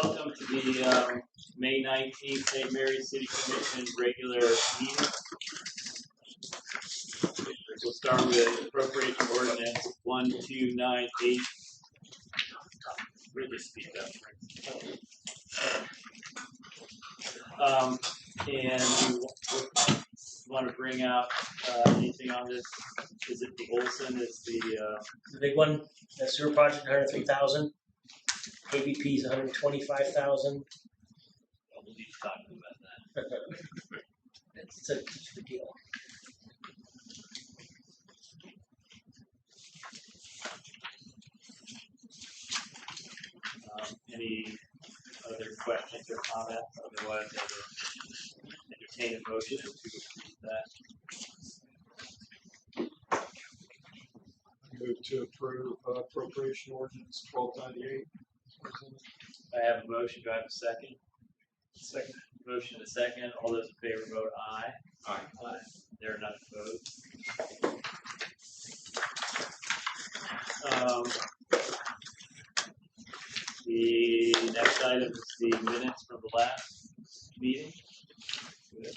welcome to the May 19th St. Mary's City Commission regular meeting. We'll start with appropriation ordinance 1298. Really speak up. And we want to bring out anything on this. Is it the Olson? Is the big one? The sewer project, 103,000. KBP is 125,000. We'll be talking about that. It's a big deal. Any other questions or comments? Otherwise, I will entertain a motion to approve that. Move to approve appropriation ordinance 1298. I have a motion. Do I have a second? Second. Motion and a second. All those in favor vote aye. Aye. Aye. There are none opposed. The next item is the minutes from the last meeting. Good.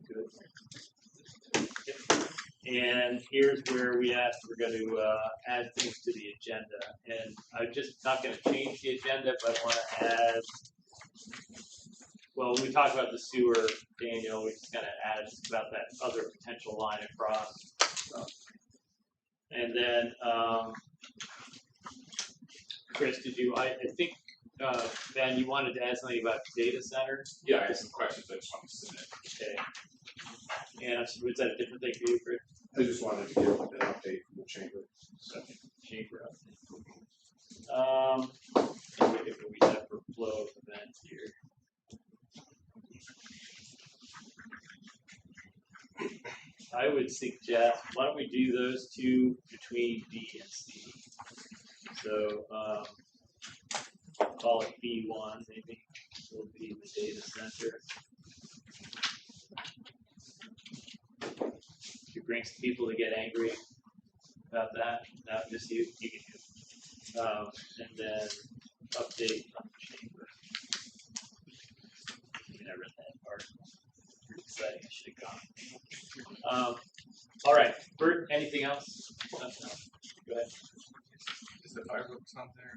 Good. And here's where we asked we're going to add things to the agenda. And I'm just not going to change the agenda, but I want to add, well, when we talk about the sewer, Daniel, we just kind of add about that other potential line across. And then, Chris, did you, I think, Ben, you wanted to add something about data center? Yeah, I have some questions I just want to submit. Okay. And was that a different thing for you, Chris? I just wanted to give an update from the chamber. Chamber update. Look at what we have for flow of events here. I would suggest, why don't we do those two between B and C? So, call it B1, maybe will be the data center. If it brings people to get angry about that, not just you can do it. And then update on the chamber. I read that part. Pretty exciting. I should have gone. All right, Bert, anything else? Nothing else. Go ahead. Is the fireworks on there?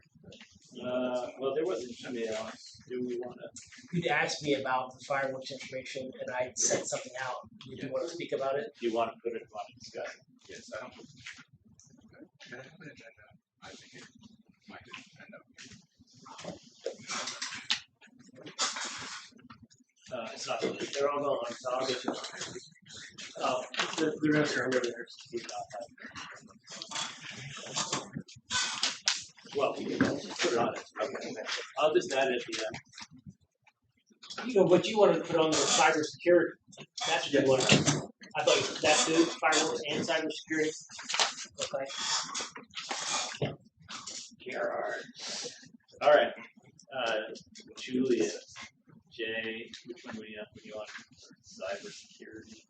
Well, there wasn't email. Do we want to? You'd asked me about the fireworks information, and I sent something out. Do you want to speak about it? Do you want to put it on discussion? Yes, I don't. Can I have an agenda? I think it might end up. It's not. They're all gone. So I'll get you. Oh, the rest are over there. Well, we can put it on it. Okay. I'll just add it at the end. You know, what you wanted to put on the cybersecurity. That's what you wanted. I thought that too, fireworks and cybersecurity. Okay. Gerard. All right. Julia. Jay. Which one would you want? Cybersecurity.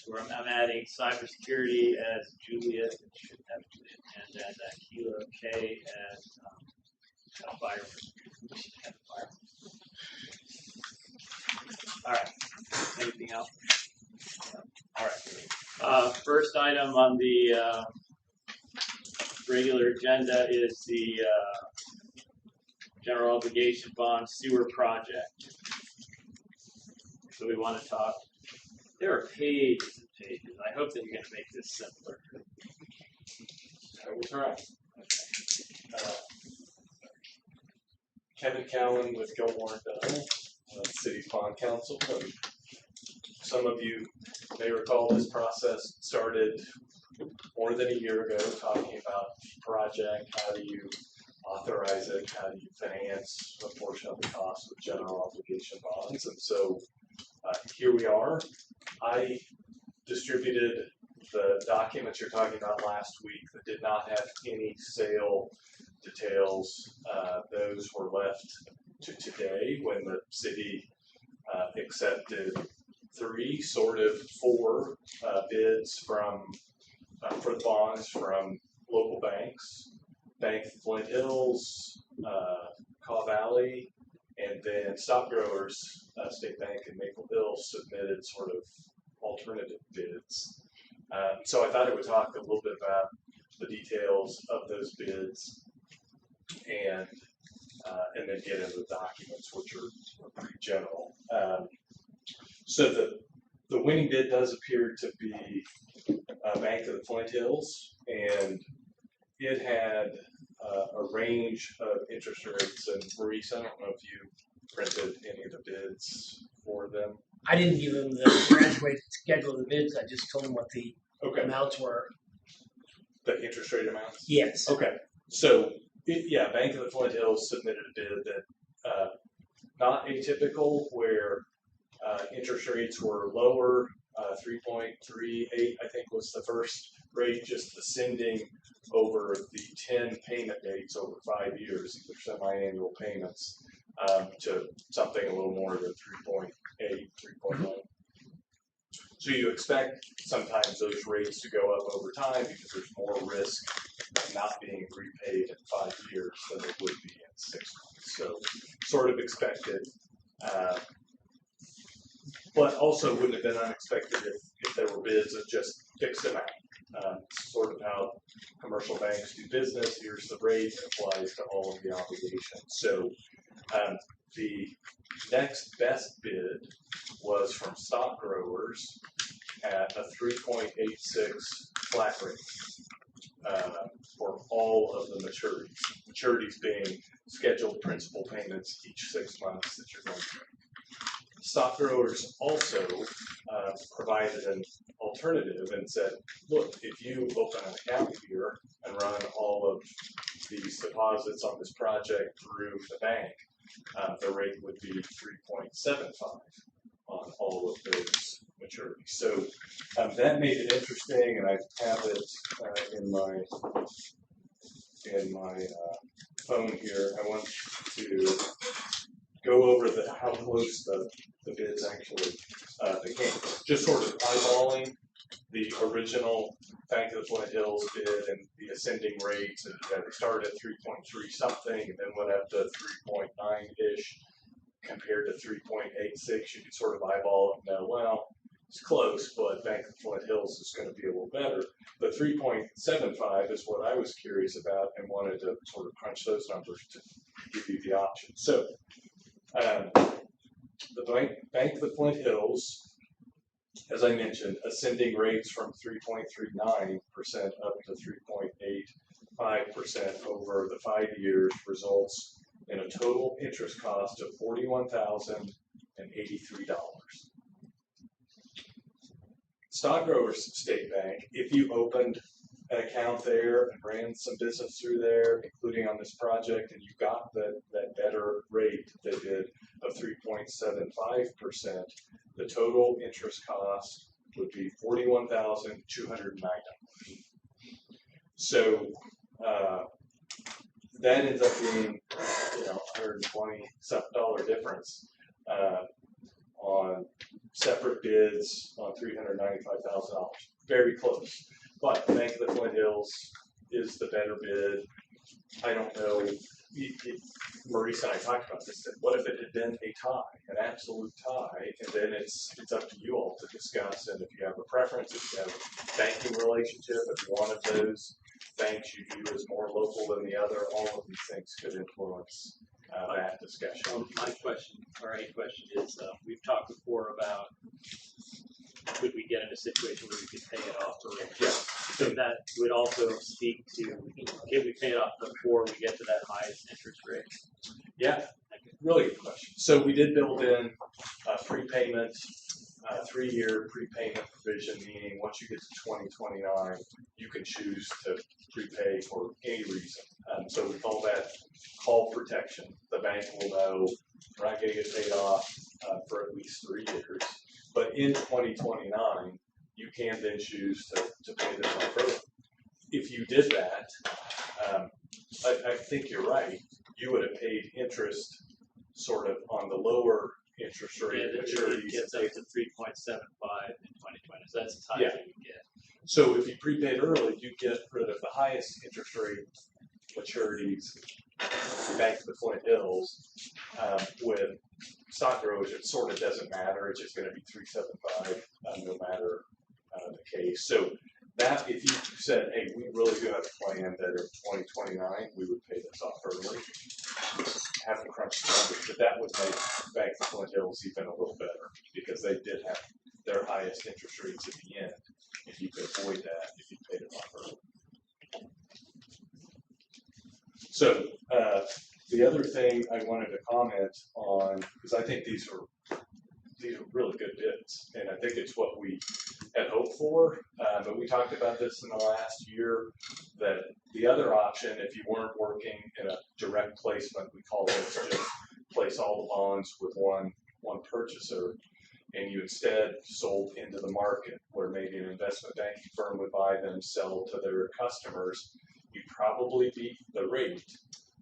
Where I'm adding cybersecurity as Julia. It should have Julia. And then Kilo K as fireworks. All right. Anything else? All right. First item on the regular agenda is the general obligation bond sewer project. So we want to talk. There are pages and pages. I hope that you're going to make this simpler. I will try. Kevin Cowan with Gilmore Dunn, City Bond Council. Some of you may recall this process started more than a year ago, talking about project, how do you authorize it, how do you finance a portion of the cost with general obligation bonds. And so here we are. I distributed the documents you're talking about last week that did not have any sale details. Those were left to today when the city accepted 3, sort of 4 bids from for the bonds from local banks. Bank of Flint Hills, Caw Valley, and then Stock Growers, State Bank and Maple Hill submitted sort of alternative bids. So I thought I would talk a little bit about the details of those bids and then get into the documents, which are pretty general. So the winning bid does appear to be Bank of the Flint Hills, and it had a range of interest rates. And Maurice, I don't know if you printed any of the bids for them. I didn't give them the graduated schedule of the bids. I just told them what the Okay, amounts were. the interest rate amounts? Yes. Okay, so, Bank of the Flint Hills submitted a bid that, not atypical, where interest rates were lower, 3.38, I think was the first rate, just ascending over the 10 payment dates over 5 years, either semi-annual payments, to something a little more than 3.8, 3.9. So you expect sometimes those rates to go up over time because there's more risk of not being repaid in 5 years than it would be in 6 months. So sort of expected, but also wouldn't have been unexpected if there were bids of just fixed amount. Sort of how commercial banks do business. Here's the rate, applies to all of the obligations. So the next best bid was from Stock Growers at a 3.86 flat rate for all of the maturities. Maturities being scheduled principal payments each 6 months that you're going to make. Stock Growers also provided an alternative and said, look, if you open an account here and run all of these deposits on this project through the bank, the rate would be 3.75 on all of those maturities. So that made it interesting, and I have it in my phone here. I want to go over how close the bids actually became. Just sort of eyeballing the original Bank of the Flint Hills bid and the ascending rates. It started at 3.3 something and then went up to 3.9-ish compared to 3.86. You could sort of eyeball it and know, well, it's close, but Bank of the Flint Hills is going to be a little better. The 3.75 is what I was curious about and wanted to sort of crunch those numbers to give you the option. So the Bank of the Flint Hills, as I mentioned, ascending rates from 3.39% up to 3.85% over the 5 years results in a total interest cost of $41,083. Stock Growers State Bank, if you opened an account there and ran some business through there, including on this project, and you got that better rate they did of 3.75%, the total interest cost would be $41,209. So that ends up being, $120 difference on separate bids on $395,000. Very close. But Bank of the Flint Hills is the better bid. I don't know. Maurice and I talked about this. What if it had been a tie, an absolute tie, and then it's up to you all to discuss. And if you have a preference, if you have a banking relationship, if one of those banks you view as more local than the other, all of these things could influence that discussion. My question, or a question is, we've talked before about could we get in a situation where we could pay it off early? Yeah. So that would also speak to, can we pay it off before we get to that highest interest rate? Yeah, really good question. So we did build in prepayment, 3-year prepayment provision, meaning once you get to 2029, you can choose to prepay for any reason. So we call that call protection. The bank will know we're not going to get paid off for at least 3 years. But in 2029, you can then choose to pay this off early. If you did that, I think you're right. You would have paid interest sort of on the lower interest rate maturities. It gets up to 3.75 in 2020. So that's the time that you get. So if you prepaid early, you get rid of the highest interest rate maturities, the Bank of the Flint Hills, with stock growers, it sort of doesn't matter. It's just going to be 375, no matter the case. So that if you said, hey, we really do have a plan that in 2029 we would pay this off early, haven't crunched the numbers, but that would make Bank of Flint Hills even a little better because they did have their highest interest rates at the end. If you could avoid that, if you paid it off early. So the other thing I wanted to comment on, because I think these are really good bids, and I think it's what we had hoped for. But we talked about this in the last year, that the other option, if you weren't working in a direct placement, we call this just place all the bonds with one purchaser, and you instead sold into the market where maybe an investment banking firm would buy them, sell to their customers, you probably beat the rate,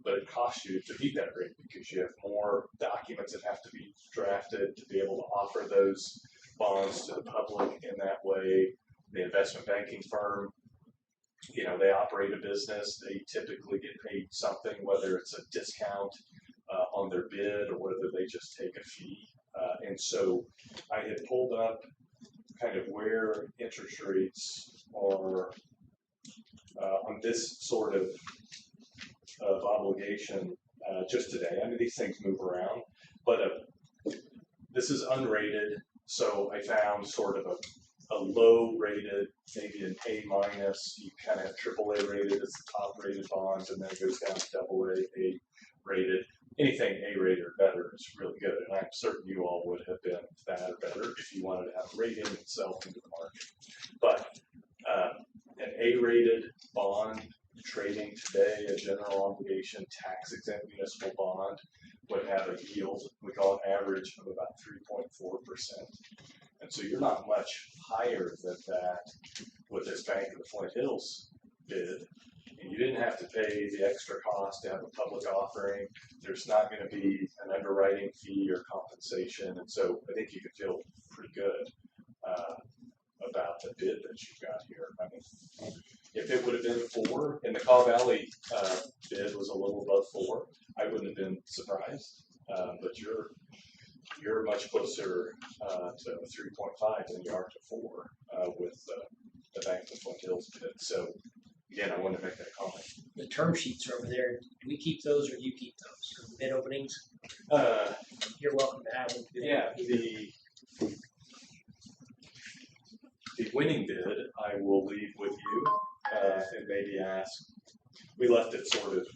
but it costs you to beat that rate because you have more documents that have to be drafted to be able to offer those bonds to the public in that way. The investment banking firm, you know, they operate a business, they typically get paid something, whether it's a discount on their bid or whether they just take a fee. And so I had pulled up kind of where interest rates are on this sort of obligation just today. I mean, these things move around, but this is unrated. So I found sort of a low rated, maybe an A minus. You kind of have AAA rated as the top rated bonds, and then it goes down to AA, A rated. Anything A rated or better is really good, and I'm certain you all would have been that or better if you wanted to have a rating itself into the market. But an A rated bond trading today, a general obligation tax exempt municipal bond, would have a yield, we call it average, of about 3.4%. And so you're not much higher than that with this Bank of the Flint Hills bid. And you didn't have to pay the extra cost to have a public offering. There's not going to be an underwriting fee or compensation. And so I think you could feel pretty good about the bid that you've got here. I mean, if it would have been 4, and the Caw Valley bid was a little above 4, I wouldn't have been surprised. But you're much closer to 3.5 than you are to 4 with the Bank of the Flint Hills bid. So again, I wanted to make that comment. The term sheets are over there. Do we keep those or do you keep those? Bid openings? You're welcome to have them. Yeah, the winning bid I will leave with you and maybe ask. We left it sort of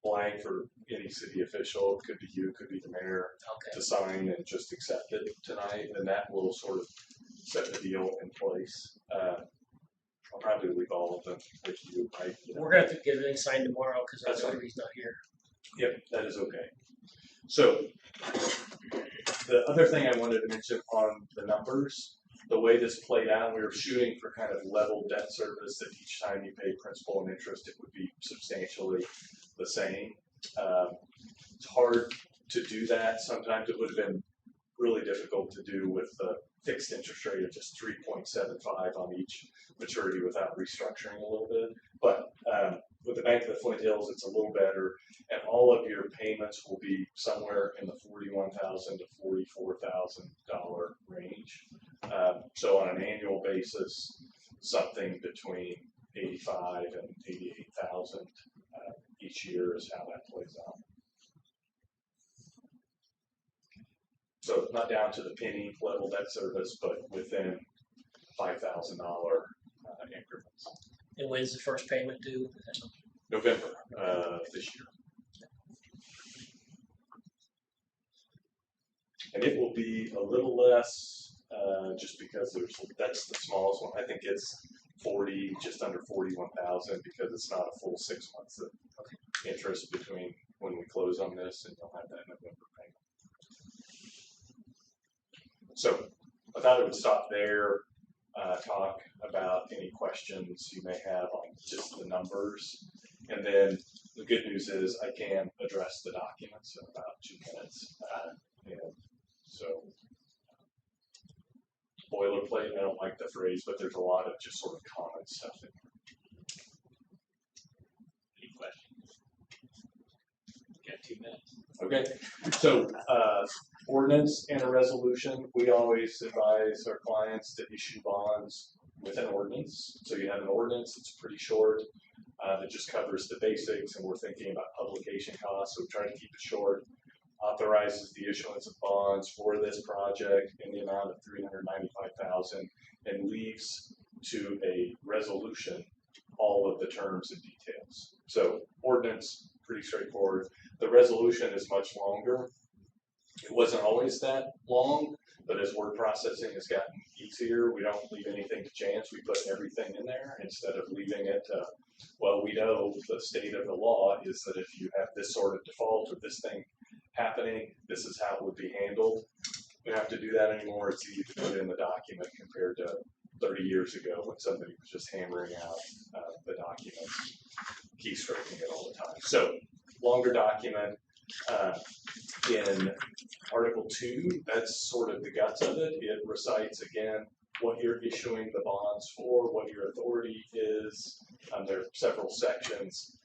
blank for any city official. It could be you, could be the mayor, to sign and just accept it tonight, and that will sort of set the deal in place. I'll probably leave all of them with you, right? We're going to have to get everything signed tomorrow because That's our he's not here. Yep, that is okay. So the other thing I wanted to mention on the numbers, the way this played out, we were shooting for kind of level debt service that each time you pay principal and interest, it would be substantially the same. It's hard to do that. Sometimes it would have been really difficult to do with the fixed interest rate of just 3.75 on each maturity without restructuring a little bit. But with the Bank of the Flint Hills, it's a little better, and all of your payments will be somewhere in the $41,000 to $44,000 range. So on an annual basis, something between $85,000 and $88,000 each year is how that plays out. So not down to the penny level debt service, but within $5,000 increments. And when's the first payment due? November this year. And it will be a little less just because that's the smallest one. I think it's just under 41,000 because it's not a full 6 months of interest between when we close on this and you'll have that November payment. So I thought I would stop there, talk about any questions you may have on just the numbers. And then the good news is I can address the documents in about 2 minutes. And so boilerplate, I don't like the phrase, but there's a lot of just sort of common stuff in there. Any questions? Okay, so, ordinance and a resolution, we always advise our clients to issue bonds with an ordinance. So you have an ordinance, it's pretty short, that just covers the basics, and we're thinking about publication costs, so we try to keep it short. Authorizes the issuance of bonds for this project in the amount of $395,000 and leaves to a resolution all of the terms and details. So ordinance, pretty straightforward. The resolution is much longer. It wasn't always that long, but as word processing has gotten easier, we don't leave anything to chance. We put everything in there instead of leaving it to, well, we know the state of the law is that if you have this sort of default or this thing happening, this is how it would be handled. We don't have to do that anymore. It's easy to put in the document compared to 30 years ago when somebody was just hammering out the documents, keystroking it all the time. So longer document. In Article 2, that's sort of the guts of it. It recites again what you're issuing the bonds for, what your authority is. There are several sections.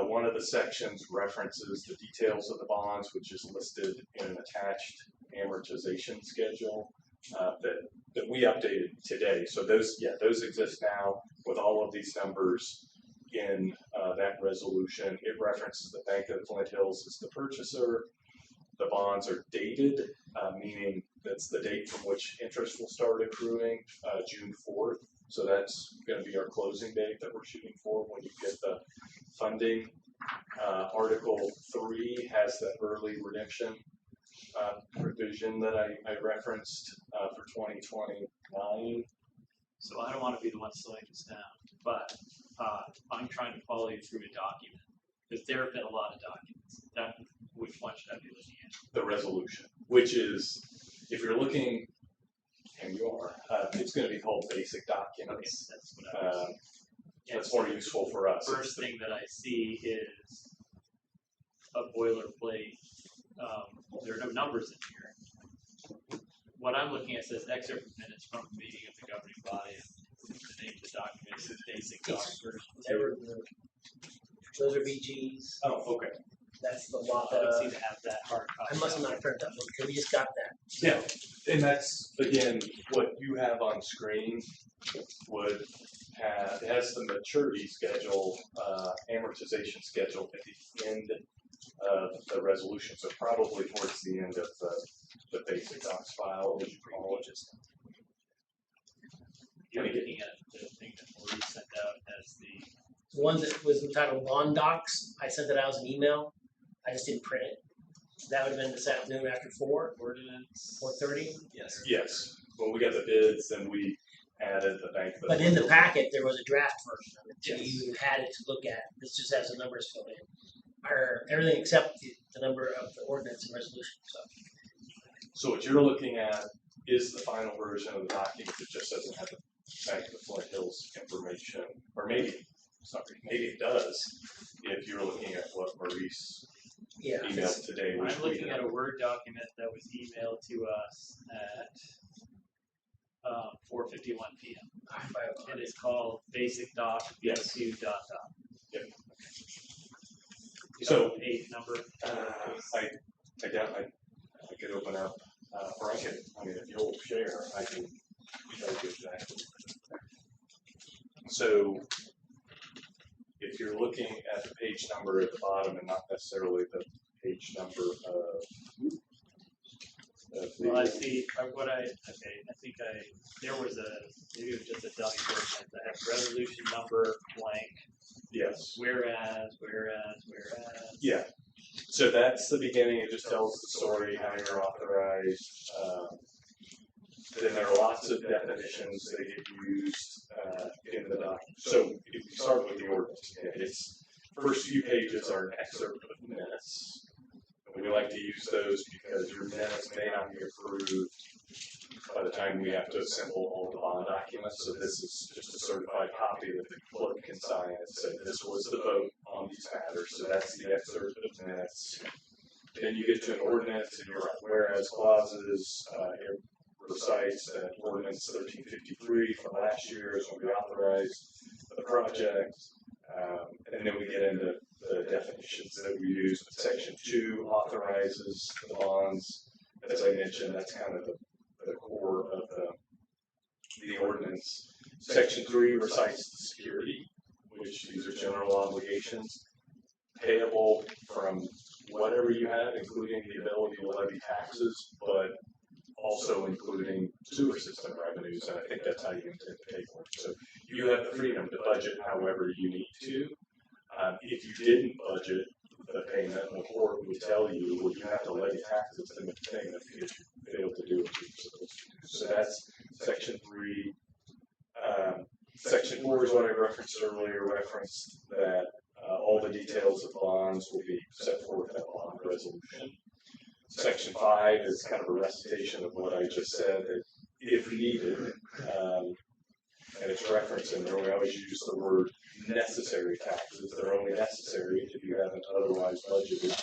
One of the sections references the details of the bonds, which is listed in an attached amortization schedule that we updated today. So those exist now with all of these numbers in that resolution. It references the Bank of Flint Hills as the purchaser. The bonds are dated, meaning that's the date from which interest will start accruing, June 4th. So that's going to be our closing date that we're shooting for when you get the funding. Article 3 has the early redemption provision that I referenced for 2029. So I don't want to be the one slowing this down, but I'm trying to follow you through a document, because there have been a lot of documents. Which one should I be looking at? The resolution, which is, if you're looking, and you are, it's going to be called basic Okay, documents. that's what I was. That's more useful for us. First thing that I see is a boilerplate. There are no numbers in here. What I'm looking at says excerpt from minutes from a meeting of the governing body. The name of the document is basic document. Those are BGs. Oh, okay. That's the law. I don't seem to have that hard copy. I must not have printed that one because we just got that. Yeah, and that's, again, what you have on screen would have, it has the maturity schedule, amortization schedule at the end of the resolution, so probably towards the end of the basic docs file, as you call it. You're looking at the thing that Maurice sent out as the. The one that was entitled Bond Docs, I sent that out as an email. I just didn't print it. That would have been this afternoon after 4, Ordinance. 4:30. Yes. Yes, when we got the bids, then we added the bank. But in the packet, there was a draft version of it, so Yes. you had it to look at. This just has the numbers filled in. Or everything except the number of the ordinance and resolution, so. So what you're looking at is the final version of the document that just doesn't have the Bank of Flint Hills information, or maybe it does, if you're looking at what Maurice Yeah. emailed today. Which I'm looking at a Word document that was emailed to us at 4:51 p.m. It is called Basic Doc Yes. BSU. Yep. You So- have a page number. I doubt I could open up, or I could, I mean, if you'll share, I can show you exactly. So if you're looking at the page number at the bottom and not necessarily the page number of Well, I see, there was maybe it was just a dummy version that had resolution number blank, yes. whereas. Yeah, so that's the beginning, it just tells the story, how you're authorized. Then there are lots of definitions that get used in the document. So if we start with the ordinance, its first few pages are an excerpt of minutes. And we like to use those because your minutes may not be approved by the time we have to assemble all the bond documents. So this is just a certified copy that the clerk can sign and say this was the vote on these matters. So that's the excerpt of minutes. Then you get to an ordinance and you're right, whereas clauses, it recites that ordinance 1353 from last year is when we authorized the project. And then we get into the definitions that we use. But Section 2 authorizes the bonds. As I mentioned, that's kind of the core of the ordinance. Section 3 recites the security, which these are general obligations payable from whatever you have, including the ability to levy taxes, but also including sewer system revenues, and I think that's how you intend to pay for it. So you have the freedom to budget however you need to. If you didn't budget the payment, the court would tell you, well, you have to levy taxes to the thing that you failed to do what you're supposed to do. So that's Section 3. Section 4 is what I referenced earlier, referenced that all the details of bonds will be set forth in a bond resolution. Section 5 is kind of a recitation of what I just said, that if needed, and it's referenced in there, we always use the word necessary taxes. They're only necessary if you haven't otherwise budgeted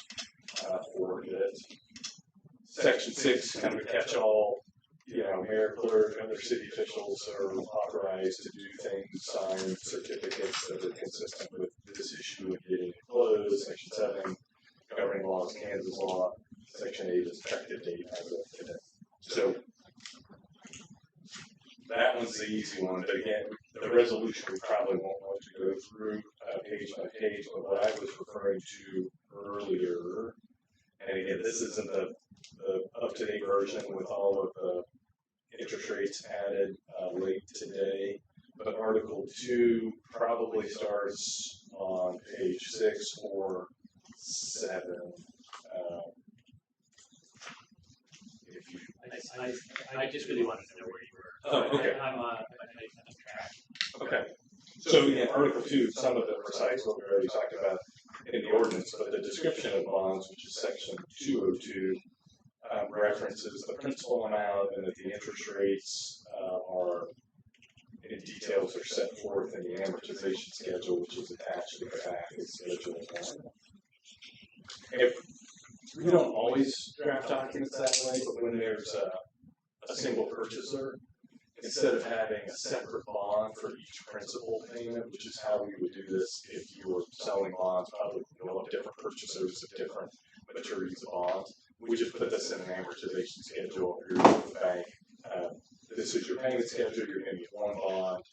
for it. Section 6, kind of a catch-all, mayor, clerk, other city officials are authorized to do things, sign certificates that are consistent with this issue and getting it closed. Section 7, governing laws, Kansas law. Section 8 is effective date as of today. So that one's the easy one, but again, the resolution we probably won't want to go through page by page, but what I was referring to earlier, and again, this isn't the up-to-date version with all of the interest rates added late today, but Article 2 probably starts on page 6 or 7. I just really wanted to know where you were. Oh, okay. I'm track. Okay. So again, Article 2, some of it recites what we already talked about in the ordinance, but the description of bonds, which is section 202, references the principal amount and that the interest rates are, in details are set forth in the amortization schedule, which is attached to the back of Schedule 1. If we don't always draft documents that way, but when there's a single purchaser, instead of having a separate bond for each principal payment, which is how we would do this if you were selling bonds, probably of different purchasers of different maturities of bonds, we just put this in an amortization schedule. If you're with the bank, this is your payment schedule, you're going to get one bond,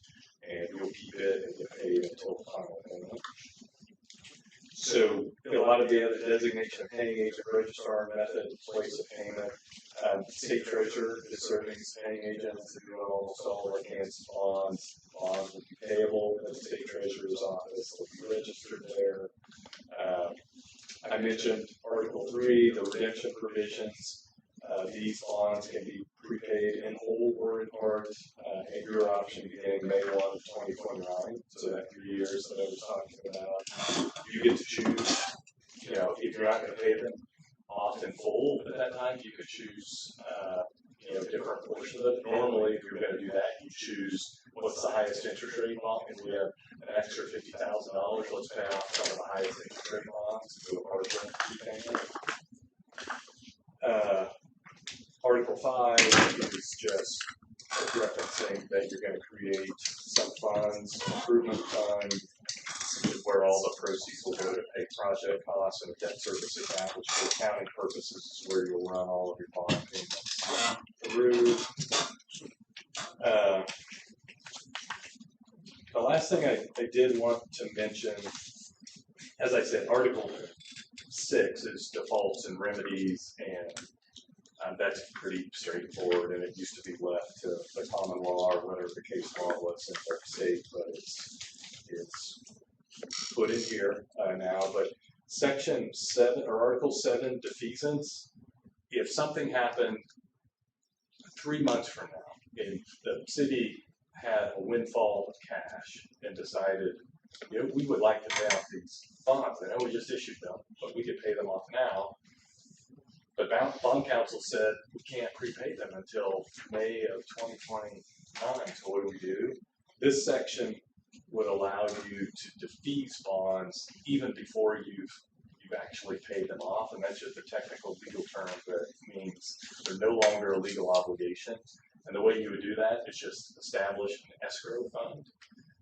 and you'll keep it and get paid until the final payment. So a lot of the other designation of paying agent, registrar, method, place of payment. State treasurer is serving as paying agent to do almost all of Kansas bonds. Bonds will be payable at the state treasurer's office. They'll be registered there. I mentioned Article 3, the redemption provisions. These bonds can be prepaid in whole or in part at your option beginning May 1 of 2029. So that 3 years that I was talking about, you get to choose. If you're not going to pay them off in full at that time, you could choose different portions of it. Normally, if you're going to do that, you choose what's the highest interest rate bond. If we have an extra $50,000, let's pay off some of the highest interest rate bonds to do a partial prepayment. Article 5 is just referencing that you're going to create some funds, improvement fund, where all the proceeds will go to pay project costs and debt service account, which for accounting purposes is where you'll run all of your bond payments through. The last thing I did want to mention, as I said, Article 6 is defaults and remedies, and that's pretty straightforward, and it used to be left to the common law or whatever the case law was in every state, but it's put in here now. But Section 7 or Article 7 defeasance, if something happened 3 months from now, and the city had a windfall of cash and decided, we would like to pay off these bonds. I know we just issued them, but we could pay them off now. But Bond Council said we can't prepay them until May of 2029. So what do? This section would allow you to defease bonds even before you've actually paid them off, and that's just a technical legal term that means they're no longer a legal obligation. And the way you would do that is just establish an escrow fund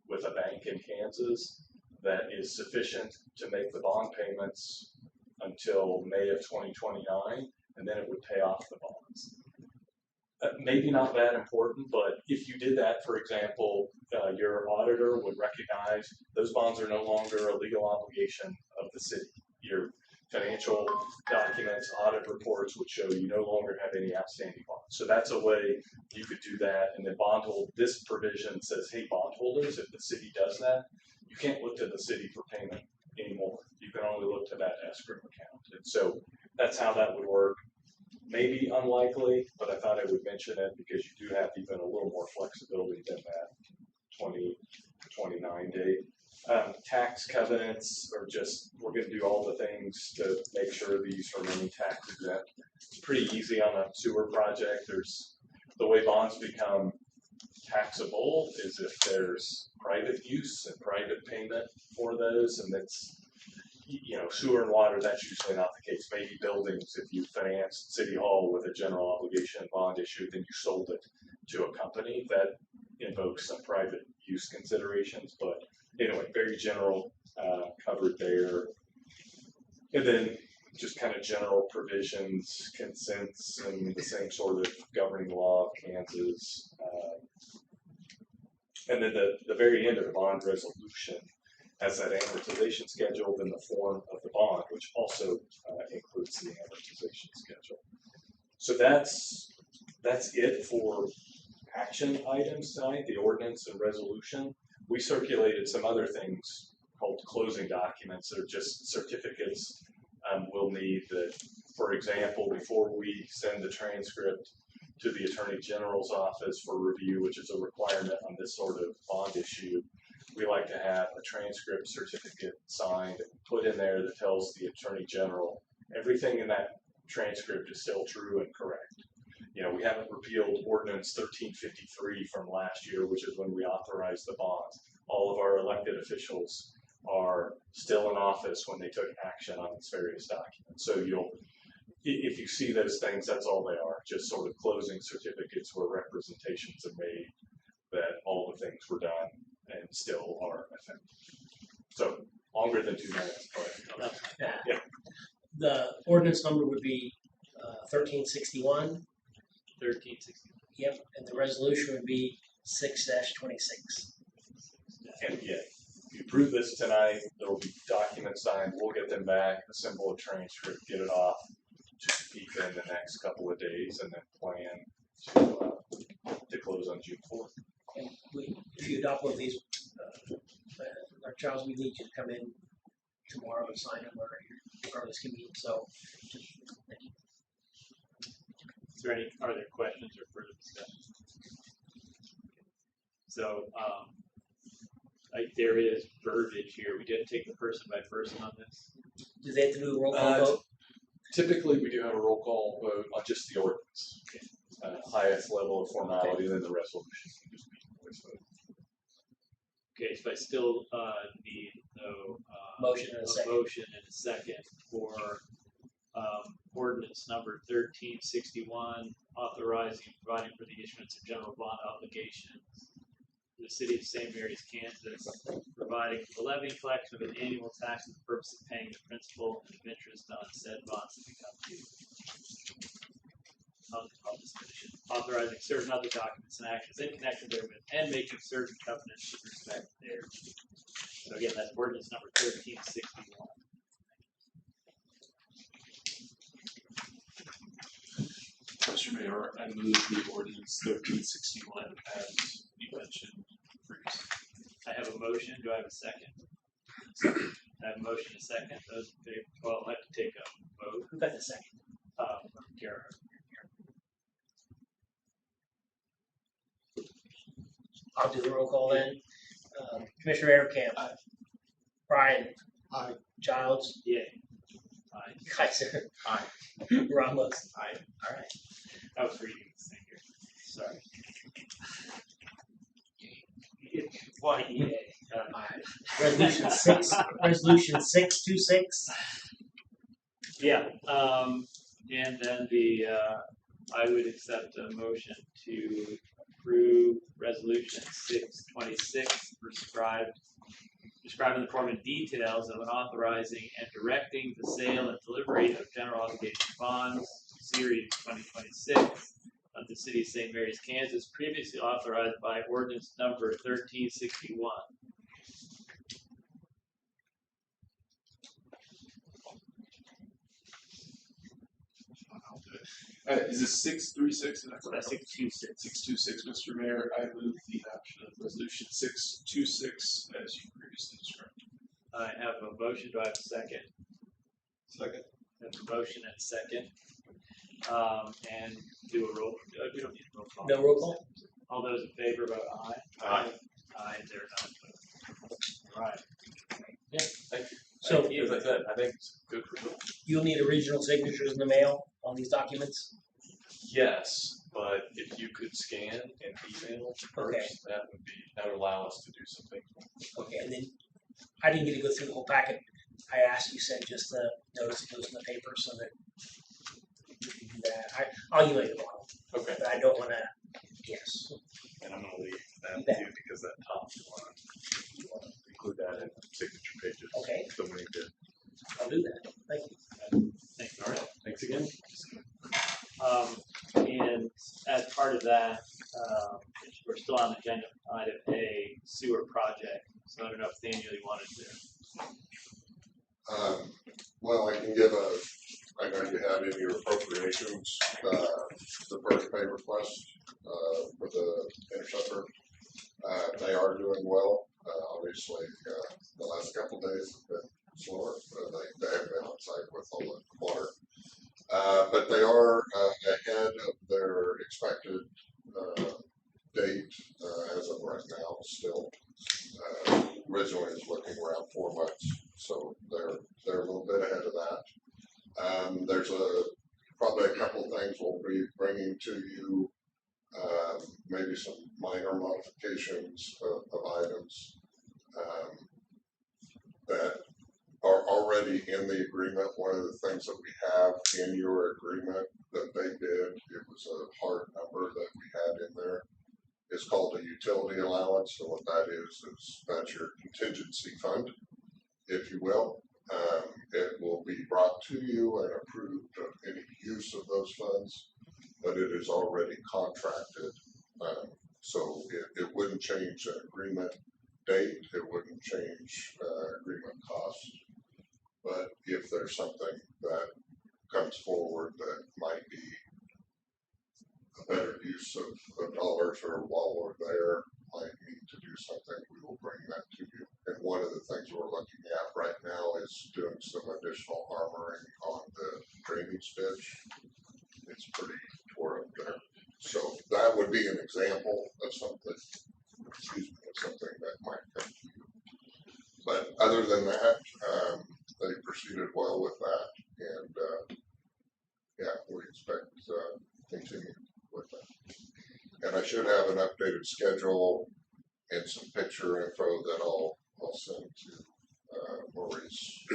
with a bank in Kansas. that is sufficient to make the bond payments until May of 2029, and then it would pay off the bonds. Maybe not that important, but if you did that, for example, your auditor would recognize those bonds are no longer a legal obligation of the city. Your financial documents, audit reports would show you no longer have any outstanding bonds. So that's a way you could do that. And then this provision says, hey, bondholders, if the city does that, you can't look to the city for payment anymore. You can only look to that escrow account. And so that's how that would work. Maybe unlikely, but I thought I would mention it because you do have even a little more flexibility than that 2029 date. Tax covenants are just, we're going to do all the things to make sure these remain tax exempt. It's pretty easy on a sewer project. The way bonds become taxable is if there's private use and private payment for those, and that's, sewer and water, that's usually not the case. Maybe buildings, if you financed City Hall with a general obligation bond issue, then you sold it to a company, that invokes some private use considerations. But anyway, very general, covered there. And then just kind of general provisions, consents, and the same sort of governing law of Kansas. And then the very end of the bond resolution has that amortization schedule in the form of the bond, which also includes the amortization schedule. So that's it for action items tonight, the ordinance and resolution. We circulated some other things called closing documents that are just certificates we'll need that, for example, before we send the transcript to the Attorney General's office for review, which is a requirement on this sort of bond issue, we like to have a transcript certificate signed, put in there that tells the Attorney General everything in that transcript is still true and correct. We haven't repealed Ordinance 1353 from last year, which is when we authorized the bonds. All of our elected officials are still in office when they took action on these various documents. So if you see those things, that's all they are, just sort of closing certificates where representations are made that all the things were done and still are effective. So longer than 2 minutes, but yeah. The ordinance number would be 1361. 1360. Yep, and the resolution would be 6-26. And again, if you approve this tonight, there will be documents signed. We'll get them back, assemble a transcript, get it off to Topeka in the next couple of days, and then plan to close on June 4th. And if you adopt one of these, Charles, we need you to come in tomorrow and sign them or this can be. So, thank you. Are there questions or further discussion? So there is verbiage here. We didn't take the person by person on this. Do they have to do a roll call vote? Typically, we do have a roll call vote on just the ordinance. Highest level of formality, then the resolution. Okay, so I still need Motion and a second. motion and a second for ordinance number 1361, authorizing and providing for the issuance of general bond obligations for the city of St. Mary's, Kansas, providing for the levy and collection of an annual tax for the purpose of paying the principal and interest on said bonds to become due. Authorizing certain other documents and actions in connection therewith, and making certain covenants with respect thereto. So again, that's ordinance number 1361. Mr. Mayor, I move the ordinance 1361 as you mentioned previously. I have a motion. Do I have a second? I have a motion and a second. Those in favor, well, I'll have to take a vote. Who got the second? Kara. I'll do the roll call then. Commissioner Aderkamp. Brian. Aye. Childs. Yay. Aye. Kaiser. Aye. Ramos. Aye. All right. I was reading this thing here. Sorry. Why? Yay. Resolution 626. Yeah. And then I would accept a motion to approve resolution 626 prescribed describing the form and details of an authorizing and directing the sale and delivery of general obligation bonds, series 2026, of the city of St. Mary's, Kansas, previously authorized by ordinance number 1361. I'll do it. Is this 636? Is that correct? 626. 626, Mr. Mayor, I move the adoption of resolution 626 as you previously described. I have a motion. Do I have a second? Second. I have a motion and a second. And do a roll. We don't need a roll call. No roll call? All those in favor vote aye. Aye. Aye. There are none opposed. All right. Thank you. So As I said, I think it's good for you'll need original signatures in the mail on these documents? Yes, but if you could scan and email Okay. first, that would allow us to do something. Okay, and then I didn't get to go through the whole packet. I asked you said just the notice that goes in the paper so that you can do that. I'll email you tomorrow, Okay. but I don't wanna, yes. And I'm gonna leave that You bet. too, because that top one, you wanna include that in signature pages. Okay. So we need to, I'll do that. Thank you. Thank you. all right, thanks again. And as part of that, we're still on the agenda item A, sewer project. So I don't know if Daniel, you wanted to. Well, I can I know you have in your appropriations, the bird pay request, for the interceptor. They are doing well. Obviously, the last couple of days have been slower. They have been on site with all the water. But they are ahead of their expected date as of right now still. Originally it was looking around 4 months, so they're a little bit ahead of that. There's probably a couple of things we'll be bringing to you, maybe some minor modifications of items that are already in the agreement. One of the things that we have in your agreement that they did, it was a hard number that we had in there. It's called a utility allowance. So what that is that's your contingency fund, if you will. It will be brought to you and approved of any use of those funds, but it is already contracted. So it wouldn't change the agreement date. It wouldn't change agreement cost. But if there's something that comes forward that might be a better use of dollars, or while we're there, might need to do something, we will bring that to you. And one of the things we're looking at right now is doing some additional armoring on the drainage ditch. It's pretty tore up there. So that would be an example of something, something that might come to you. But other than that, they proceeded well with that, and yeah, we expect continue with that. And I should have an updated schedule and some picture info that I'll send to Maurice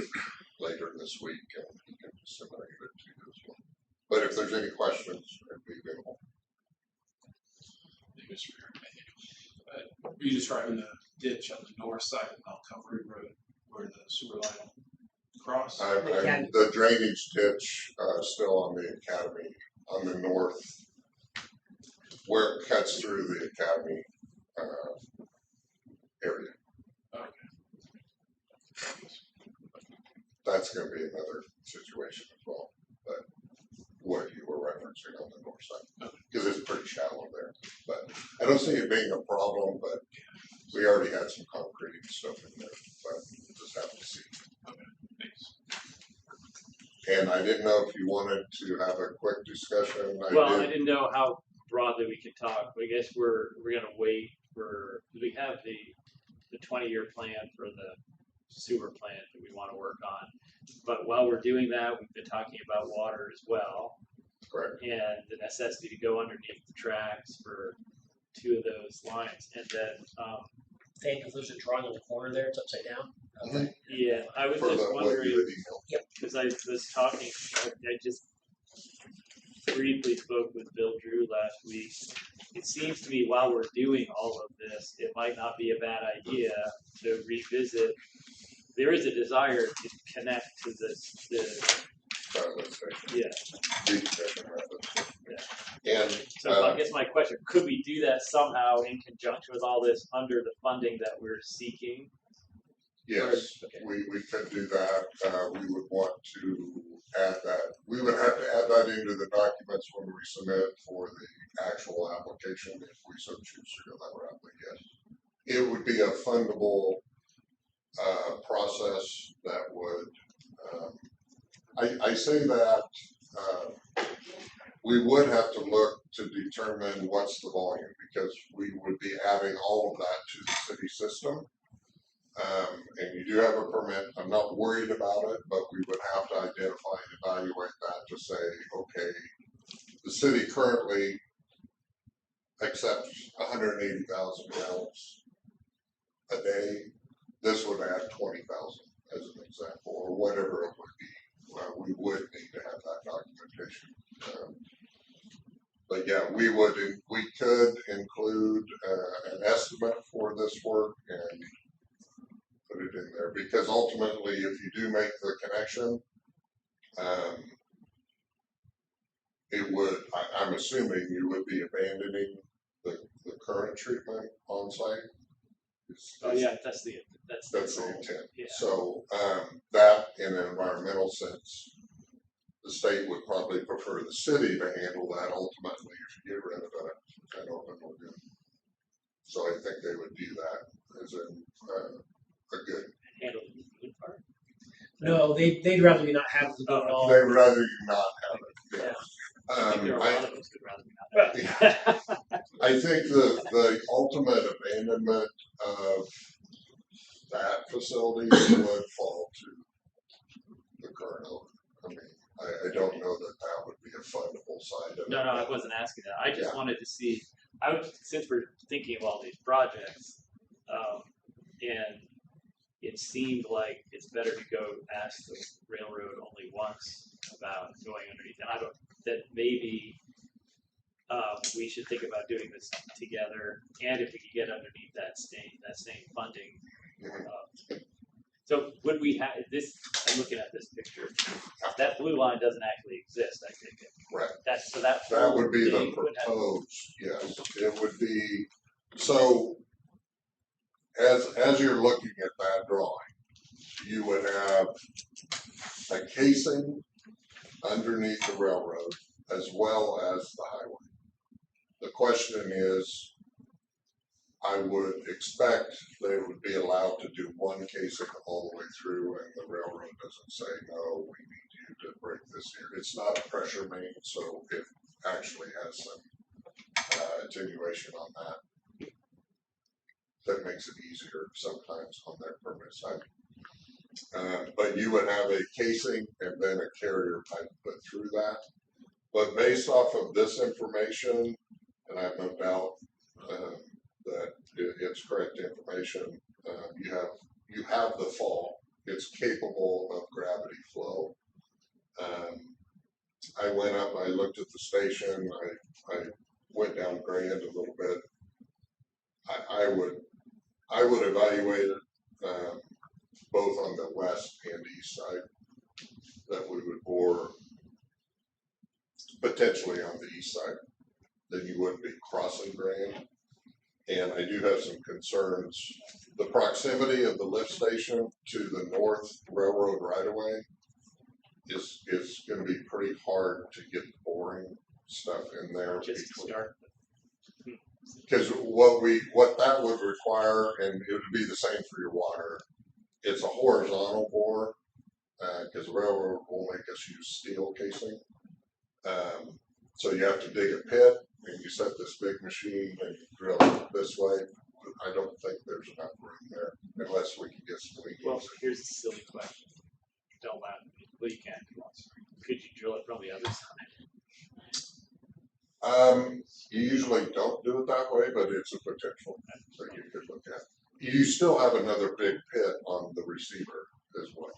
later this week, and he can disseminate it to you as well. But if there's any questions, I'd be available. Thank you, Mr. Mayor. Are you describing the ditch on the north side of Montgomery Road where the sewer line will cross? The drainage ditch still on the academy on the north, where it cuts through the academy area. Okay. That's going to be another situation as well, but what you were referencing on the north side, because it's pretty shallow there. But I don't see it being a problem, but we already had some concrete and stuff in there, but we'll just have to see. Okay, thanks. And I didn't know if you wanted to have a quick discussion. I didn't know how broadly we could talk. But I guess we're gonna wait for, we have the 20-year plan for the sewer plant that we want to work on. But while we're doing that, we've been talking about water as well. Correct. And the necessity to go underneath the tracks for 2 of those lines. And then, Thank you. There's a drawing on the corner there. It's upside down. Mhm. yeah, I was For just the what wondering, you had emailed. because I was talking, I just briefly spoke with Bill Drew last week, it seems to me while we're doing all of this, it might not be a bad idea to revisit. There is a desire to connect to the yeah. And, So I guess my question, could we do that somehow in conjunction with all this under the funding that we're seeking? yes, Okay. we could do that. We would want to add that. We would have to add that into the documents when we submit for the actual application if we so choose to go that route. But yes, it would be a fundable process that would. I say that we would have to look to determine what's the volume because we would be adding all of that to the city system. And you do have a permit. I'm not worried about it, but we would have to identify and evaluate that to say, okay, the city currently accepts 180,000 gallons a day. This would add 20,000 as an example, or whatever it would be. We would need to have that documentation. But yeah, we could include an estimate for this work and put it in there because ultimately, if you do make the connection, it would. I'm assuming you would be abandoning the current treatment on site. Oh yeah, that's the the goal. intent. Yeah. So that, in an environmental sense, the state would probably prefer the city to handle that. Ultimately, if you get rid of it, I don't know we're good. So I think they would do that as a good. Handle the good part. No, they'd rather you not have to do it all. They'd rather you not have it. Yeah. I think there are a lot of us who'd rather be not. I think the ultimate abandonment of that facility would fall to the current owner. I mean, I don't know that would be a fundable side of it. No, I wasn't asking that. I just wanted to see. Since we're thinking of all these projects, and it seemed like it's better to go ask the railroad only once about going underneath. And that maybe we should think about doing this together. And if we could get underneath that same funding. So would we have this? I'm looking at this picture. That blue line doesn't actually exist. I think. Right. That would be the thing would have- proposed. Yes, it would be. So as you're looking at that drawing, you would have a casing underneath the railroad as well as the highway. The question is, I would expect they would be allowed to do one casing all the way through, and the railroad doesn't say, no, we need you to break this here. It's not a pressure main, so it actually has some attenuation on that. That makes it easier sometimes on their permit side. But you would have a casing and then a carrier pipe put through that. But based off of this information, and I have no doubt that it's correct information, you have the fall. It's capable of gravity flow. I went up, I looked at the station, I went down Grand a little bit. I would evaluate it both on the west and east side, that we would bore potentially on the east side, then you wouldn't be crossing Grand. And I do have some concerns. The proximity of the lift station to the north railroad right of way is going to be pretty hard to get boring stuff in there. Just to start. Because what that would require, and it would be the same for your water, it's a horizontal bore, because the railroad will make us use steel casing. So you have to dig a pit, and you set this big machine and you drill it this way. I don't think there's enough room there unless we can get some leaking. Well, here's a silly question. Don't laugh at me. Well, you can if you want. Could you drill it from the other side? You usually don't do it that way, but it's a potential that you could look at. You still have another big pit on the receiver as well.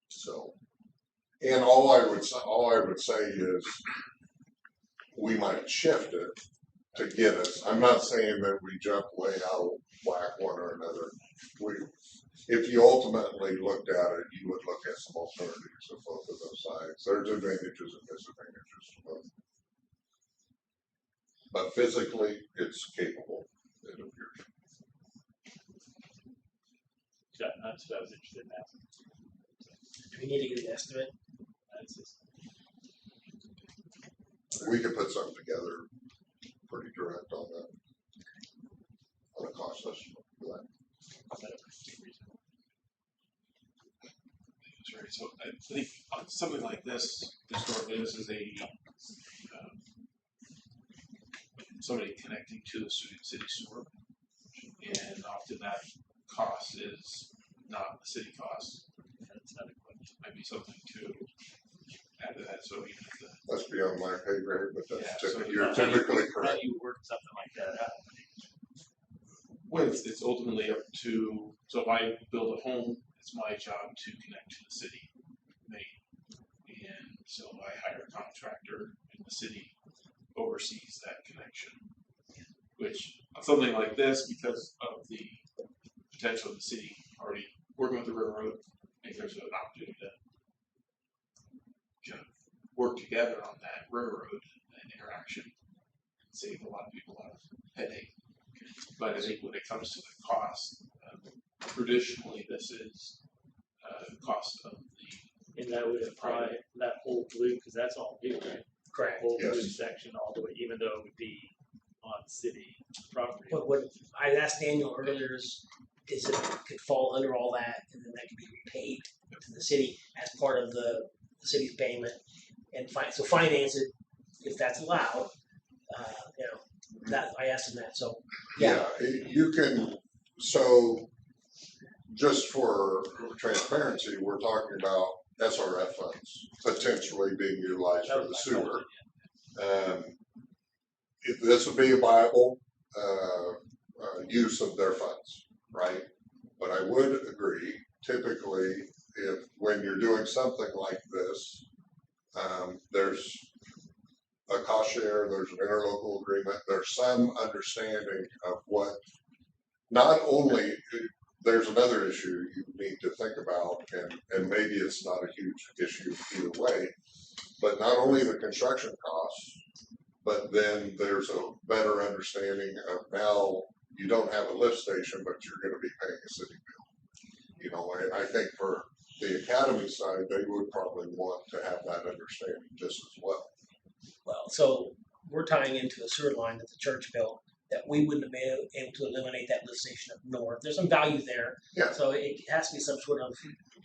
So, and all I would say is we might shift it to get us. I'm not saying that we jump way out of whack one or another. If you ultimately looked at it, you would look at some alternatives of both of those sides. There's advantages and disadvantages to both. But physically, it's capable, it appears. That's what I was interested in asking. Do we need to get an estimate? That's just, We could put something together pretty direct on that. On a cost estimate for that. That's right. So I think on something like this, historically, this is a somebody connecting to the city sewer, and often that cost is not the city cost. that's not a question. Might be something to add to that. So even if the That's beyond my pay grade, but that's Yeah, so typically, you're How do you- typically How correct. do you work something like that out? well, it's ultimately up to, so if I build a home, it's my job to connect to the city main. And so I hire a contractor and the city oversees that connection. Which, on something like this, because of the potential of the city already working with the railroad, I think there's an opportunity to kind of work together on that railroad interaction. Save a lot of people a lot of headache. But I think when it comes to the cost, traditionally this is cost of the, And that would apply that whole blue, because that's all new, right? Correct. Whole blue Yes. section all the way, even though it would be on city property. But what I asked Daniel earlier is it could fall under all that, and then that could be repaid to the city as part of the city's payment, and so finance it if that's allowed. You know, that I asked him that. So yeah, You can, so just for transparency, we're talking about SRF funds potentially being utilized for the sewer. This would be a viable use of their funds, right? But I would agree, typically, when you're doing something like this, there's a cost share, there's an interlocal agreement, there's some understanding of what, not only, there's another issue you need to think about, and maybe it's not a huge issue either way, but not only the construction costs, but then there's a better understanding of now you don't have a lift station, but you're gonna be paying a city bill. You know, and I think for the academy side, they would probably want to have that understanding just as well. well, so we're tying into a sewer line that the church built that we wouldn't have been able to eliminate that lift station up north. There's some value there. Yeah. So it has to be some sort of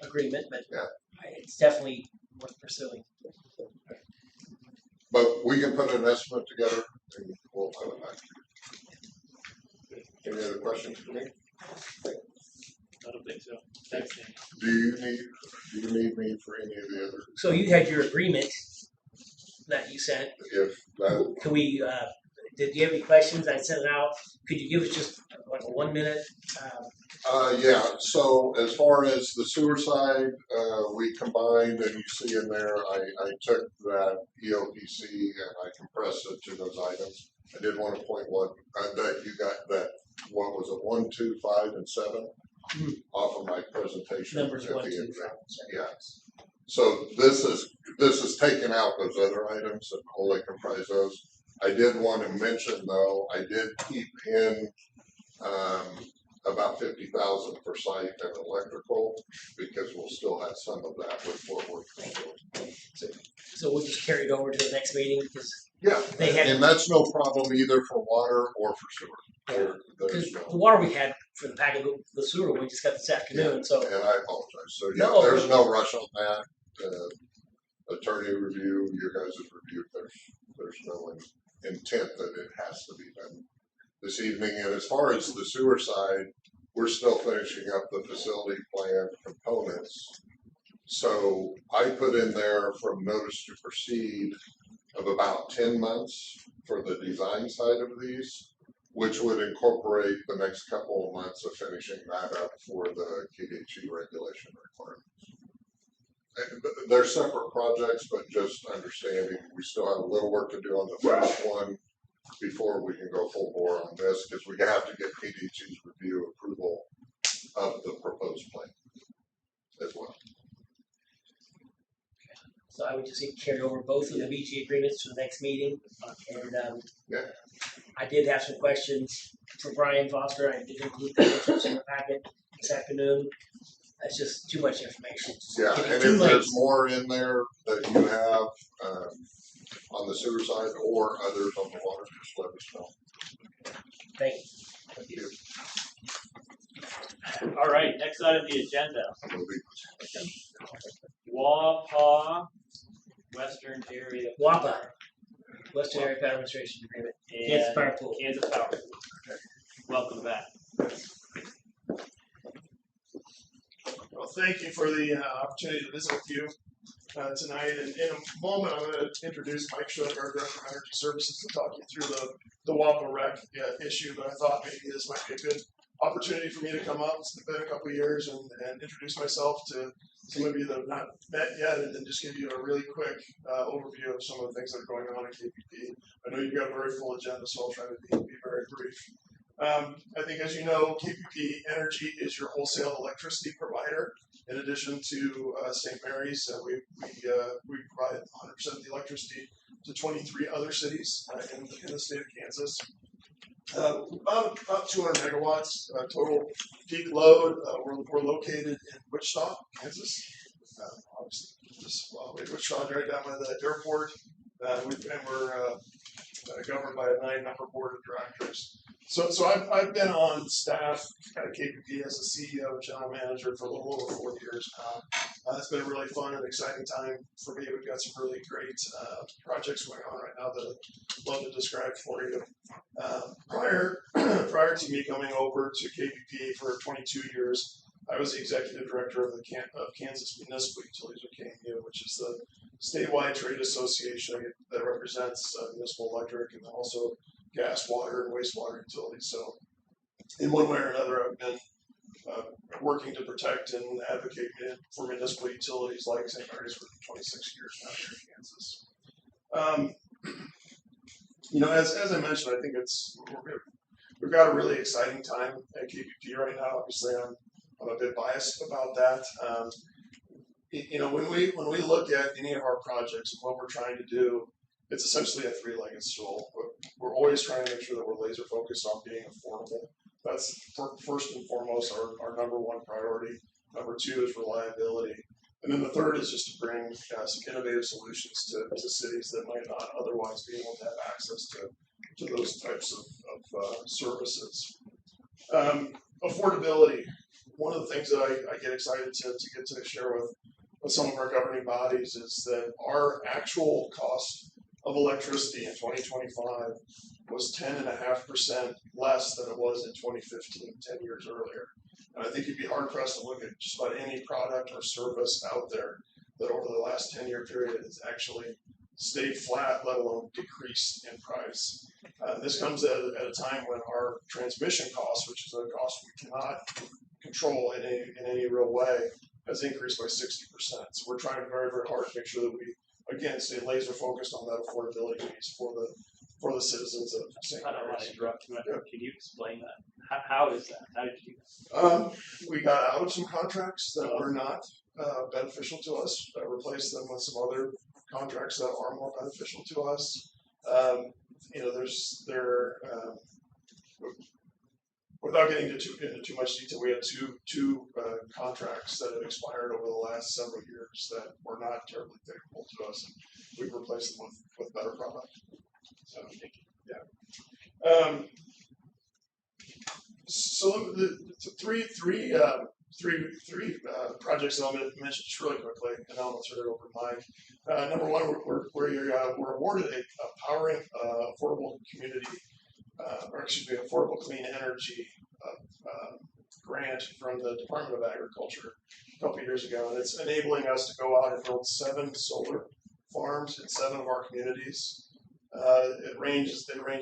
agreement, but Yeah. it's definitely worth pursuing. But we can put an estimate together and we'll have it back to you. Any other questions for me? I don't think so. Thanks, Dan. Do you need me for any of the other, So you had your agreement that you sent. if that, Can we? Did you have any questions? I sent it out. Could you give us just like a 1 minute? yeah, so as far as the sewer side, we combined, and you see in there, I took that EOPC and I compressed it to those items. I did want to point one, that you got that, what was it, 1, 2, 5, and 7 off of my presentation. Numbers at 1, the 2, end. 5, 7. Yeah. So this is taking out those other items that only comprise those. I did want to mention though, I did keep in about 50,000 for site and electrical because we'll still have some of that with what we're doing. So we'll just carry it over to the next meeting because Yeah, They had- and that's no problem either for water or for sewer. There's the no, water we had for the pack of the sewer we just got this afternoon. So and I apologize. So yeah, No. there's no rush on that. Attorney review, you guys have reviewed. There's no intent that it has to be done this evening. And as far as the sewer side, we're still finishing up the facility plan components. So I put in there from notice to proceed of about 10 months for the design side of these, which would incorporate the next couple of months of finishing that up for the KDHE regulation requirements. And they're separate projects, but just understanding, we still have a little work to do on the first one before we can go full bore on this, because we have to get PDG's review approval of the proposed plan as well. So I would just say carry over both of the BG agreements to the next meeting. And Yeah. I did have some questions for Brian Foster. I did include the answers in the packet this afternoon. That's just too much information. Yeah, Getting and too if late. there's more in there that you have, on the sewer side or others on the water, just let us know. Thank you. Thank you. All right, next item on the agenda, We'll be- WAPA, Western Area. WAPA, Western Area Power Administration Agreement. Kansas And Power Pool. Kansas Power. Welcome back. Well, thank you for the opportunity to visit with you tonight. And in a moment, I'm going to introduce Mike Shook, our Director of Energy Services, to talk you through the WAPA rec issue. But I thought maybe this might be a good opportunity for me to come up. It's been a couple of years and introduce myself to some of you that have not met yet, and then just give you a really quick overview of some of the things that are going on at KPP. I know you've got a very full agenda, so I'll try to be very brief. I think, as you know, KPP Energy is your wholesale electricity provider. In addition to St. Mary's, we provide 100% of the electricity to 23 other cities in the state of Kansas. About 200 megawatts total peak load. We're located in Wichita, Kansas. Obviously, Wichita is right down by the airport. We're governed by a 9-member board of directors. So I've been on staff at KPP as a CEO, general manager for a little over 4 years now. It's been a really fun and exciting time for me. We've got some really great projects going on right now that I'd love to describe for you. Prior to me coming over to KPP for 22 years, I was the executive director of Kansas Municipal Utilities, or KMU, which is the statewide trade association that represents municipal electric and also gas, water, and wastewater utilities. So in one way or another, I've been working to protect and advocate for municipal utilities like St. Mary's for 26 years now here in Kansas. As I mentioned, I think we've got a really exciting time at KPP right now. Obviously, I'm a bit biased about that. When we look at any of our projects and what we're trying to do, it's essentially a three-legged stool. We're always trying to make sure that we're laser focused on being affordable. That's first and foremost our number one priority. Number two is reliability. And then the third is just to bring some innovative solutions to cities that might not otherwise be able to have access to those types of services. Affordability. One of the things that I get excited to get to share with some of our governing bodies is that our actual cost of electricity in 2025 was 10.5% less than it was in 2015, 10 years earlier. And I think you'd be hard pressed to look at just about any product or service out there that over the last 10-year period has actually stayed flat, let alone decreased in price. This comes at a time when our transmission costs, which is a cost we cannot control in any real way, has increased by 60%. So we're trying very, very hard to make sure that we, again, stay laser focused on that affordability piece for the citizens of St. I don't want to Mary's. interrupt you. Can you explain that? How is that? How did you do that? We got out of some contracts that were not beneficial to us, replaced them with some other contracts that are more beneficial to us. Without getting into too much detail, we had two contracts that have expired over the last several years that were not terribly favorable to us, and we've replaced them with better product. So, yeah. So the three projects that I'm going to mention just really quickly, and then I'll turn it over to Mike. Number one, we're awarded a powering affordable community, affordable clean energy grant from the Department of Agriculture a couple of years ago, and it's enabling us to go out and build 7 solar farms in 7 of our communities. They range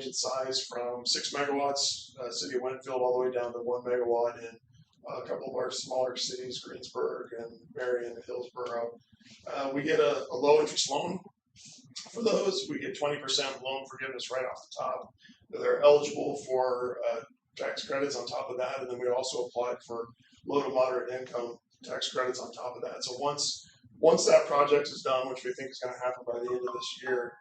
in size from 6 megawatts, city of Winfield, all the way down to 1 megawatt in a couple of our smaller cities, Greensburg and Marion and Hillsborough. We get a low interest loan For those, we get 20% loan forgiveness right off the top. They're eligible for tax credits on top of that, and then we also applied for low to moderate income tax credits on top of that. So once that project is done, which we think is going to happen by the end of this year,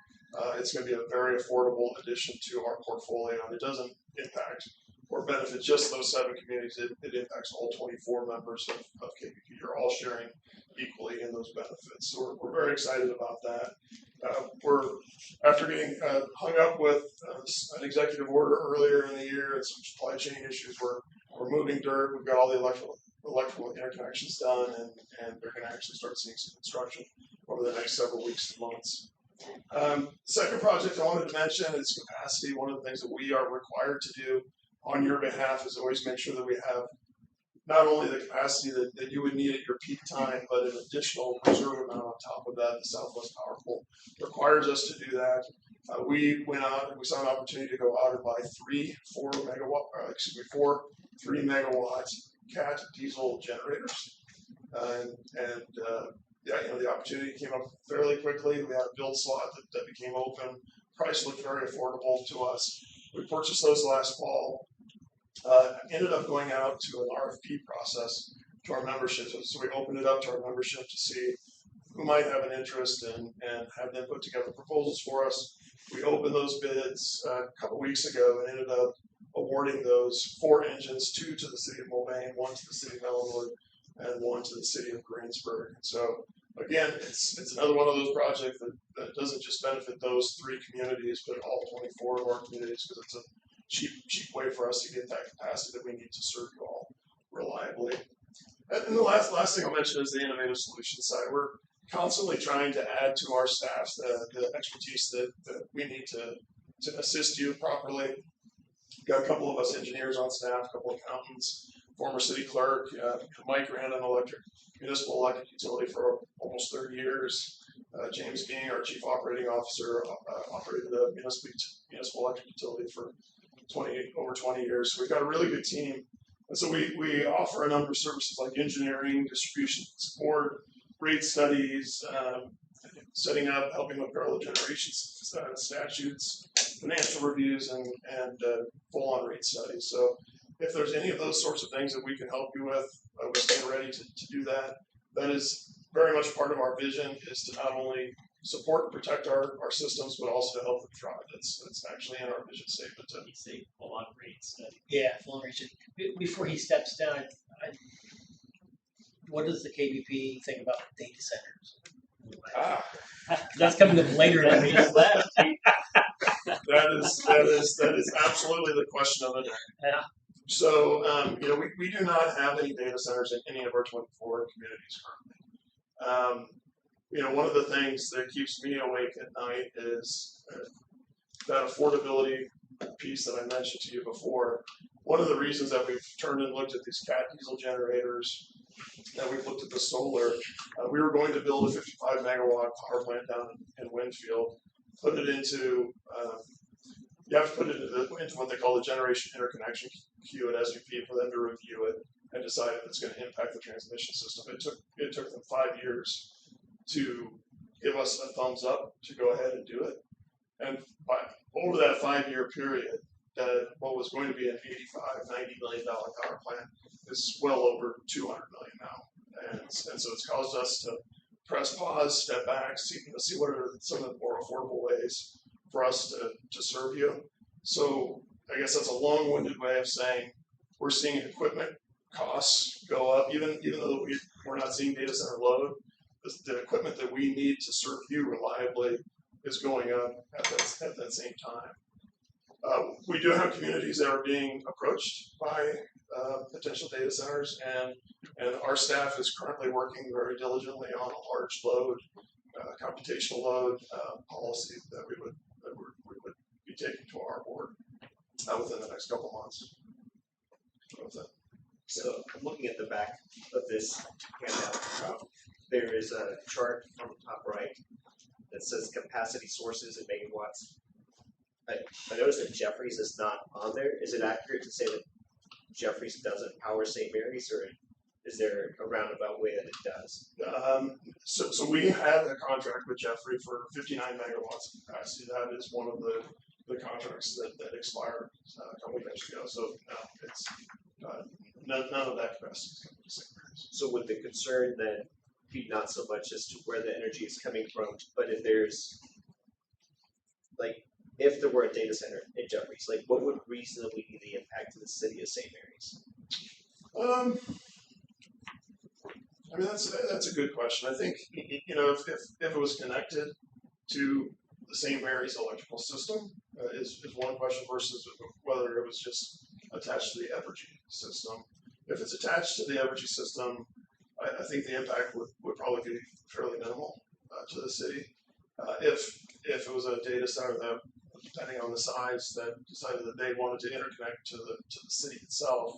it's going to be a very affordable addition to our portfolio, and it doesn't impact or benefit just those 7 communities. It impacts all 24 members of KPP. You're all sharing equally in those benefits. So we're very excited about that. We're after getting hung up with an executive order earlier in the year and some supply chain issues. We're moving dirt. We've got all the electrical interconnections done, and they're going to actually start seeing some construction over the next several weeks to months. Second project I wanted to mention is capacity. One of the things that we are required to do on your behalf is always make sure that we have not only the capacity that you would need at your peak time, but an additional reserve amount on top of that. The Southwest Power Pool requires us to do that. We went out and we saw an opportunity to go out and buy 4 3 megawatt CAT diesel generators. The opportunity came up fairly quickly. We had a build slot that became open. Price looked very affordable to us. We purchased those last fall. Ended up going out to an RFP process to our membership. So we opened it up to our membership to see who might have an interest and have them put together proposals for us. We opened those bids a couple weeks ago and ended up awarding those 4 engines, 2 to the city of Mulvane, 1 to the city of Ellenwood, and 1 to the city of Greensburg. So again, it's another one of those projects that doesn't just benefit those 3 communities, but all 24 of our communities, because it's a cheap way for us to get that capacity that we need to serve you all reliably. And the last thing I'll mention is the innovative solutions side. We're constantly trying to add to our staff the expertise that we need to assist you properly. Got a couple of us engineers on staff, a couple of accountants, former city clerk. Mike ran an municipal electric utility for almost 30 years. James Being, our chief operating officer, operated a municipal electric utility for over 20 years. So we've got a really good team. And so we offer a number of services like engineering, distribution support, rate studies, setting up, helping with parallel generation statutes, financial reviews, and full-on rate studies. So if there's any of those sorts of things that we can help you with, we're staying ready to do that. That is very much part of our vision, is to not only support and protect our systems, but also to help them thrive. It's actually in our vision statement. You say full-on rate study. Yeah, full rate. Before he steps down, what does the KBP think about data centers? That's coming up later in the meeting. That is absolutely the question of the day. Yeah. So we do not have any data centers in any of our 24 communities currently. One of the things that keeps me awake at night is that affordability piece that I mentioned to you before. One of the reasons that we've turned and looked at these CAT diesel generators, and we've looked at the solar, we were going to build a 55 megawatt power plant down in Winfield, put it into, you have to put it into what they call the generation interconnection queue at SVP for them to review it and decide if it's going to impact the transmission system. It took them 5 years to give us a thumbs up to go ahead and do it. And over that 5-year period, what was going to be an $85, $90 million power plant is well over $200 million now. And so it's caused us to press pause, step back, see what are some of the more affordable ways for us to serve you. So I guess that's a long-winded way of saying we're seeing equipment costs go up, even though we're not seeing data center load. The equipment that we need to serve you reliably is going up at that same time. We do have communities that are being approached by potential data centers, and our staff is currently working very diligently on a large load, computational load policy that we would be taking to our board within the next couple months. So I'm looking at the back of this handout. There is a chart on the top right that says capacity sources in megawatts. I noticed that Jeffries is not on there. Is it accurate to say that Jeffries doesn't power St. Mary's, or Is there a roundabout way that it does? So we had a contract with Jeffrey for 59 megawatts of capacity. That is one of the contracts that expired a couple of years ago. So no, it's none of that capacity is going to be St. Mary's. So would the concern then be not so much as to where the energy is coming from, but if there's, like, if there were a data center in Jeffries, like, what would reasonably be the impact to the city of St. Mary's? I mean, that's a good question. I think, you know, if it was connected to the St. Mary's electrical system is one question versus whether it was just attached to the Evergy system. If it's attached to the Evergy system, I think the impact would probably be fairly minimal to the city. If it was a data center that, depending on the size, that decided that they wanted to interconnect to the city itself,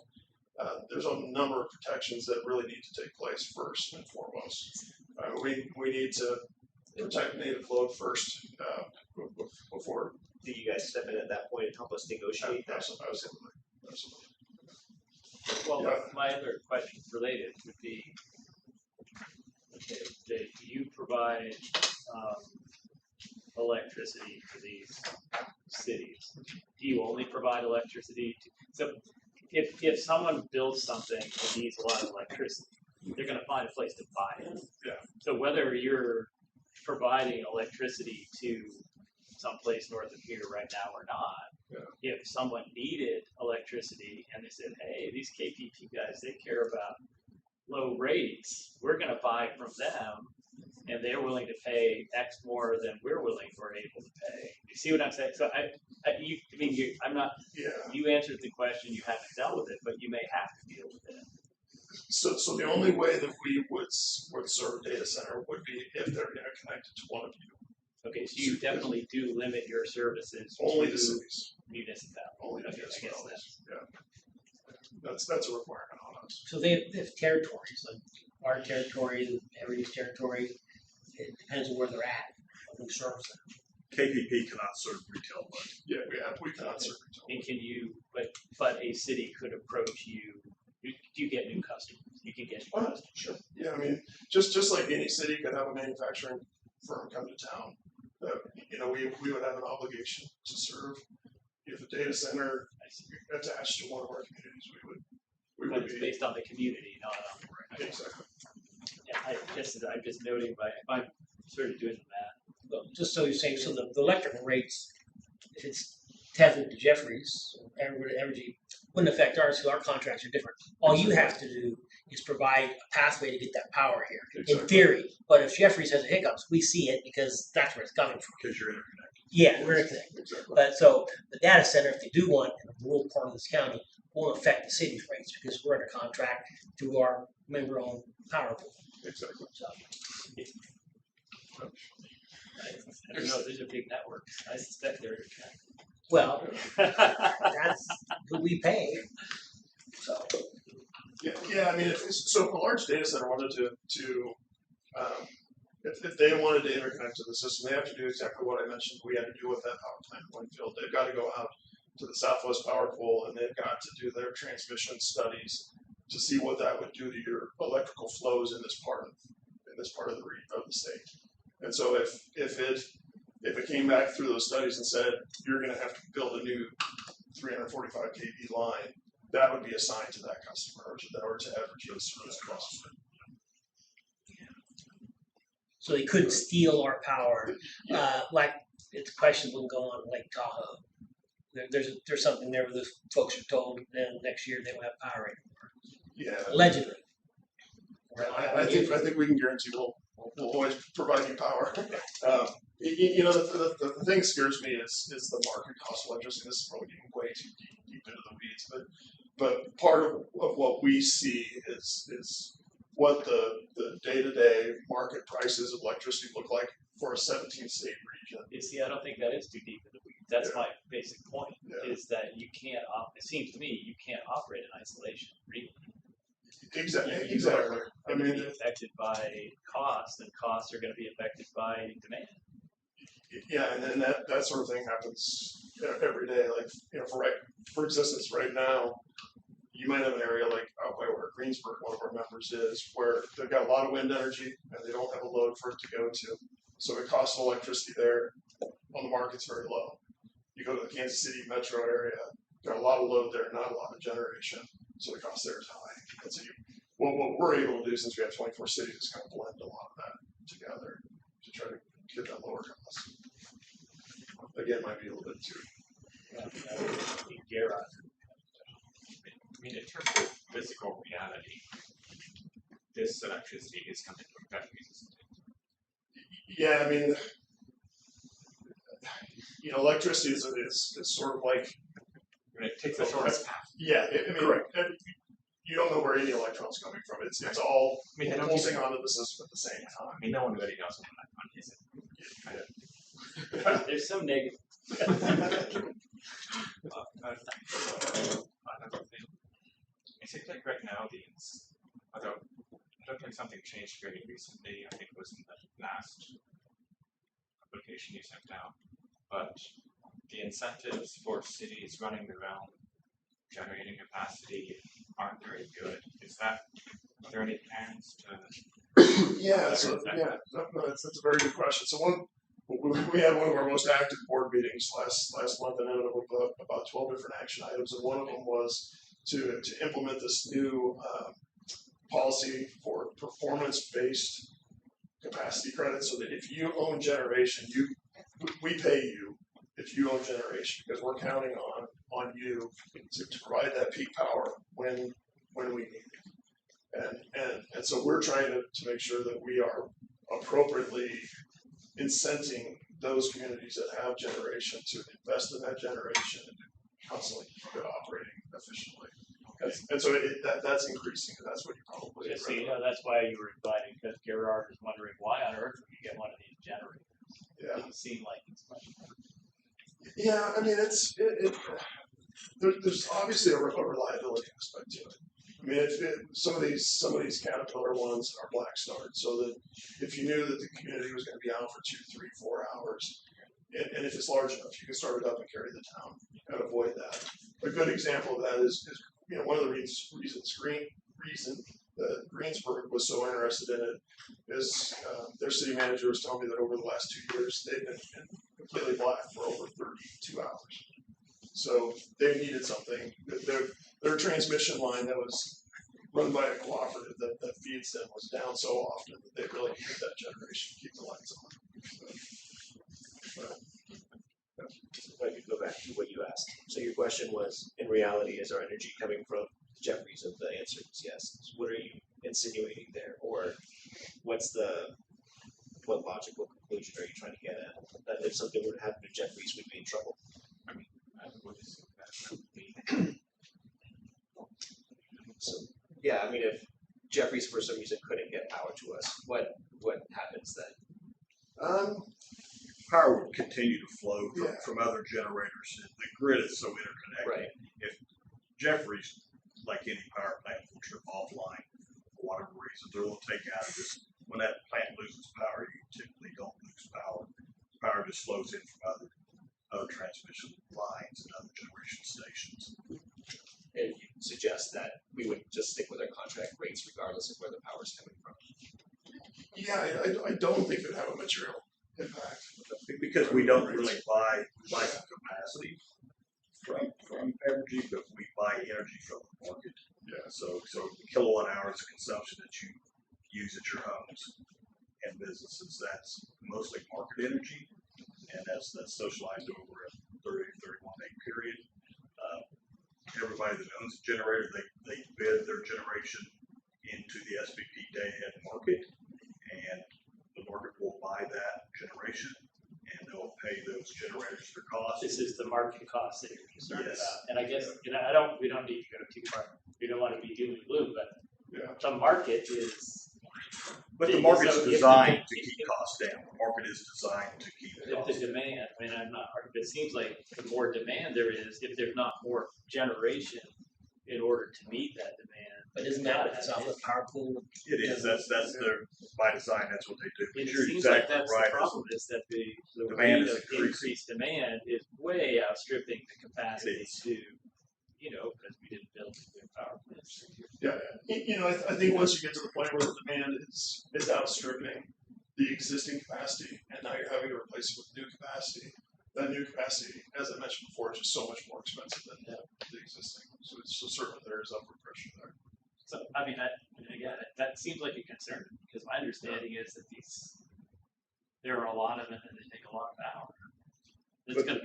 there's a number of protections that really need to take place first and foremost. We need to protect native load first before. Do you guys step in at that point and help us negotiate that? Absolutely. Well, Yeah. my other question related would be, okay, do you provide electricity to these cities? Do you only provide electricity to, so if someone builds something that needs a lot of electricity, they're gonna find a place to buy it. Yeah. So whether you're providing electricity to someplace north of here right now or not, if someone needed electricity and they said, hey, these KPP guys, they care about low rates, we're gonna buy from them, and they're willing to pay X more than we're willing or able to pay. You see what I'm saying? So I'm not, Yeah. you answered the question, you haven't dealt with it, but you may have to deal with it. So the only way that we would serve a data center would be if they're interconnected to one of you. Okay, so you definitely do limit your services Only to the cities. municipalities. Only the Okay, I guess municipalities. Yeah. That's a requirement on us. So they have territories, like our territory, Every's territory. It depends on where they're at, who serves them. KPP cannot serve retail, but Yeah, we cannot serve retail. And can you, but a city could approach you, you get new customers, you can get new customers. Sure. Yeah, I mean, just like any city could have a manufacturing firm come to town, you know, we would have an obligation to serve. If a data center attached to one of our communities, we But would it's be. based on the community, not on. Exactly. Yeah, I'm just noting by, if I'm sort of doing the math. But just so you're saying, so the electrical rates, if it's tethered to Jeffries, Evergy, wouldn't affect ours, because our contracts are different. All you have to do is provide a pathway to get that power here, in Exactly. theory. But if Jeffries has hiccups, we see it because that's where it's coming from. because you're interconnected. Yeah, we're interconnected. Exactly. But so the data center, if they do one in a rural part of this county, won't affect the city's rates because we're in a contract through our member-owned power pool. Exactly. So I don't know, these are big networks, I suspect they're interconnected. well, that's who we pay. So Yeah. I mean, if a large data center wanted to if they wanted to interconnect to the system, they have to do exactly what I mentioned we had to do with that power plant in Winfield. They've got to go out to the Southwest Power Pool and they've got to do their transmission studies to see what that would do to your electrical flows in this part of the state. And so if it came back through those studies and said you're going to have to build a new 345 kV line, that would be assigned to that customer or to Evergy as that customer. So they couldn't steal our power, like it's questionable going on in Lake Tahoe. There's something there where the folks are told, then next year they won't have power anymore. Yeah. Allegedly. I think we can guarantee we'll always provide you power. You know, the thing that scares me is the market cost of electricity. This is probably getting way too deep into the weeds, but part of what we see is what the day-to-day market prices of electricity look like for a 17-state region. You see, I don't think that is too deep in the weeds. That's Yeah. my basic point, Yeah. is that you can't, it seems to me, you can't operate in isolation, really. Exactly. You are I going to mean, be affected by cost, and costs are going to be affected by demand. yeah, and that sort of thing happens every day. Like, you know, for instance, right now, you might have an area like out by where Greensburg, one of our members is, where they've got a lot of wind energy and they don't have a load for it to go to. So the cost of electricity there on the market's very low. You go to the Kansas City metro area, got a lot of load there, not a lot of generation, so the cost there is high. And so what we're able to do, since we have 24 cities, is kind of blend a lot of that together to try to get that lower cost. Again, might be a little bit too. Garage. I mean, in terms of physical reality, this electricity is coming from batteries, isn't it? Yeah, I mean, electricity is sort of like, I mean, it takes the shortest path. yeah, I mean, Correct. you don't know where any electron's coming from. It's all I mean, they don't pulsing use- onto the system at the same time. I mean, no one really knows what an electron is. There's some negative. Another thing. It seems like right now although I don't think something changed very recently. I think it was in the last application you sent out, but the incentives for cities running their own generating capacity aren't very good. Are there any plans to? Yeah, that's a very good question. So we had one of our most active board meetings last month, and ended up with about 12 different action items, and one of them was to implement this new policy for performance-based capacity credits, so that if you own generation, we pay you if you own generation, because we're counting on you to provide that peak power when we need it. And so we're trying to make sure that we are appropriately incenting those communities that have generation to invest in that generation and constantly keep it operating efficiently. And so that's increasing, and that's what you probably Just so you know, that's why you were invited, because Gerard is wondering why on earth would you get one of these generators? Yeah. It doesn't seem like it's much. Yeah, I mean, there's obviously a reliability aspect to it. I mean, some of these Caterpillar ones are black starred, so that if you knew that the community was going to be out for 2, 3, 4 hours, and if it's large enough, you can start it up and carry the town and avoid that. A good example of that is one of the reasons that Greensburg was so interested in it is their city manager was telling me that over the last 2 years they've been completely black for over 32 hours. So they needed something. Their transmission line that was run by a cooperative that feeds them was down so often that they really needed that generation to keep the lights on. If I could go back to what you asked. So your question was, in reality, is our energy coming from Jeffries? And the answer is yes. So what are you insinuating there? Or what logical conclusion are you trying to get at? That if something were to happen to Jeffries, we'd be in trouble. I mean, I would assume that would be. So yeah, I mean, if Jeffries for some reason couldn't get power to us, what happens then? Power would continue to flow Yeah. from other generators. The grid is so interconnected. Right. If Jeffries, like any power plant, will trip offline for whatever reason, they'll take outages. When that plant loses power, you typically don't lose power. Power just flows in from other transmission lines and other generation stations. And you suggest that we would just stick with our contract rates regardless of where the power's coming from. Yeah, I don't think it would have a material impact. Because we don't really buy capacity from energy, but we buy energy from the market. Yeah. So kilowatt hours of consumption that you use at your homes and businesses, that's mostly market energy, and that's socialized over a 30 to 31 day period. Everybody that owns a generator, they bid their generation into the SPP day ahead market, and the market will buy that generation, and they'll pay those generators their costs. This is the market cost that you're concerned Yes. about. And I guess, we don't need to go too far. We don't want to be doom and gloom, but Yeah. the market is, But the So market's if the- designed to if- keep costs down. The market is designed to keep if the costs down. demand, I mean, I'm not, it seems like the more demand there is, if there's not more generation in order to meet that demand. But isn't that what the Southwest Power Pool? It is, that's their, by design, that's what they do. But It you're seems like exactly that's right. the problem, is that the Demand rate is of increasing. increased demand is way outstripping the capacity It is. to because we didn't build nuclear power plants. Yeah, I think once you get to the point where the demand is outstripping the existing capacity, and now you're having to replace it with new capacity, that new capacity, as I mentioned before, is just so much more expensive than the existing. So certainly there is upward pressure there. So, that seems like a concern, because my understanding is that there are a lot of them and they take a lot of power. It's gonna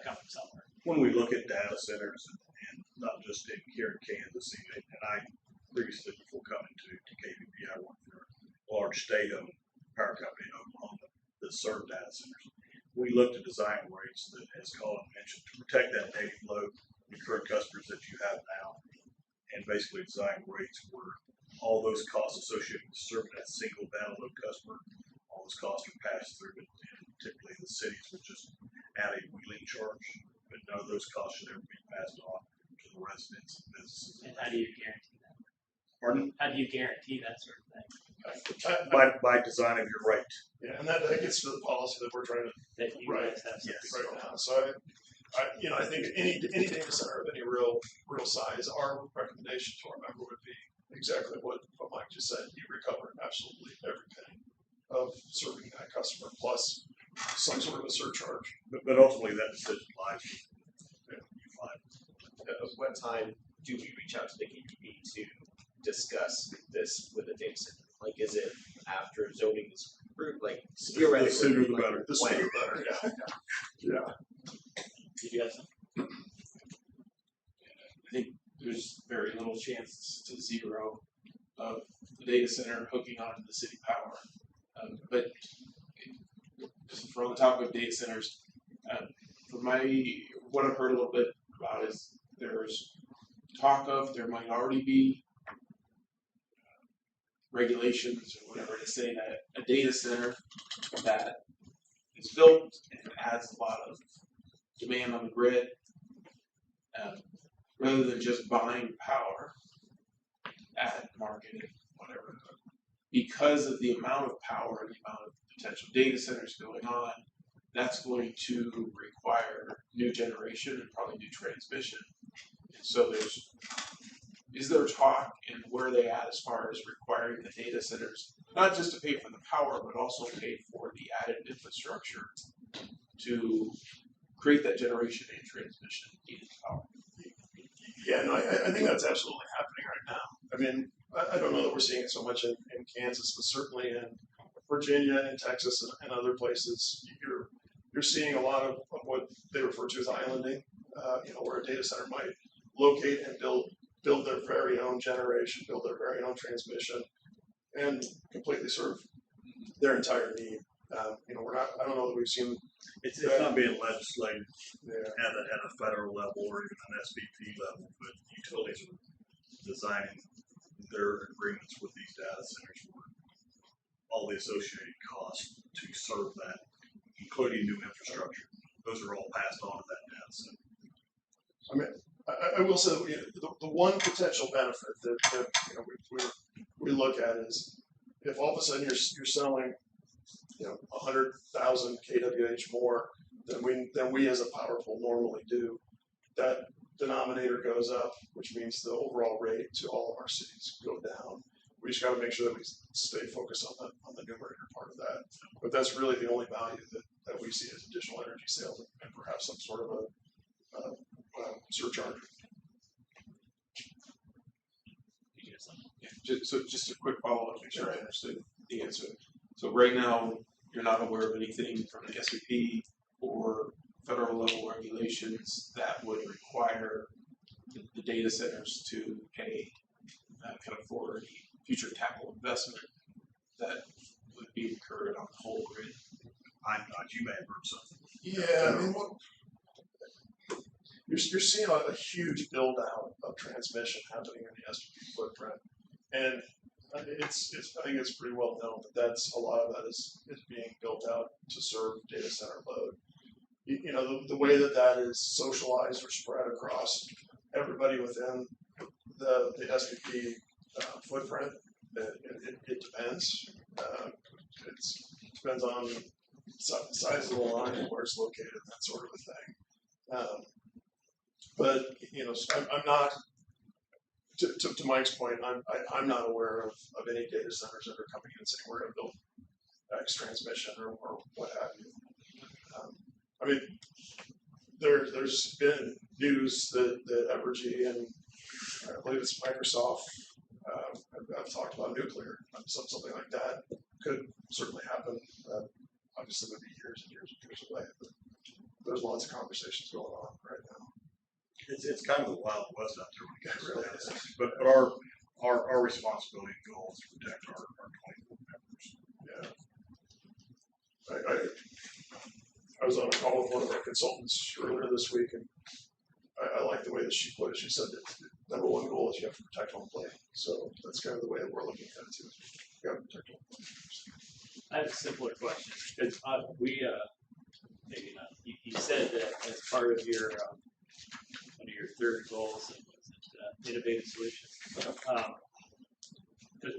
come from somewhere. When we look at data centers and not just here in Kansas, and I previously, before coming to KVP, I worked for a large state-owned power company in Oklahoma that served data centers. We looked at design rates that, as Colin mentioned, to protect that native load, the current customers that you have now, and basically design rates were all those costs associated with serving that single data load customer. All those costs are passed through, and typically the cities would just add a wheeling charge, but none of those costs should ever be passed on to the residents and businesses. And how do you guarantee that? Pardon? How do you guarantee that sort of thing? By design of your rate. Yeah, and that gets to the policy that we're trying to That you Right. guys have Yes. something right now. So I think any data center of any real size, our recommendation to our member would be exactly what Mike just said. You recover absolutely every penny of serving that customer plus some sort of a surcharge. But ultimately, that decision lies with you find. At what time do we reach out to the KPP to discuss this with the data center? Like, is it after zoning is approved? Like, theoretically, The sooner the like, better. The when? sooner the better, yeah. Did you guys? I think there's very little chance to zero of the data center hooking onto the city power. But just for on the topic of data centers, what I've heard a little bit about is there's talk of there might already be regulations or whatever to say that a data center that is built and adds a lot of demand on the grid, rather than just buying power at market, whatever, because of the amount of power and the amount of potential data centers going on, that's going to require new generation and probably new transmission. And so is there talk and where are they at as far as requiring the data centers, not just to pay for the power, but also pay for the added infrastructure to create that generation and transmission needed power? Yeah, no, I think that's absolutely happening right now. I mean, I don't know that we're seeing it so much in Kansas, but certainly in Virginia and Texas and other places, you're seeing a lot of what they refer to as islanding, where a data center might locate and build their very own generation, build their very own transmission, and completely serve their entire need. I don't know that we've seen. It's not being legislated Yeah. at a federal level or even an SPP level, but utilities are designing their agreements with these data centers for all the associated costs to serve that, including new infrastructure. Those are all passed on to that data center. I mean, I will say that the one potential benefit that we look at is if all of a sudden you're selling 100,000 kWh more than we as a power pool normally do, that denominator goes up, which means the overall rate to all of our cities go down. We just got to make sure that we stay focused on the numerator part of that. But that's really the only value that we see as additional energy sales and perhaps some sort of a surcharge. Yeah, just a quick follow-up to make sure I understood the answer. So right now, you're not aware of anything from the SPP or federal level regulations that would require the data centers to pay kind of for any future capital investment that would be incurred on the whole grid. I'm not. You may have heard something. Yeah, I mean, you're seeing a huge build out of transmission happening in the SPP footprint, and I think it's pretty well known that's a lot of that is being built out to serve data center load. The way that is socialized or spread across everybody within the SPP footprint, it depends. It depends on the size of the line and where it's located, that sort of a thing. But, you know, I'm not, to Mike's point, I'm not aware of any data centers that are coming in and saying we're gonna build X transmission or what have you. I mean, there's been news that Evergy and I believe it's Microsoft have talked about nuclear. Something like that could certainly happen. Obviously, it would be years and years and years away, but there's lots of conversations going on right now. It's kind of the Wild West out there when it comes to Really that. is. But our responsibility and goal is to protect our 24 members. Yeah. I was on a call with one of our consultants earlier this week, and I like the way that she put it. She said that the number one goal is you have to protect home plate. So that's kind of the way that we're looking at it too. You have to protect home plate. I have a simpler question, because maybe not, you said that as part of your, one of your third goals, innovative solutions. Because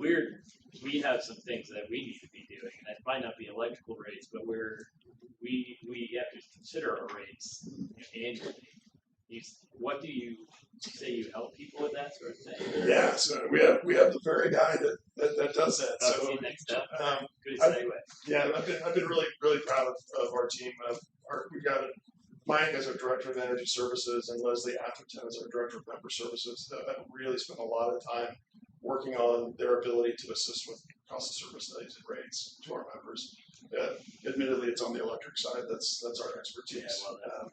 we have some things that we need to be doing, and it might not be electrical rates, but we have to consider our rates annually. What do you say you help people with that sort of thing? Yeah, so we have the very guy that does that. Oh, So next up, good I- segue. yeah, I've been really proud of our team. We've got Mike as our director of energy services and Leslie Atherton as our director of member services. That really spent a lot of time working on their ability to assist with cost of service studies and rates to our members. Admittedly, it's on the electric side. That's our expertise. Yeah, well,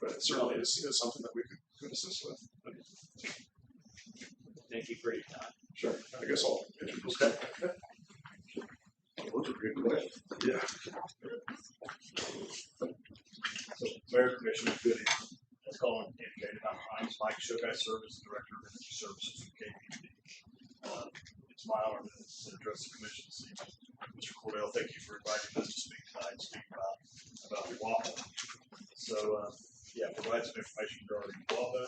but it certainly is something that we could assist with. Thank you for your time. Sure. I guess I'll introduce. Okay. Those are good questions. Yeah. So, Mayor Commissioner, good evening. As Colin indicated, I'm Mike Shook. I serve as the Director of Energy Services for KPD. It's my honor to address the commission this evening. Mr. Cordell, thank you for inviting us to speak tonight and speak about WAPA. So, provide some information regarding WAPA,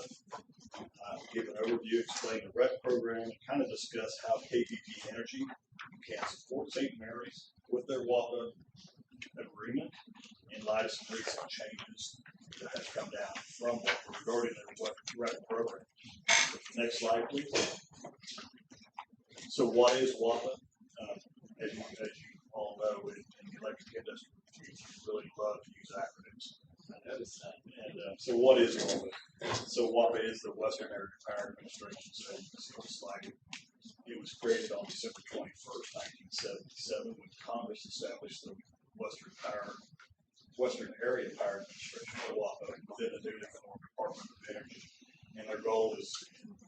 give an overview, explain the REC program, and kind of discuss how KPP Energy can support St. Mary's with their WAPA agreement in light of some recent changes that have come down from WAPA regarding their REC program. Next slide, please. So what is WAPA? As you all know, in the electric industry, we really love to use acronyms. I noticed that. And so what is WAPA? So WAPA is the Western Area Power Administration. So you can see on the slide, it was created on December 21st, 1977, when Congress established the Western Area Power Administration, or WAPA, within the newly formed Department of Energy. And their goal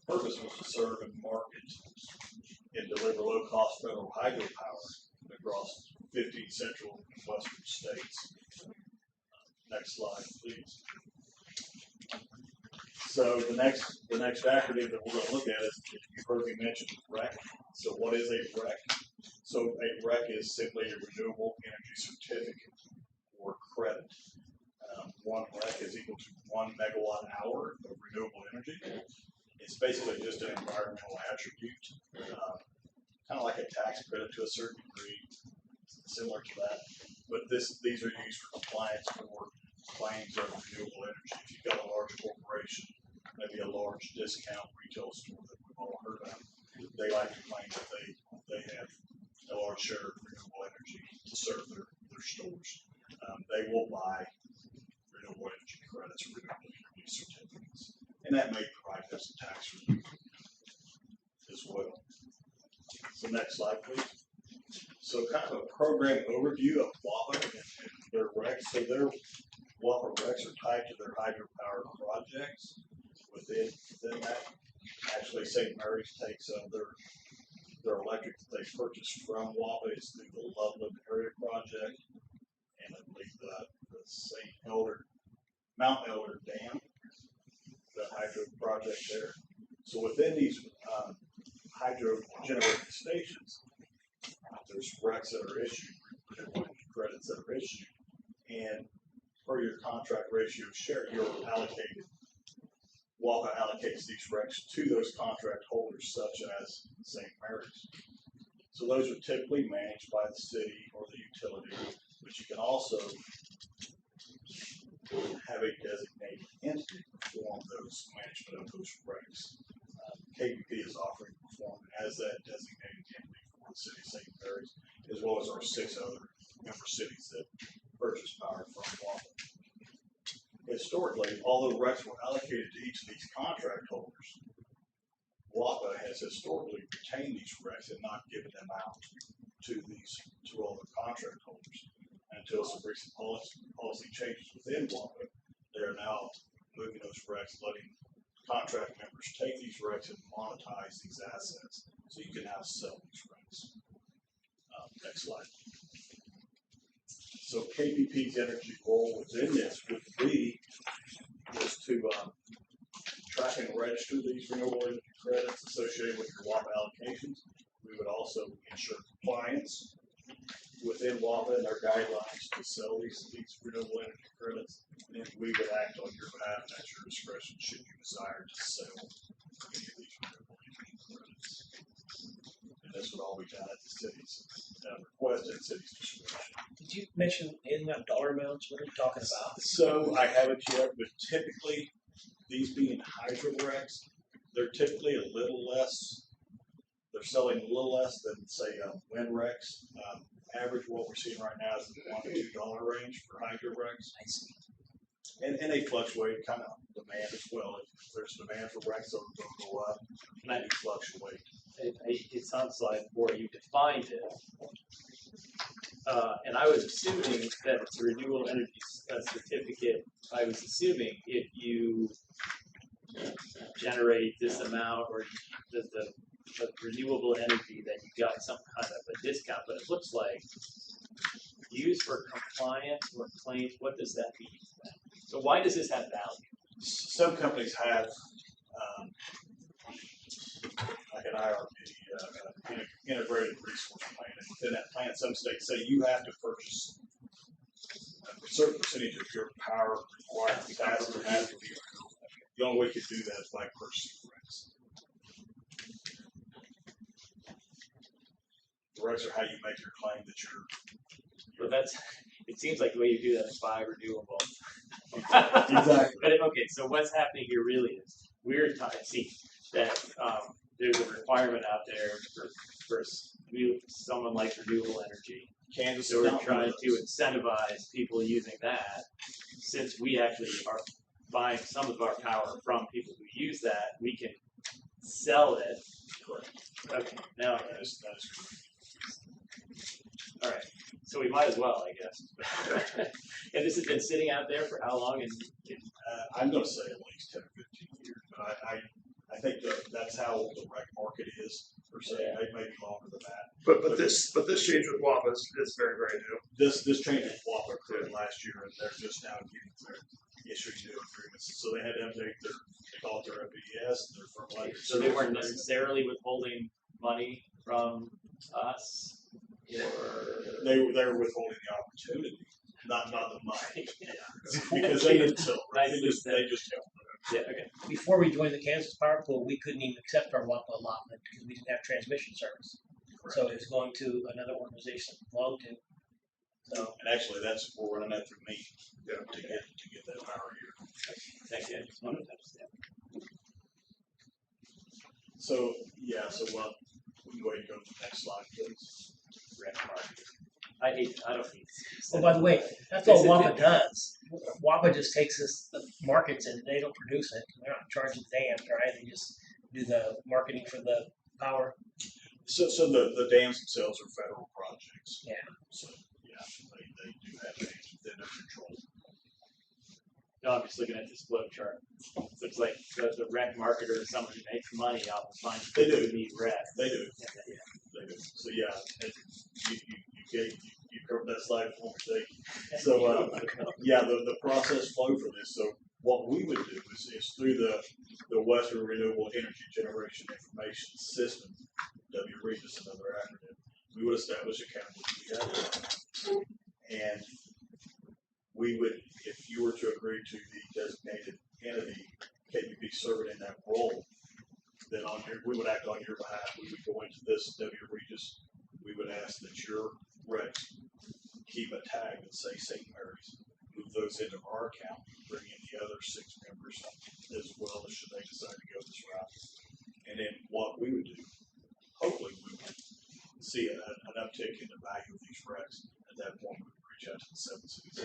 purpose was to serve and market and deliver low-cost federal hydropower across 15 central and western states. Next slide, please. So the next acronym that we're going to look at is, you've heard me mention REC. So what is a REC? So a REC is simply a renewable energy certificate or credit. One REC is equal to 1 megawatt hour of renewable energy. It's basically just an environmental attribute, kind of like a tax credit to a certain degree, similar to that. But these are used for compliance for claims of renewable energy. If you've got a large corporation, maybe a large discount retail store that we've all heard of, they like to claim that they have a large share of renewable energy to serve their stores. They will buy renewable energy credits or renewable energy certificates. And that may provide them some tax relief as well. So next slide, please. So kind of a program overview of WAPA and their RECs. So their WAPA RECs are tied to their hydropower projects. Within that, actually St. Mary's takes their electric that they purchased from WAPA is through the Loveland Area Project, and I believe the Mount Elder Dam, the hydro project there. So within these hydro generating stations, there's RECs that are issued, credits that are issued, and per your contract ratio share, you're allocated. WAPA allocates these RECs to those contract holders, such as St. Mary's. So those are typically managed by the city or the utility, but you can also have a designated entity perform those management of those recs. KPP is offering to perform as that designated entity for the city of St. Mary's, as well as our 6 other member cities that purchase power from WAPA. Historically, although recs were allocated to each of these contract holders, WAPA has historically retained these recs and not given them out to these 2 other contract holders. Until some recent policy changes within WAPA, they are now moving those recs, letting contract members take these recs and monetize these assets. So you can now sell these recs. Next slide. So KPP's energy role within this would be is to track and register these renewable energy credits associated with your WAPA allocations. We would also ensure compliance within WAPA and their guidelines to sell these renewable energy credits. And then we would act on your behalf and at your discretion should you desire to sell any of these renewable energy credits. And this would all be done at the city's request and city's discretion. Did you mention anything about dollar amounts? What are we talking about? So I haven't yet, but typically these being hydro recs, they're typically a little less. They're selling a little less than say wind recs. Average what we're seeing right now is in the $1 to $2 range for hydro recs. I see. And they fluctuate kind of demand as well. If there's demand for recs, they'll go up. And they fluctuate. It's on slide 4. You defined it. And I was assuming that it's a renewable energy certificate. I was assuming if you generate this amount or the renewable energy that you got some kind of a discount, but it looks like used for compliance or claims. What does that mean? So why does this have value? Some companies have like an IRP, integrated resource plan, and within that plan, some states say you have to purchase a certain percentage of your power required capacity has to be renewable. The only way you could do that is by purchasing recs. The recs are how you make your claim that you're. But that's. It seems like the way you do that is buy renewable. Exactly. But okay, so what's happening here really is we're see that there's a requirement out there for someone like renewable energy. Kansas So we're trying to incentivize people using that. Since we actually are buying some of our power from people who use that, we can sell it. Correct. Okay, now That is correct. all right. So we might as well, I guess. And this has been sitting out there for how long? I'm going to say at least 10 or 15 years, but I think that's how the rec market is per se. Maybe longer than that. But this change with WAPA is very, very new. This change with WAPA occurred last year, and they're just now issuing new agreements. So they had to update they call it their FES, their firm letter. So they weren't necessarily withholding money from us. They were withholding the opportunity, not the money. Because they didn't sell. Right? They just helped. Yeah. Okay. Before we joined the Kansas Power Pool, we couldn't even accept our WAPA allotment because we didn't have transmission service. Correct. So it was going to another organization it belonged to. So, and actually, that's we're running that through me to get that power here. Thank you. I just wanted to understand. So yeah, we can go ahead and go to the next slide, please. I don't need. well, by the way, that's all WAPA does. WAPA just takes the markets and they don't produce it. They're not charging dams, right? They just do the marketing for the power. So the dams themselves are federal projects. Yeah. So yeah, they do have dams within their control. No, I'm just looking at this flow chart. So it's like the rec marketer is someone who makes money off of finding They people do. who need rec. They do. Yeah. They do. So yeah, you covered that slide for me. Thank you. So yeah, the process flow for this. So what we would do is through the Western Renewable Energy Generation Information System, WREGIS, another acronym, we would establish accountability together. And we would, if you were to agree to the designated entity, KPP serving in that role, then we would act on your behalf. We would go into this WREGIS. We would ask that your recs keep a tag that say St. Mary's, move those into our account, bring in the other 6 members as well, should they decide to go this route. And then what we would do, hopefully we would see an uptick in the value of these recs. At that point, we would reach out to the 7 cities.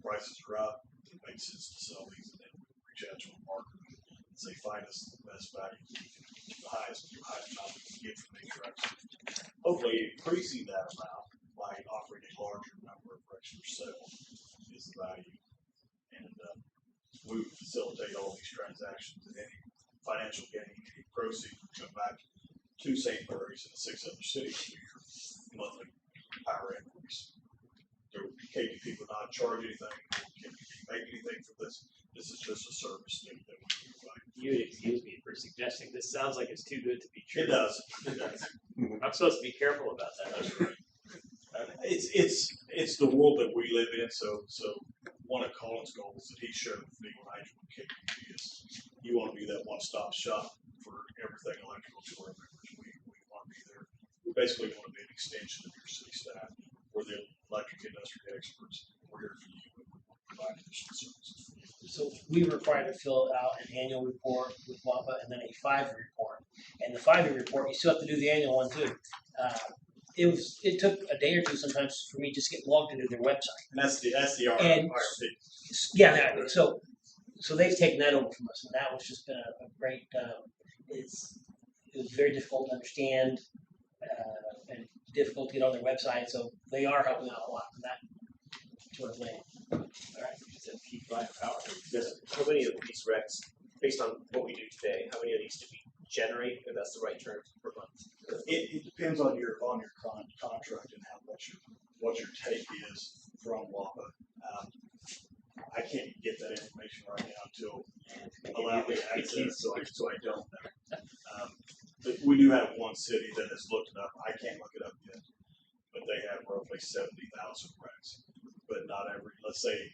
Prices are up, it makes sense to sell these, and then we would reach out to a market and say, find us the best value, the highest amount we can get from these recs. Hopefully increasing that amount by offering a larger number of recs for sale is the value. And we would facilitate all these transactions, and any financial gain, any proceeds would come back to St. Mary's and the 6 other cities for your monthly power increase. KPP would not charge anything, KPP make anything for this. This is just a service that we provide. You would excuse me for suggesting this sounds like it's too good to be true. It does. It does. I'm supposed to be careful about that. That's right. It's the world that we live in. So one of Colin's goals that he shared with me when I joined KPP is you want to be that one-stop shop for everything electrical to our members. We want to be there. We basically want to be an extension of your city staff. We're the electric industry experts. We're here for you. We provide additional services. So we were required to fill out an annual report with WAPA and then a 5-year report. And the 5-year report, you still have to do the annual one too. It took a day or two sometimes for me just to get logged into their website. And that's the And- RFP. Yeah, so they've taken that over from us, and that was just been a great. It was very difficult to understand and difficult to get on their website. So they are helping out a lot from that sort of thing. All right, so keep buying power. How many of these recs, based on what we do today, how many of these do we generate, if that's the right term, per month? It depends on your contract and what your take is from WAPA. I can't get that information right now until allow me access, so I don't know. But we do have one city that has looked it up. I can't look it up yet, but they have roughly 70,000 recs. But not every. Let's say if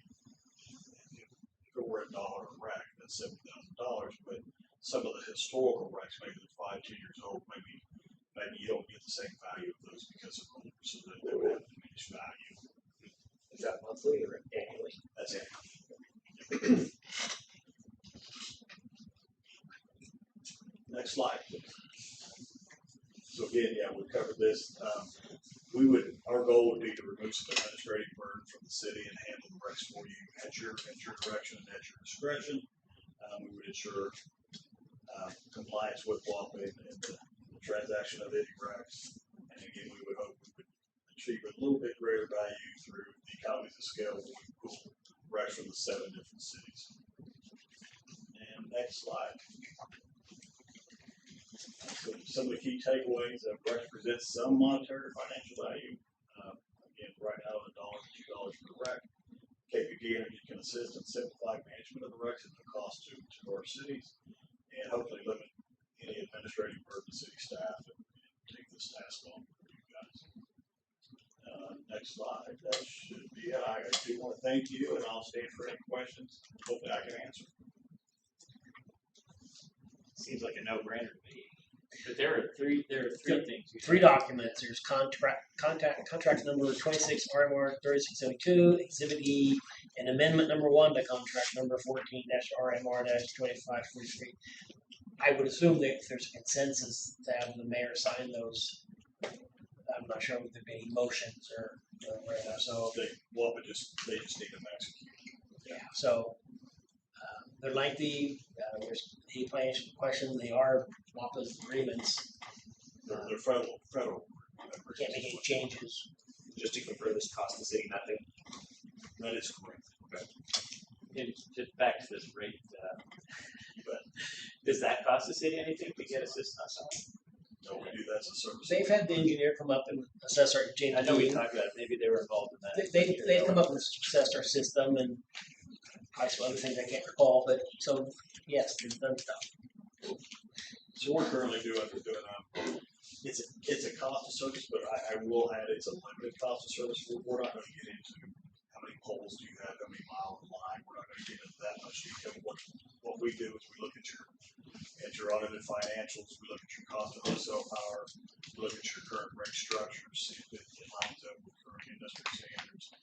it were $1 a rec, that's $70,000. But some of the historical recs, maybe they're 5, 10 years old, maybe you don't get the same value of those because of older, so that they would have diminished value. Is that monthly or annually? That's it. Next slide, please. So again, yeah, we covered this. Our goal would be to remove some administrative burden from the city and handle the recs for you at your direction and at your discretion. We would ensure compliance with WAPA and the transaction of any recs. And again, we would hope we would achieve a little bit greater value through the economies of scale when we pool recs from the 7 different cities. And next slide. So some of the key takeaways of recs presents some monetary or financial value. Again, right now, $1 to $2 per rec. KPP Energy can assist in simplifying management of the recs at no cost to our cities, and hopefully limit any administrative burden to city staff and take this task on for you guys. Next slide. That should be it. I do want to thank you, and I'll stand for any questions. Hopefully, I can answer. Seems like a no-brainer to me. But there are three things. 3 documents. There's contract number 26 RMR 3602, Exhibit E, and amendment number 1 to contract number 14-RMR-2543. I would assume that if there's a consensus to have the mayor sign those, I'm not sure if there'd be any motions or whatever. So They just need them executed. yeah, so they're lengthy. There's any financial questions. They are WAPA's agreements. They're federal. We can't make any changes. Just to confirm, this cost the city nothing. That is correct. And just back to this rate, does that cost the city anything to get assistance on? No, we do that's a service. They've had the engineer come up and assess our JP. I know we talked about it. Maybe they were involved in that. They come up and assessed our system and probably some other things I can't recall. But so yes, they've done stuff. So we're currently doing it's a cost of service, but I will add it's a limited cost of service. We're not going to get into how many poles do you have, how many miles of line. We're not going to get into that much detail. What we do is we look at your audited financials. We look at your cost of wholesale power. We look at your current rate structure, see if it lines up with current industry standards.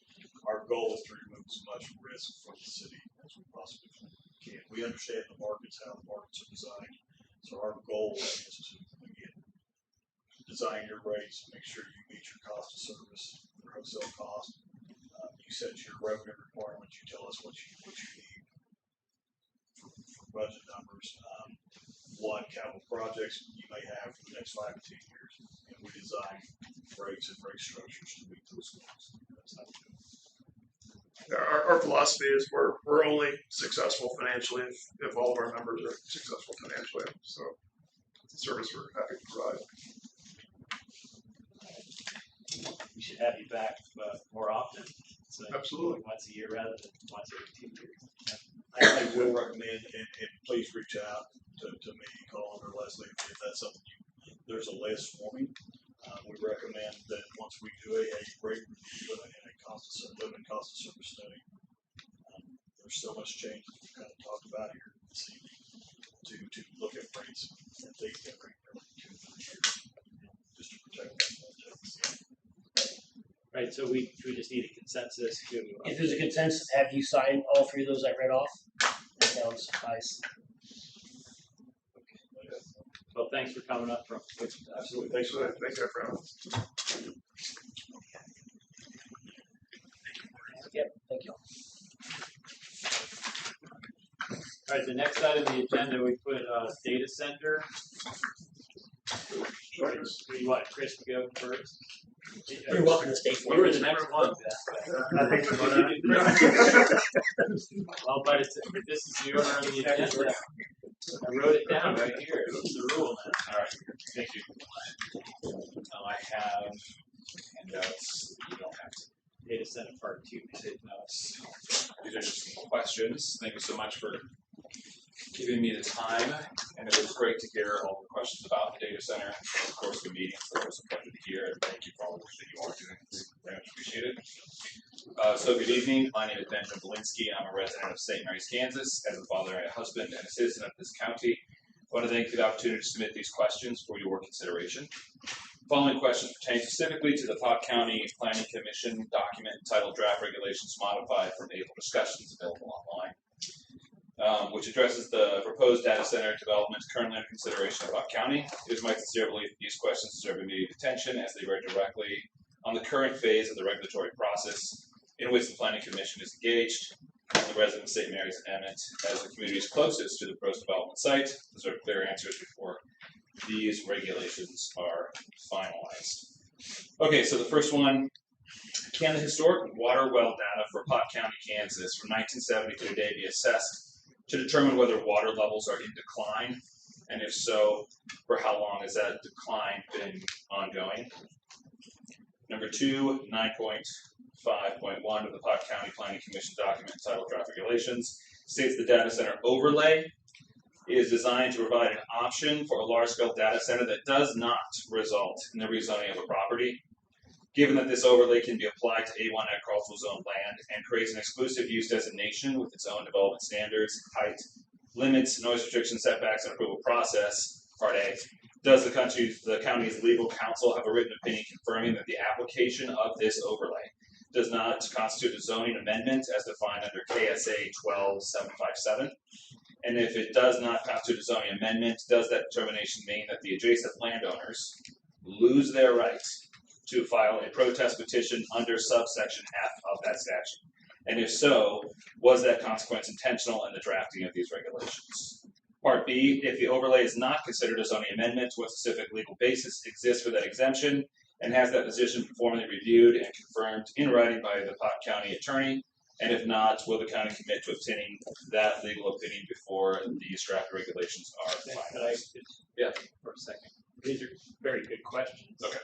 Our goal is to remove as much risk for the city as we possibly can. We understand the markets, how the markets are designed. So our goal is to, again, design your rates, make sure you meet your cost of service, your wholesale cost. You set your revenue requirements, you tell us what you need for budget numbers. What capital projects you may have for the next 5 to 10 years. And we design rates and rate structures to meet those goals. That's how we do it. Our philosophy is we're only successful financially if all of our members are successful financially. So it's a service we're happy to provide. We should have you back more often. So Absolutely. once a year rather than once every 2 years. I will recommend, and please reach out to me, Colin, or Leslie, if that's something there's a list for me. We recommend that once we do a rate review and a living cost of service study, there's so much change that we've kind of talked about here this evening to look at rates and take that rate every 2 to 3 years just to protect that. Right, so we just need a consensus to. If there's a consensus, have you signed all 3 of those I read off? That sounds nice. Well, thanks for coming up from. Absolutely. Thanks for that. Thanks, everyone. Yep, thank you. All right, the next item on the agenda, we put data center. You want Chris to go first? You're welcome to stay for You were the next one. Well, but this is your on the agenda. I wrote it down right here. It's the rule now. All right, thank you. I have handouts. You don't have to. Data center part 2. Take notes. These are just some questions. Thank you so much for giving me the time, and it was great to hear all the questions about the data center over the course of the meeting. So it was a pleasure to hear, and thank you for all the work that you are doing. It's very much appreciated. So good evening. My name is Benjamin Belinsky. I'm a resident of St. Mary's, Kansas. As a father and a husband and a citizen of this county, I want to thank you for the opportunity to submit these questions for your consideration. The following questions pertain specifically to the Pot County Planning Commission document entitled Draft Regulations Modified from April Discussions, available online, which addresses the proposed data center development currently under consideration in Pot County. It is my sincere belief that these questions deserve immediate attention as they bear directly on the current phase of the regulatory process in which the Planning Commission is engaged. The residents of St. Mary's and Emmett, as the communities closest to the proposed development site, deserve clear answers before these regulations are finalized. Okay, so the first one, can the historic water well data for Pot County, Kansas from 1970 to today be assessed to determine whether water levels are in decline? And if so, for how long has that decline been ongoing? Number 2, 9.5.1 of the Pot County Planning Commission document entitled Draft Regulations states the data center overlay is designed to provide an option for a large-scale data center that does not result in the rezoning of a property. Given that this overlay can be applied to A1 agricultural zone land and creates an exclusive use designation with its own development standards, height, limits, noise restrictions, setbacks, and approval process, Part A, does the county's legal counsel have a written opinion confirming that the application of this overlay does not constitute a zoning amendment as defined under KSA 12757? And if it does not constitute a zoning amendment, does that determination mean that the adjacent landowners lose their right to file a protest petition under subsection F of that statute? And if so, was that consequence intentional in the drafting of these regulations? Part B, if the overlay is not considered a zoning amendment, what specific legal basis exists for that exemption? And has that position been formally reviewed and confirmed in writing by the Pot County attorney? And if not, will the county commit to obtaining that legal opinion before these draft regulations are finalized? Yeah. For a second. These are very good questions. Okay.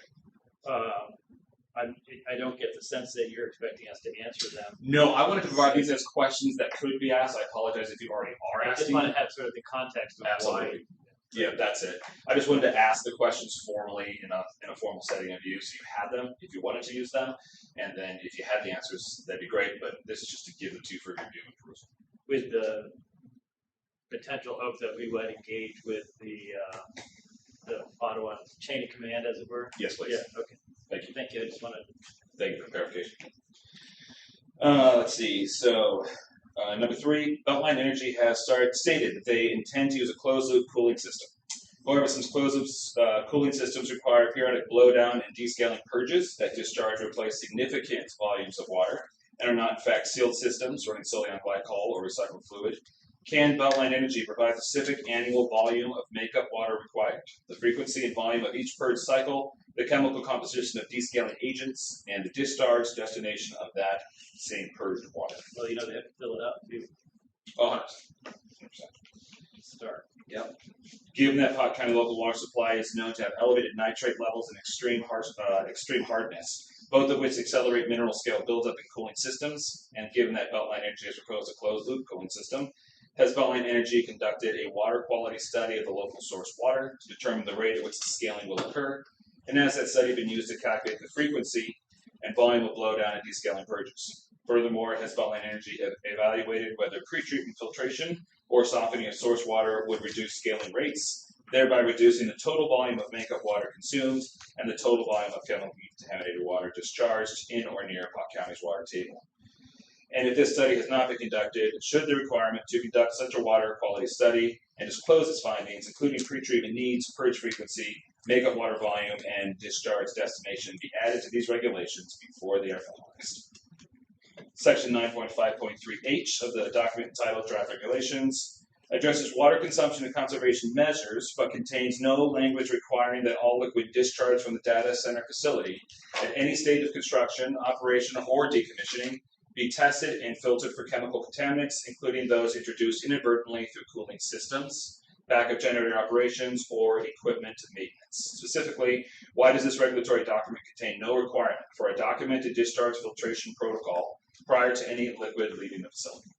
I don't get the sense that you're expecting us to answer them. No, I wanted to provide these as questions that could be asked. I apologize if you already are I just asking. want to have sort of the context of why. Absolutely. Yeah, that's it. I just wanted to ask the questions formally in a formal setting of you, so you had them if you wanted to use them, and then if you had the answers, that'd be great. But this is just to give them to you for review and perusal. With the potential hope that we would engage with the Ottawa chain of command, as it were. Yes, please. Yeah. Okay. Thank you. Thank you. I just wanted. Thank you for the clarification. Let's see. So, number 3, Beltline Energy has stated that they intend to use a closed-loop cooling system. However, since closed-loop cooling systems require periodic blowdown and descaling purges that discharge or replace significant volumes of water and are not, in fact, sealed systems running solely on glycol or recycled fluid, can Beltline Energy provide the specific annual volume of makeup water required, the frequency and volume of each purge cycle, the chemical composition of descaling agents, and the discharge destination of that same purged water? Well, you know, they have to fill it up too. Oh, 100%. Start. Yep. Given that Pot County local water supply is known to have elevated nitrate levels and extreme hardness, both of which accelerate mineral scale buildup in cooling systems, and given that Beltline Energy has proposed a closed-loop cooling system, has Beltline Energy conducted a water quality study of the local source water to determine the rate at which the scaling will occur, and has that study been used to calculate the frequency and volume of blowdown and descaling purges? Furthermore, has Beltline Energy evaluated whether pretreatment filtration or softening of source water would reduce scaling rates, thereby reducing the total volume of makeup water consumed and the total volume of chemically contaminated water discharged in or near Pot County's water table? And if this study has not been conducted, should the requirement to conduct such a water quality study and disclose its findings, including pretreatment needs, purge frequency, makeup water volume, and discharge destination, be added to these regulations before they are finalized? Section 9.5.3H of the document entitled Draft Regulations addresses water consumption and conservation measures, but contains no language requiring that all liquid discharged from the data center facility at any stage of construction, operation, or decommissioning be tested and filtered for chemical contaminants, including those introduced inadvertently through cooling systems, backup generator operations, or equipment maintenance. Specifically, why does this regulatory document contain no requirement for a documented discharge filtration protocol prior to any liquid leaving the facility?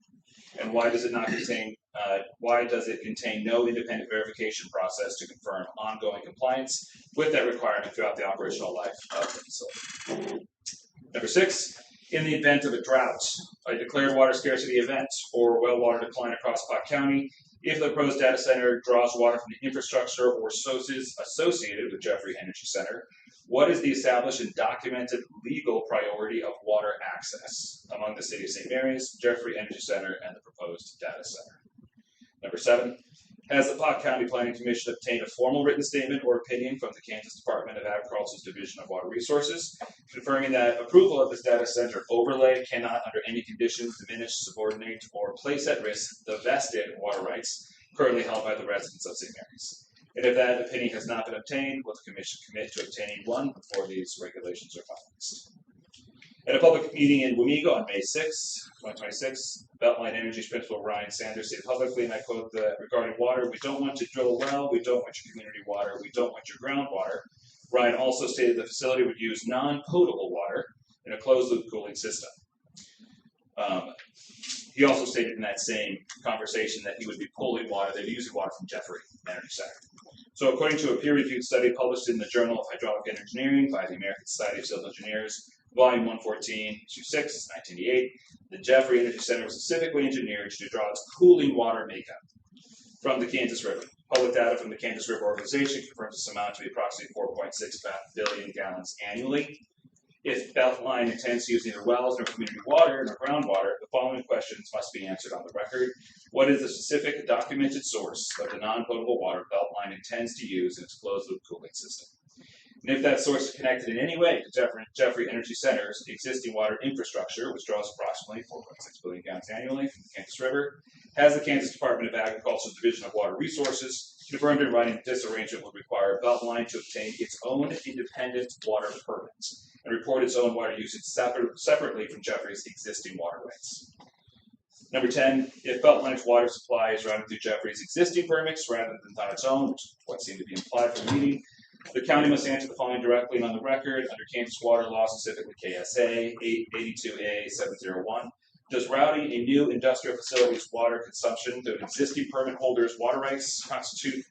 And why does it not contain, no independent verification process to confirm ongoing compliance with that requirement throughout the operational life of the facility? Number 6, in the event of a drought, a declared water scarcity event, or well water decline across Pot County, if the proposed data center draws water from the infrastructure or sources associated with Jeffrey Energy Center, what is the established and documented legal priority of water access among the City of St. Mary's, Jeffrey Energy Center, and the proposed data center? Number 7, has the Pot County Planning Commission obtained a formal written statement or opinion from the Kansas Department of Agriculture's Division of Water Resources, confirming that approval of this data center overlay cannot under any conditions diminish, subordinate, or place at risk the vested water rights currently held by the residents of St. Mary's? And if that opinion has not been obtained, will the Commission commit to obtaining one before these regulations are finalized? At a public meeting in Wamego on May 6, 2026, Beltline Energy's Principal Ryan Sanders stated publicly, and I quote, regarding water, we don't want to drill a well, we don't want your community water, we don't want your groundwater. Ryan also stated the facility would use non-potable water in a closed-loop cooling system. He also stated in that same conversation that he would be pulling water, they'd be using water from Jeffrey Energy Center. So according to a peer-reviewed study published in the Journal of Hydraulic Engineering by the American Society of Civil Engineers, Volume 114, Issue 6, 1988, the Jeffrey Energy Center was specifically engineered to draw its cooling water makeup from the Kansas River. Public data from the Kansas River Organization confirms this amount to be approximately 4.6 billion gallons annually. If Beltline intends to use neither wells nor community water nor groundwater, the following questions must be answered on the record. What is the specific documented source of the non-potable water Beltline intends to use in its closed-loop cooling system? And if that source is connected in any way to Jeffrey Energy Center's existing water infrastructure, which draws approximately 4.6 billion gallons annually from the Kansas River, has the Kansas Department of Agriculture's Division of Water Resources confirmed in writing that this arrangement would require Beltline to obtain its own independent water permits and report its own water usage separately from Jeffrey's existing water rights? Number 10, if Beltline's water supply is routed through Jeffrey's existing permits rather than on its own, which is what seemed to be implied from the meeting, the county must answer the following directly and on the record under Kansas water law, specifically KSA 882A701. Does routing a new industrial facility's water consumption through an existing permit holder's water rights constitute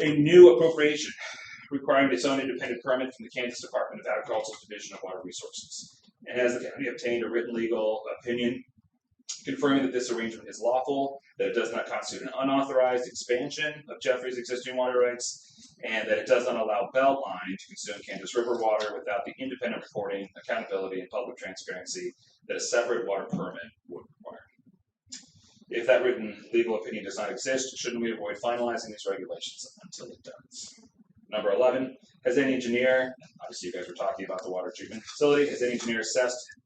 a new appropriation requiring its own independent permit from the Kansas Department of Agriculture's Division of Water Resources? And has the county obtained a written legal opinion confirming that this arrangement is lawful, that it does not constitute an unauthorized expansion of Jeffrey's existing water rights, and that it does not allow Beltline to consume Kansas River water without the independent reporting, accountability, and public transparency that a separate water permit would require. If that written legal opinion does not exist, shouldn't we avoid finalizing these regulations until it does? Number 11, has any engineer, obviously you guys were talking about the water treatment facility, has any engineer assessment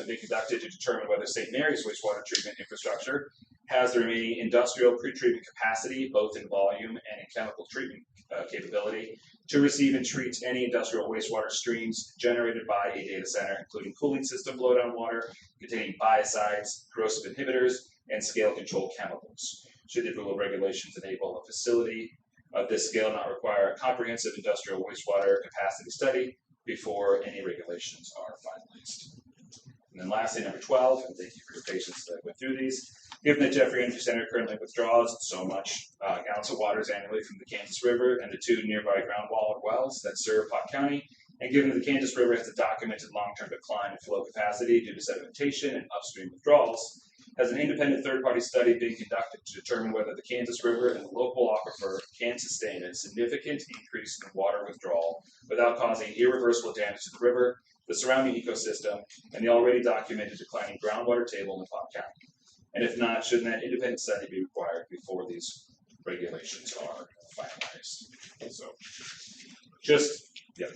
been conducted to determine whether St. Mary's wastewater treatment infrastructure has the remaining industrial pretreatment capacity, both in volume and in chemical treatment capability, to receive and treat any industrial wastewater streams generated by a data center, including cooling system blowdown water containing biocides, corrosive inhibitors, and scale-controlled chemicals. Should the rule of regulations enable a facility of this scale not require a comprehensive industrial wastewater capacity study before any regulations are finalized? And then lastly, number 12, and thank you for your patience that I went through these. Given that Jeffrey Energy Center currently withdraws so much gallons of waters annually from the Kansas River and the 2 nearby groundwater wells that serve Pot County, and given that the Kansas River has a documented long-term decline in flow capacity due to sedimentation and upstream withdrawals, has an independent third-party study being conducted to determine whether the Kansas River and the local aquifer can sustain a significant increase in water withdrawal without causing irreversible damage to the river, the surrounding ecosystem, and the already documented declining groundwater table in Pot County? And if not, shouldn't that independent study be required before these regulations are finalized? So, just, yeah.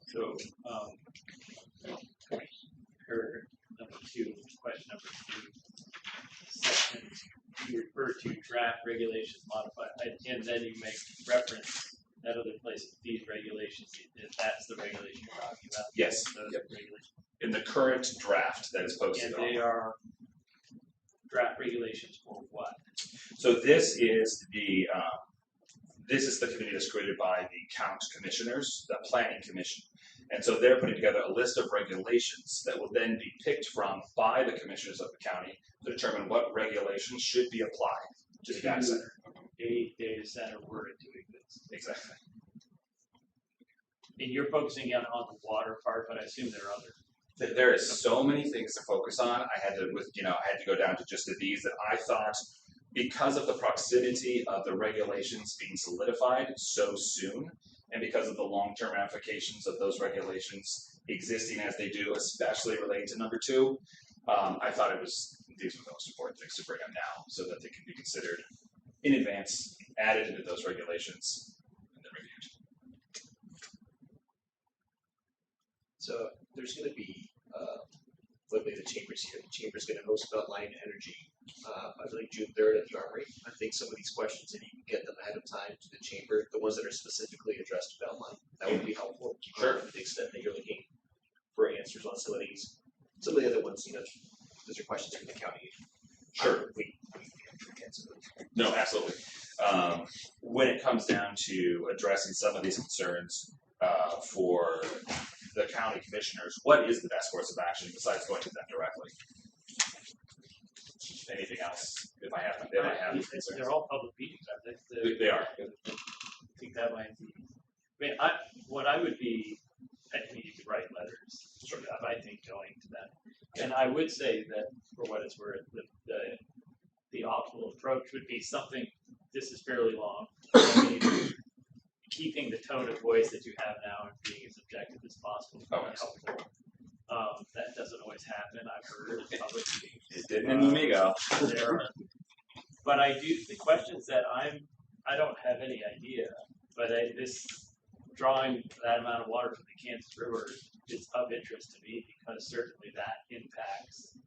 So, her number 2, question number 2, section, you refer to draft regulations modified, and then you make reference at other places, these regulations, if that's the regulation you're talking about. Yes. Those Yep. regulations. In the current draft that is posted And on. they are draft regulations for what? So this is the committee that's created by the county commissioners, the planning commission. And so they're putting together a list of regulations that will then be picked from by the commissioners of the county to determine what regulations should be applied to the data center. A data center were it to exist. Exactly. And you're focusing on the water part, but I assume there are other. There is so many things to focus on. I had to go down to just these that I thought, because of the proximity of the regulations being solidified so soon, and because of the long-term ramifications of those regulations existing as they do, especially relating to number 2, I thought these were the most important things to bring up now, so that they can be considered in advance, added into those regulations, and then reviewed. So there's going to be, literally the chamber's here. The chamber's going to host Beltline Energy, I believe June 3rd at the Armory. I think some of these questions, if you can get them ahead of time to the chamber, the ones that are specifically addressed to Beltline, that would be helpful. Sure. To the extent that you're looking for answers on some of these. Some of the other ones, those are questions from the county. Sure. We can answer those. No, absolutely. When it comes down to addressing some of these concerns for the county commissioners, what is the best course of action besides going to them directly? Anything else? If I have concerns. They're all public meetings, I think. They are. I think that might be. I mean, what I would be, I think you could write letters. Sort of, I think going to them, and I would say that for what it's worth, the optimal approach would be something. This is fairly long. I mean, keeping the tone of voice that you have now and being as objective as possible is really helpful. That doesn't always happen. I've heard in public meetings. It didn't in Amigo. But I do the questions that I don't have any idea. But this drawing that amount of water from the Kansas River is of interest to me because certainly that impacts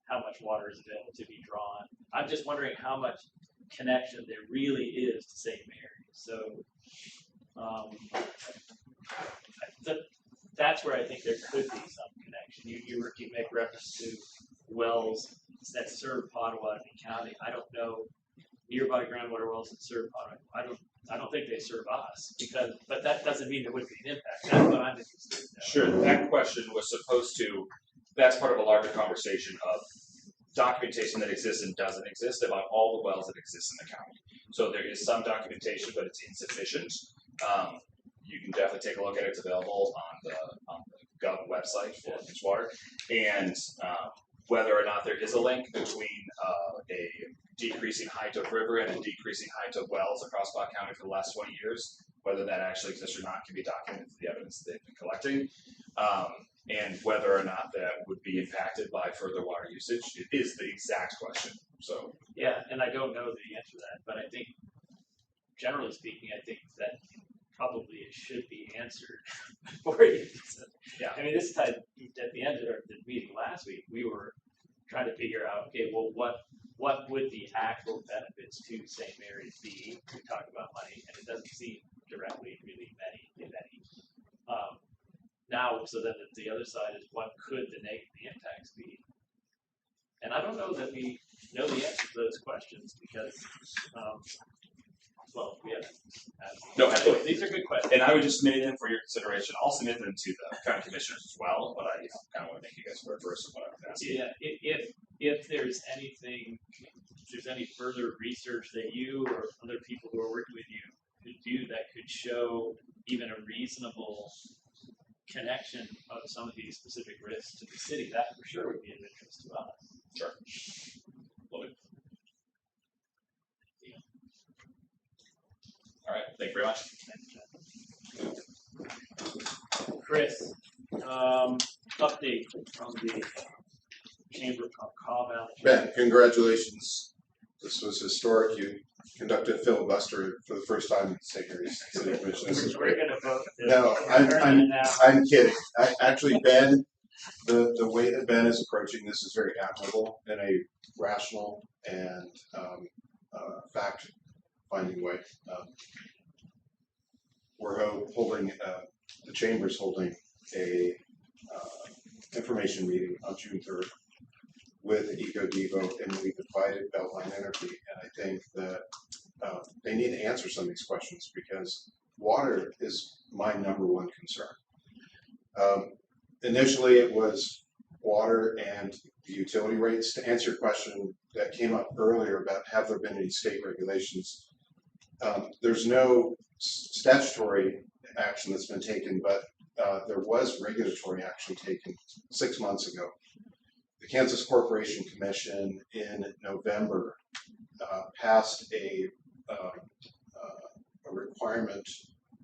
how much water is available to be drawn. I'm just wondering how much connection there really is to St. Mary's. So that's where I think there could be some connection. You make reference to wells that serve Potawatomi County. I don't know nearby groundwater wells that serve Potawatomi. I don't think they serve us but that doesn't mean there wouldn't be an impact. That's what I'm interested in. Sure, that question was supposed to, that's part of a larger conversation of documentation that exists and doesn't exist about all the wells that exist in the county. So there is some documentation, but it's insufficient. You can definitely take a look at it. It's available on the Gov website for Water. And whether or not there is a link between a decreasing High-Toke River and a decreasing High-Toke wells across Black County for the last 20 years. Whether that actually exists or not can be documented through the evidence they've been collecting. And whether or not that would be impacted by further water usage, it is the exact question. So Yeah, and I don't know the answer to that, but I think, generally speaking, I think that probably it should be answered before you. Yeah. I mean, this time, at the end of the meeting last week, we were trying to figure out, okay, well, what would the actual benefits to St. Mary's be? We talked about money, and it doesn't seem directly really many, if any. Now, so then the other side is, what could the negative impacts be? And I don't know that we know the answer to those questions because, well, we haven't. No, Anyway, these are good questions. and I would just submit them for your consideration. I'll submit them to the county commissioners as well, but I kind of want to make you guys aware first of what I was asking. Yeah, if there's anything, if there's any further research that you or other people who are working with you could do that could show even a reasonable connection of some of these specific risks to the city, that for sure would be of interest to us. Sure. Will do. All right. Thank you very much. Chris, update from the Chamber of Cobb Valley. Ben, congratulations. This was historic. You conducted a filibuster for the first time in St. Mary's City Commission. This is We're great. gonna vote. No, I'm kidding. Actually, Ben, the way that Ben is approaching this is very admirable in a rational and fact-finding way. We're holding, the Chamber's holding a information meeting on June 3rd with EcoDevo, and we've invited Beltline Energy, and I think that they need to answer some of these questions because water is my #1 concern. Initially, it was water and the utility rates. To answer your question that came up earlier about have there been any state regulations, there's no statutory action that's been taken, but there was regulatory action taken 6 months ago. The Kansas Corporation Commission in November passed a requirement,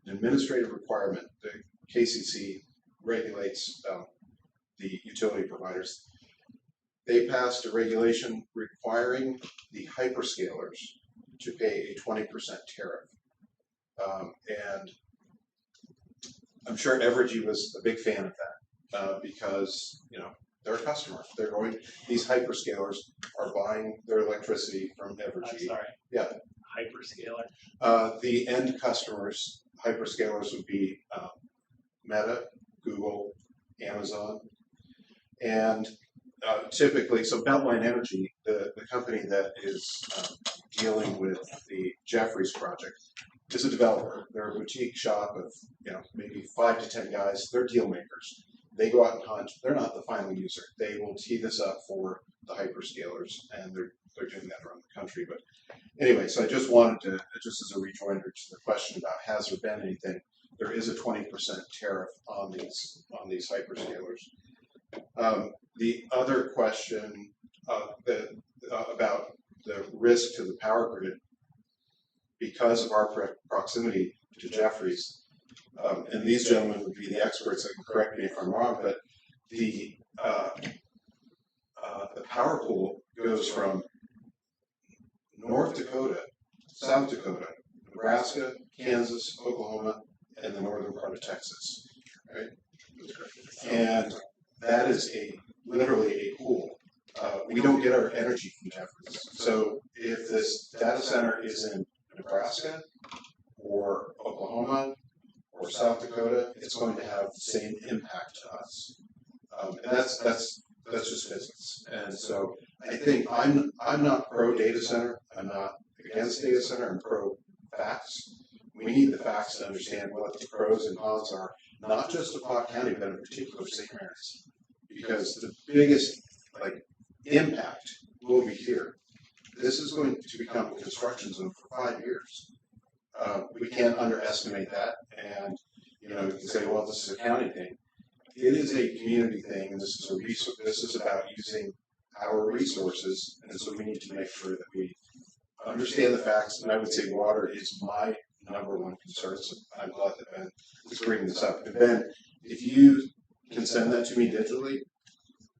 an administrative requirement. The KCC regulates the utility providers. They passed a regulation requiring the hyperscalers to pay a 20% tariff. And I'm sure Evergy was a big fan of that because, you know, they're a customer. They're going, these hyperscalers are buying their electricity from Evergy. I'm sorry. Yeah. Hyperscaler. The end customers, hyperscalers would be Meta, Google, Amazon, and typically, so Beltline Energy, the company that is dealing with the Jeffries project, is a developer. They're a boutique shop of, you know, maybe 5 to 10 guys. They're deal makers. They go out and hunt. They're not the final user. They will tee this up for the hyperscalers, and they're doing that around the country. But anyway, so I just wanted to, just as a rejoinder to the question about has there been anything, there is a 20% tariff on these hyperscalers. The other question about the risk to the power grid because of our proximity to Jeffries, and these gentlemen would be the experts that can correct me if I'm wrong, but the power pool goes from North Dakota, South Dakota, Nebraska, Kansas, Oklahoma, and the northern part of Texas, right? And that is literally a pool. We don't get our energy from Jeffries. So if this data center is in Nebraska or Oklahoma or South Dakota, it's going to have the same impact to us. And that's just business. And so I think I'm not pro data center. I'm not against data center. I'm pro facts. We need the facts to understand what the pros and cons are, not just of Pot County, but in particular St. Mary's, because the biggest impact will be here. This is going to become a construction zone for 5 years. We can't underestimate that, and you know, you can say, well, this is a county thing. It is a community thing, and this is about using our resources, and so we need to make sure that we understand the facts, and I would say water is my number one concern, so I'm glad that Ben is bringing this up. And Ben, if you can send that to me digitally,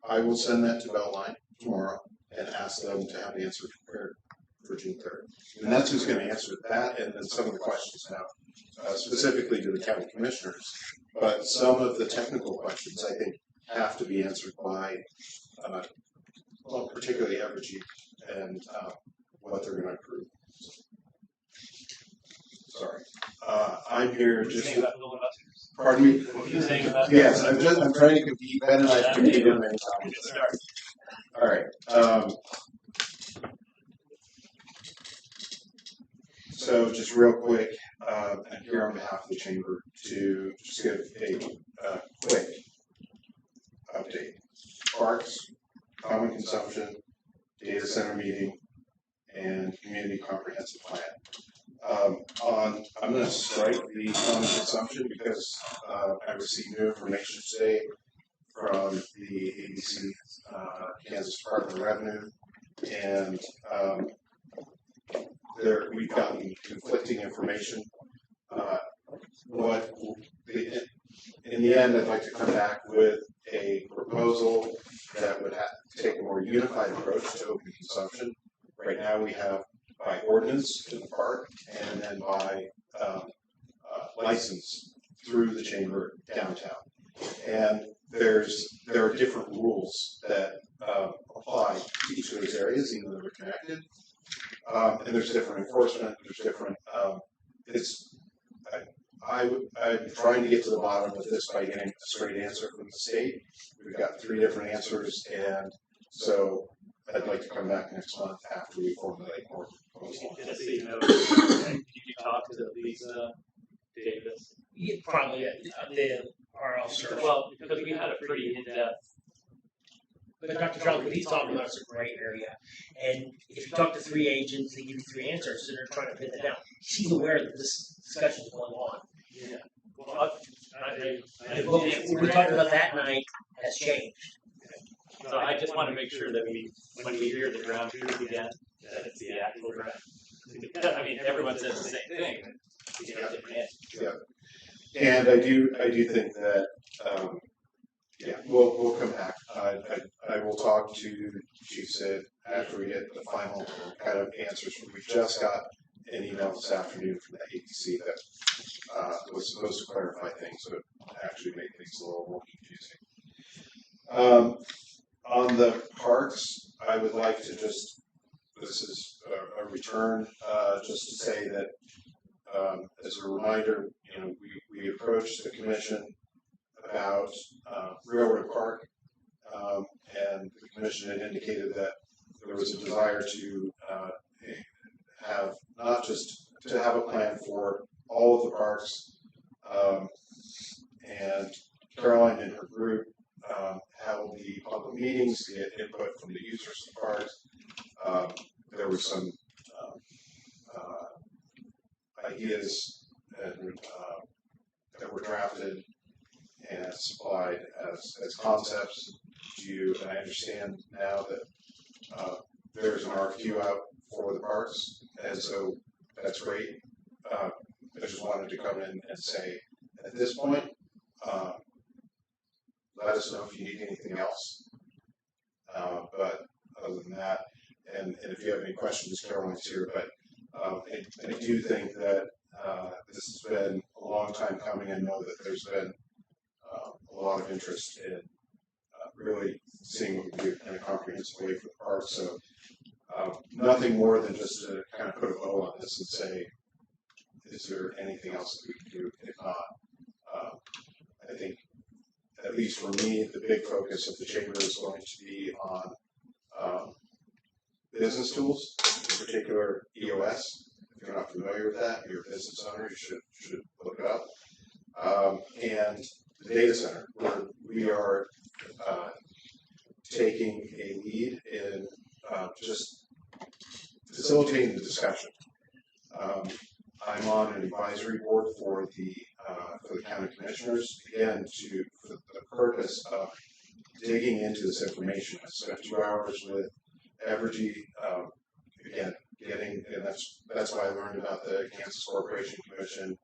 I will send that to Beltline tomorrow and ask them to have the answer prepared for June 3rd. And that's who's going to answer that, and then some of the questions now, specifically to the county commissioners. But some of the technical questions, I think, have to be answered by, well, particularly Evergy and what they're going to approve. Sorry. I'm here just. Pardon me? What are you saying about that? Yes, I'm trying to compete. Ben and I have competed many times. Good start. All right. So just real quick, I'm here on behalf of the chamber to just give a quick update. Parks, common consumption, data center meeting, and community comprehensive plan. I'm going to strike the common consumption because I received new information today from the ABC, Kansas Department of Revenue, and we've gotten conflicting information. In the end, I'd like to come back with a proposal that would take a more unified approach to open consumption. Right now, we have by ordinance in the park, and then by license through the chamber downtown. And there are different rules that apply to each of those areas, even though they're connected. And there's different enforcement. There's different. I'm trying to get to the bottom of this by getting a straight answer from the state. We've got 3 different answers, and so I'd like to come back next month after we formulate more proposals. Just so you know, did you talk to Lisa Davis? Yeah, probably the RL search. Well, because we had a pretty in-depth. But Dr. Charles, what he's talking about is a gray area. And if you talk to 3 agents, they give you 3 answers, and they're trying to pin it down. She's aware that this discussion is going on. Yeah. Well, And what we talked about that night has changed. so I just want to make sure that when we hear the ground truth again, that it's the actual ground. I mean, everyone says the same thing. You get different answers. Yeah, and I do think that we'll come back. I will talk to Chief Sid after we get the final kind of answers. We just got an email this afternoon from the ATC that was supposed to clarify things, but actually made things a little more confusing. On the parks, I would like to this is a return, just to say that as a reminder, we approached the commission about Railroad Park, and the commission had indicated that there was a desire to have not just to have a plan for all of the parks, and Caroline and her group held the public meetings to get input from the users of the parks. There were some ideas that were drafted and supplied as concepts to you, and I understand now that there's an RFQ out for the parks, and so that's great. I just wanted to come in and say, at this point, let us know if you need anything else. But other than that, and if you have any questions, Caroline's here, but I do think that this has been a long time coming. I know that there's been a lot of interest in really seeing what we do in a comprehensive way for the park. So nothing more than just to kind of put a bow on this and say, is there anything else that we can do? If not, I think, at least for me, the big focus of the chamber is going to be on business tools, in particular EOS. If you're not familiar with that, you're a business owner, you should look it up. And the data center, where we are taking a lead in just facilitating the discussion. I'm on an advisory board for the county commissioners, again, for the purpose of digging into this information. I spent 2 hours with Evergy, again, and that's why I learned about the Kansas Corporation Commission,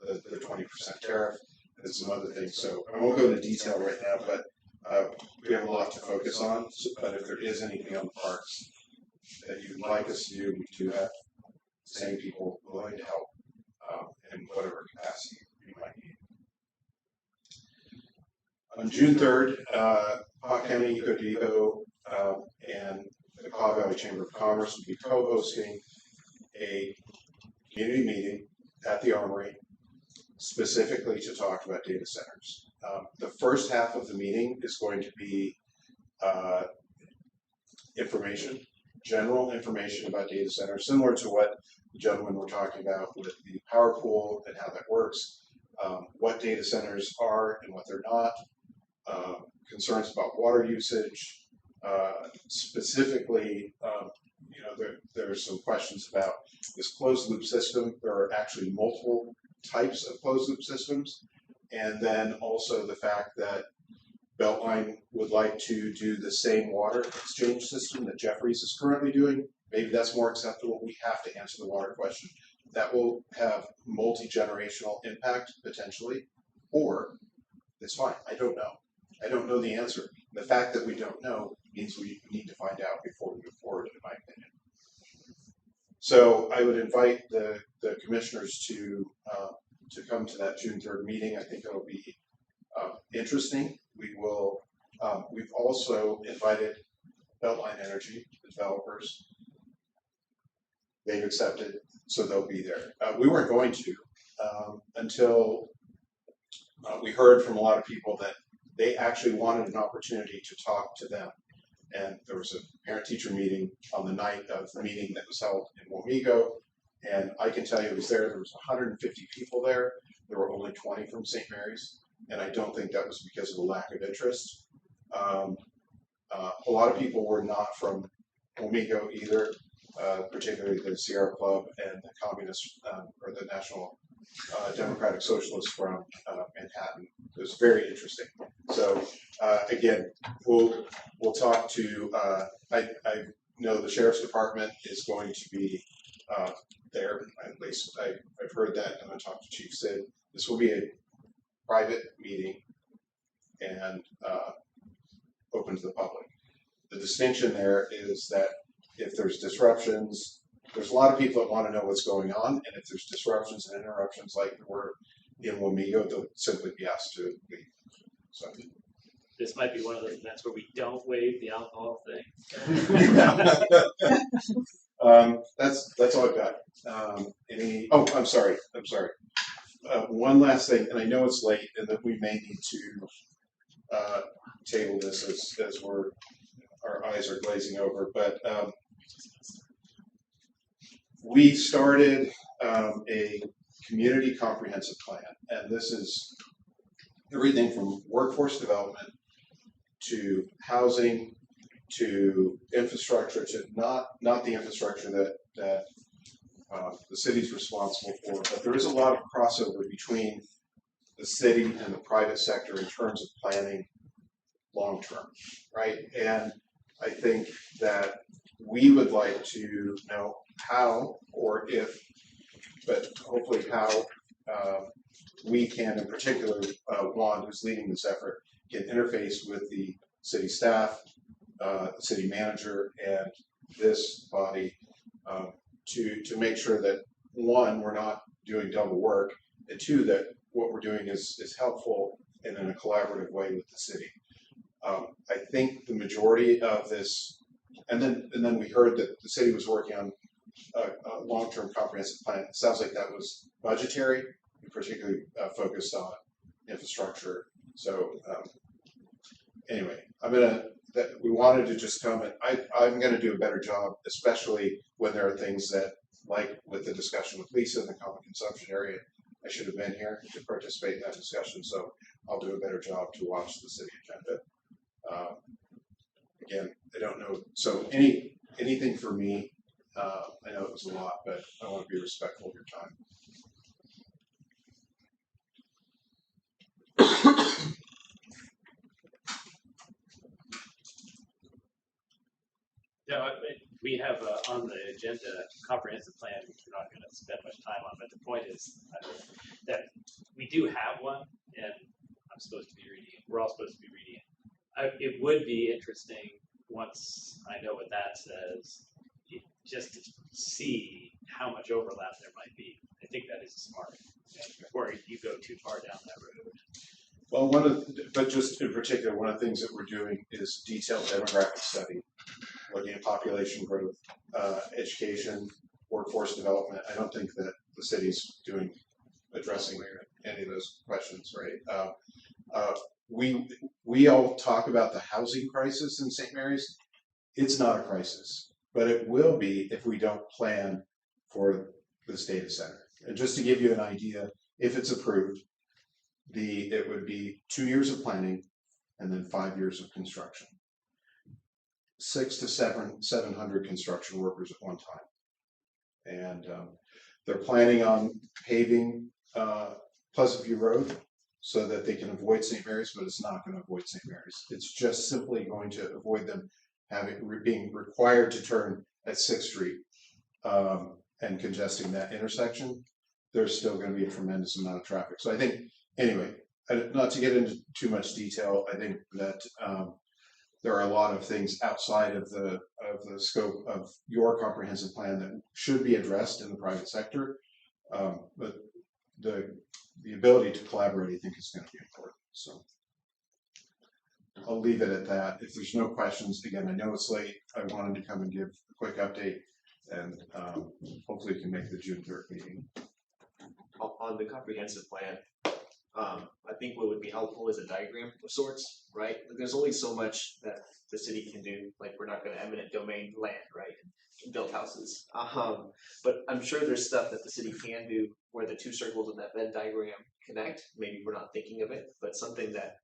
the 20% tariff, and some other things. So I won't go into detail right now, but we have a lot to focus on. But if there is anything on the parks that you'd like us to do, we do have the same people willing to help in whatever capacity you might need. On June 3rd, Pot County Eco Depot and the Caw Valley Chamber of Commerce will be co-hosting a community meeting at the Armory, specifically to talk about data centers. The first half of the meeting is going to be information, general information about data centers, similar to what the gentlemen were talking about with the power pool and how that works, what data centers are and what they're not, concerns about water usage, specifically, there's some questions about this closed loop system. There are actually multiple types of closed loop systems, and then also the fact that Beltline would like to do the same water exchange system that Jeffries is currently doing. Maybe that's more acceptable. We have to answer the water question. That will have multi-generational impact potentially, or it's fine. I don't know. I don't know the answer. The fact that we don't know means we need to find out before we move forward, in my opinion. So I would invite the commissioners to come to that June 3rd meeting. I think it'll be interesting. We've also invited Beltline Energy, the developers. They've accepted, so they'll be there. We weren't going to until we heard from a lot of people that they actually wanted an opportunity to talk to them. And there was a parent-teacher meeting on the night of the meeting that was held in Wamego. And I can tell you, there was 150 people there. There were only 20 from St. Mary's. And I don't think that was because of the lack of interest. A lot of people were not from Wamego either, particularly the Sierra Club and the Communist, or the National Democratic Socialists from Manhattan. It was very interesting. So again, we'll talk to. I know the sheriff's department is going to be there. At least I've heard that. I'm going to talk to Chief Sid. This will be a private meeting and open to the public. The distinction there is that if there's disruptions, there's a lot of people that want to know what's going on, and if there's disruptions and interruptions like there were in Wamego, they'll simply be asked to leave. So This might be one of those events where we don't waive the alcohol thing. That's all I've got. I'm sorry. One last thing, and I know it's late, and that we may need to table this as our eyes are glazing over, but we started a community comprehensive plan, and this is everything from workforce development to housing to infrastructure, to not the infrastructure that the city's responsible for, but there is a lot of crossover between the city and the private sector in terms of planning long term, right? And I think that we would like to know how, or if, but hopefully how we can, in particular, Juan, who's leading this effort, can interface with the city staff, the city manager, and this body to make sure that, one, we're not doing double work, and two, that what we're doing is helpful and in a collaborative way with the city. I think the majority of this, and then we heard that the city was working on a long-term comprehensive plan. It sounds like that was budgetary, particularly focused on infrastructure. So anyway, we wanted to just come, and I'm going to do a better job, especially when there are things that, like with the discussion with Lisa in the common consumption area, I should have been here to participate in that discussion. So I'll do a better job to watch the city agenda. Again, I don't know. So anything for me, I know it was a lot, but I want to be respectful of your time. Yeah, we have on the agenda comprehensive plan, which we're not going to spend much time on, but the point is that we do have one, and I'm supposed to be reading it. We're all supposed to be reading it. It would be interesting once I know what that says, just to see how much overlap there might be. I think that is smart, before you go too far down that road. Well, but just in particular, one of the things that we're doing is detailed demographic study, looking at population growth, education, workforce development. I don't think that the city's addressing any of those questions, right? We all talk about the housing crisis in St. Mary's. It's not a crisis, but it will be if we don't plan for this data center. And just to give you an idea, if it's approved, it would be 2 years of planning and then 5 years of construction. 600 to 700 construction workers at one time. And they're planning on paving Pleasant View Road so that they can avoid St. Mary's, but it's not going to avoid St. Mary's. It's just simply going to avoid them being required to turn at 6th Street and congesting that intersection. There's still going to be a tremendous amount of traffic. So I think, anyway, not to get into too much detail, I think that there are a lot of things outside of the scope of your comprehensive plan that should be addressed in the private sector, but the ability to collaborate, I think, is going to be important. So I'll leave it at that. If there's no questions, again, I know it's late. I wanted to come and give a quick update, and hopefully we can make the June 3rd meeting. On the comprehensive plan, I think what would be helpful is a diagram of sorts, right? There's only so much that the city can do. Like, we're not going to eminent domain land, right? And build houses. But I'm sure there's stuff that the city can do where the two circles in that Venn diagram connect. Maybe we're not thinking of it, but something that,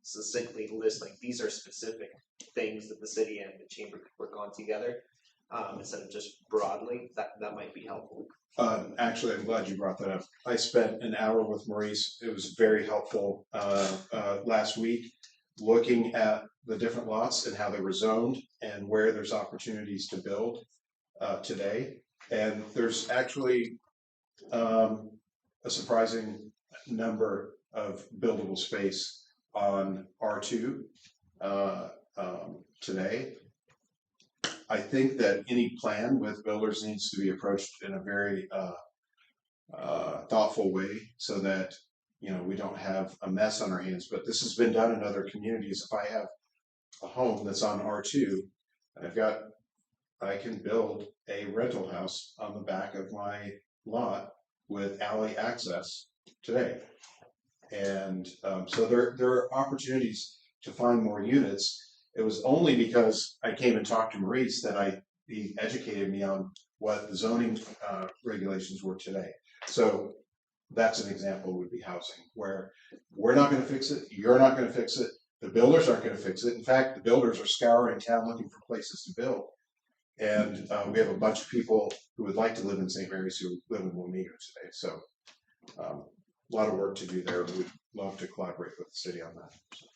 succinctly lists, like, these are specific things that the city and the chamber could work on together, instead of just broadly. That might be helpful. Actually, I'm glad you brought that up. I spent an hour with Maurice. It was very helpful last week, looking at the different lots and how they were zoned and where there's opportunities to build today. And there's actually a surprising number of buildable space on R2 today. I think that any plan with builders needs to be approached in a very thoughtful way so that we don't have a mess on our hands. But this has been done in other communities. If I have a home that's on R2, and I can build a rental house on the back of my lot with alley access today. And so there are opportunities to find more units. It was only because I came and talked to Maurice that he educated me on what the zoning regulations were today. So that's an example, would be housing, where we're not going to fix it, you're not going to fix it, the builders aren't going to fix it. In fact, the builders are scouring town looking for places to build. And we have a bunch of people who would like to live in St. Mary's who live in Wamego today. So a lot of work to do there. We'd love to collaborate with the city on that. So.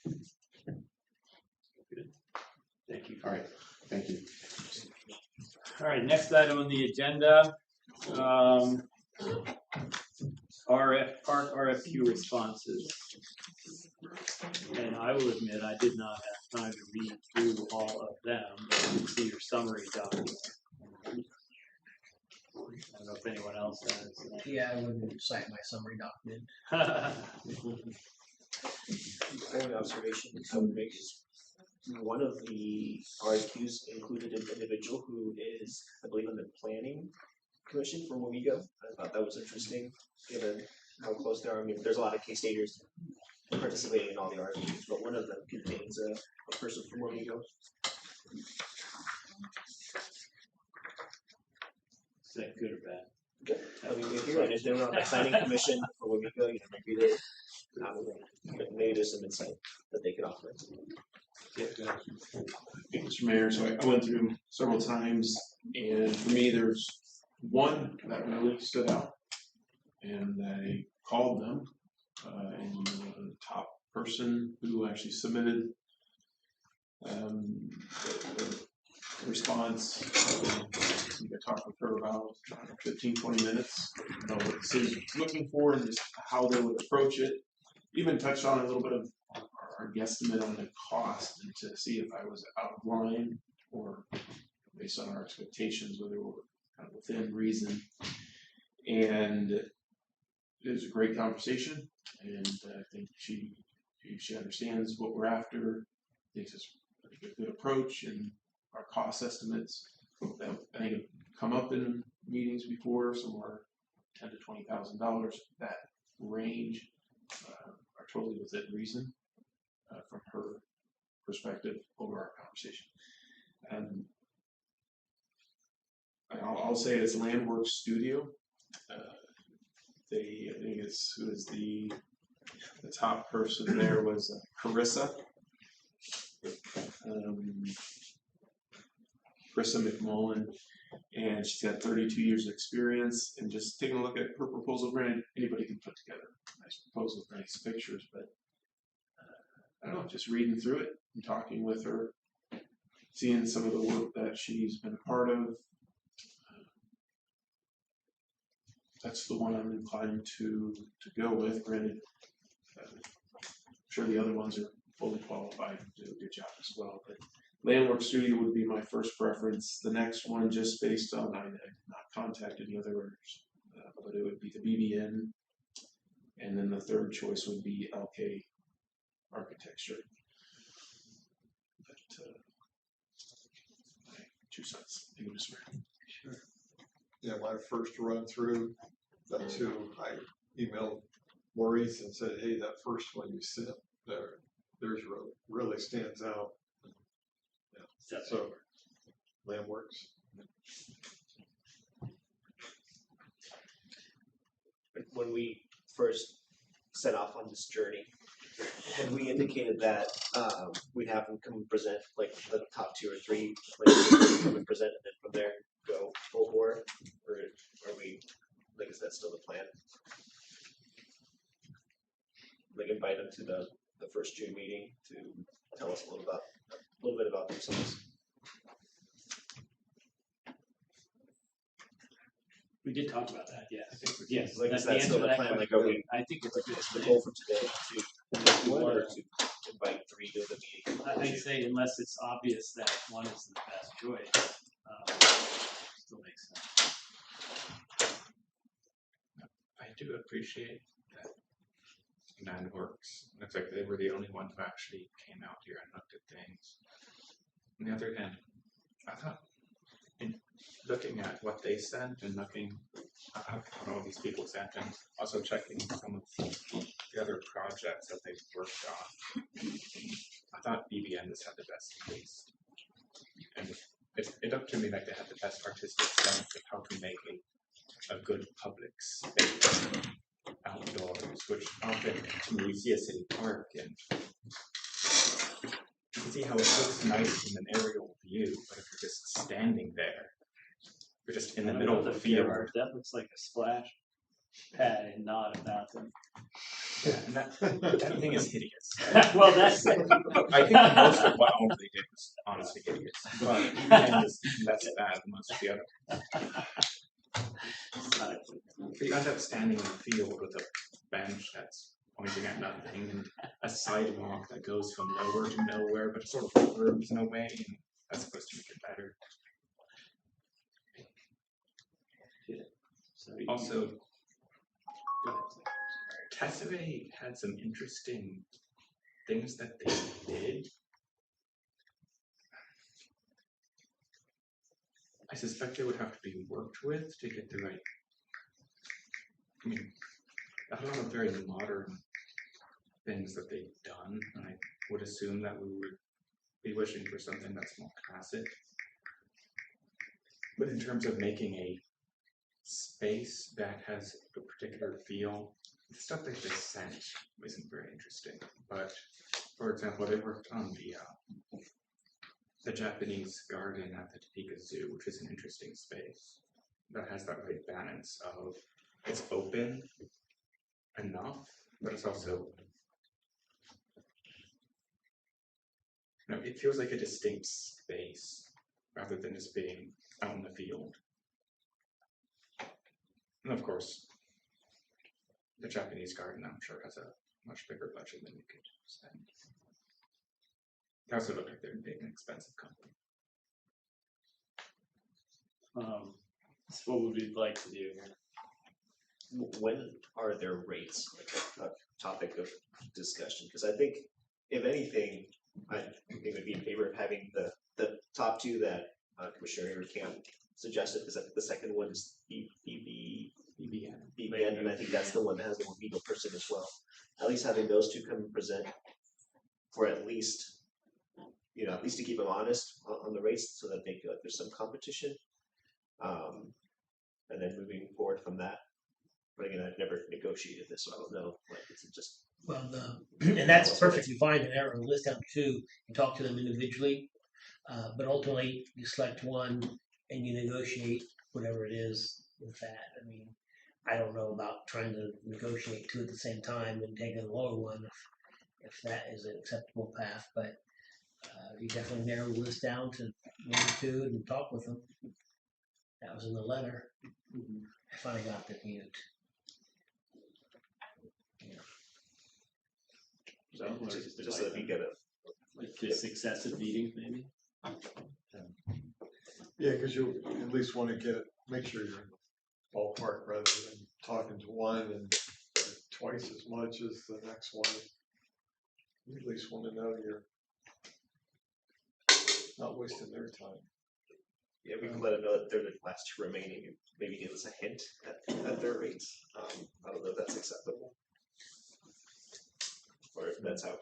Thank you. All right. Thank you. All right. Next item on the agenda, park RFQ responses. And I will admit I did not have time to read through all of them, but you can see your summary document. I don't know if anyone else has. Yeah, I wouldn't cite my summary document. One observation I would make is one of the RFQs included an individual who is, I believe, on the planning commission for Wamego. I thought that was interesting, given how close they are. I mean, there's a lot of K-Staters participating in all the RFQs, but one of them contains a person from Wamego. Is that good or bad? Good. I mean, if they were on the planning commission for Wamego, maybe they maybe there's some insight that they could offer. Mr. Mayor, so I went through them several times, and for me, there's one that really stood out, and I called them, and the top person who actually submitted the response. You could talk with her about 15, 20 minutes about what the city's looking for and just how they would approach it. Even touched on a little bit of our guesstimate on the cost and to see if I was out of line or based on our expectations, whether we're kind of within reason. And it was a great conversation, and I think she understands what we're after. Thinks it's a good approach, and our cost estimates that I think have come up in meetings before, somewhere $10,000 to $20,000. That range are totally within reason from her perspective over our conversation. And I'll say it's Landworks Studio. I think who is the top person there was Carissa. Carissa McMullen, and she's got 32 years of experience. And just taking a look at her proposal, granted, anybody can put together a nice proposal, nice pictures, but I don't know, just reading through it and talking with her, seeing some of the work that she's been a part of. That's the one I'm inclined to go with. Granted, I'm sure the other ones are fully qualified to do a good job as well. But Landworks Studio would be my first preference. The next one, just based on I have not contacted the others, but it would be the BBN, and then the third choice would be LK Architecture. But my 2 cents. Thank you, Mr. Mayor. Sure. Yeah, my first run through, that's who I emailed Maurice and said, hey, that first one you sent, there's really stands out. Yeah. So, Landworks. When we first set off on this journey, had we indicated that we'd have them come and present like the top 2 or 3 places, come and present, and then from there go full bore, or are we like, is that still the plan? Like invite them to the first June meeting to tell us a little bit about themselves. We did talk about that, yes. I think yes. Like, That's is that still the plan? Like, are we? I think it's a good The goal for today to one or to invite 3 to the meeting. I'd say unless it's obvious that one is the best choice, still makes sense. I do appreciate that Landworks. Looks like they were the only one who actually came out here and looked at things. On the other hand, I thought in looking at what they sent and looking at what all these people sent, and also checking some of the other projects that they've worked on, I thought BBN just had the best taste. And it looked to me like they had the best artistic sense of how to make a good public space outdoors, which often when you see a city park and you can see how it looks nice in an aerial view, but if you're just standing there, you're just in the middle of the field. That looks like a splash pad and not a bathroom. Yeah, and that thing is hideous. Well, that's. I think most of what all they did was honestly hideous, but BBN is less bad than most of the other. But you end up standing in the field with a bench that's pointing at nothing and a sidewalk that goes from nowhere to nowhere, but it sort of curves in a way, and that's supposed to make it better. Also, Tesserae had some interesting things that they did. I suspect they would have to be worked with to get the right. I mean, a lot of very modern things that they've done, and I would assume that we would be wishing for something that's more classic. But in terms of making a space that has a particular feel, the stuff that they sent isn't very interesting. But for example, they worked on the Japanese garden at the Topeka Zoo, which is an interesting space that has that right balance of it's open enough, but it's also, it feels like a distinct space rather than just being out in the field. And of course, the Japanese garden, I'm sure, has a much bigger budget than you could spend. They also look like they're a big and expensive company. So what would we like to do here? When are their rates a topic of discussion? Because I think, if anything, I think it would be in favor of having the top two that Commissioner Haverkamp suggested, because I think the second one is BBN, and I think that's the one that has the more legal person as well. At least having those two come and present, for at least to keep them honest on the race, so that they feel like there's some competition. And then moving forward from that. But again, I've never negotiated this, so I don't know. Like, it's just Well, and that's perfectly fine to narrow the list down to two and talk to them individually. But ultimately, you select one and you negotiate whatever it is with that. I mean, I don't know about trying to negotiate two at the same time and taking the lower one if that is an acceptable path. But you definitely narrow the list down to one or two and talk with them. That was in the letter. I finally got the mute. So, or just so that we get a like just successive meetings, maybe. Yeah, because you at least want to make sure you're in the ballpark rather than talking to one and twice as much as the next one. You at least want to know you're not wasting their time. Yeah, we can let them know that they're the last two remaining, and maybe give us a hint at their rates. I don't know if that's acceptable, or if that's how.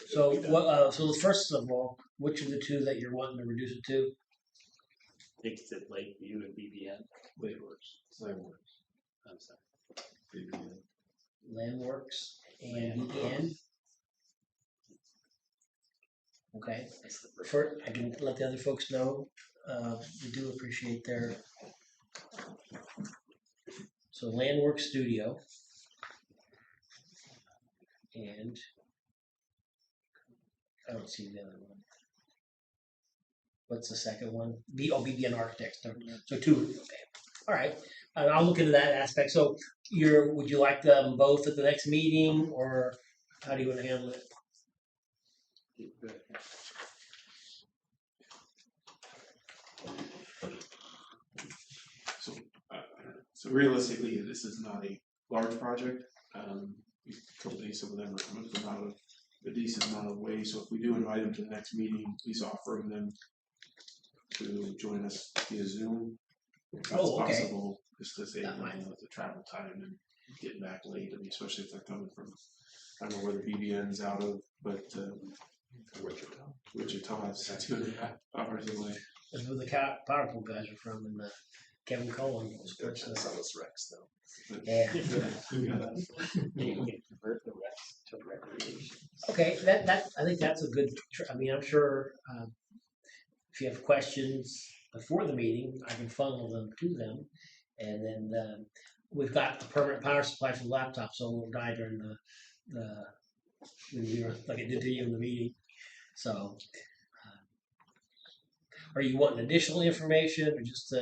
So what? So first of all, which of the two that you're wanting to reduce it to? I think it's at Lakeview and BBN. Landworks. I'm sorry. Landworks and BBN. Okay. First, I can let the other folks know. We do appreciate their. So Landworks Studio. And I don't see the other one. What's the second one? BBN Architects. So two. Okay. All right. I'll look into that aspect. So would you like them both at the next meeting, or how do you want to handle it? So realistically, this is not a large project. Companies, some of them are coming from out of a decent amount of way. So if we do invite them to the next meeting, please offer them to join us via Zoom. If that's possible, just to save them the travel time and getting back late. I mean, especially if they're coming from, I don't know where the BBN's out of, but Wichita is 2.5 hours away. That's where the powerful guys are from, and Kevin Cullen was good. Sounds Rex though. Yeah. You can convert the rest to recreation. Okay, that I think that's a good. I mean, I'm sure if you have questions before the meeting, I can funnel them to them, and then we've got a permanent power supply for the laptop, so it won't die during the like it did to you in the meeting. So, are you wanting additional information or just?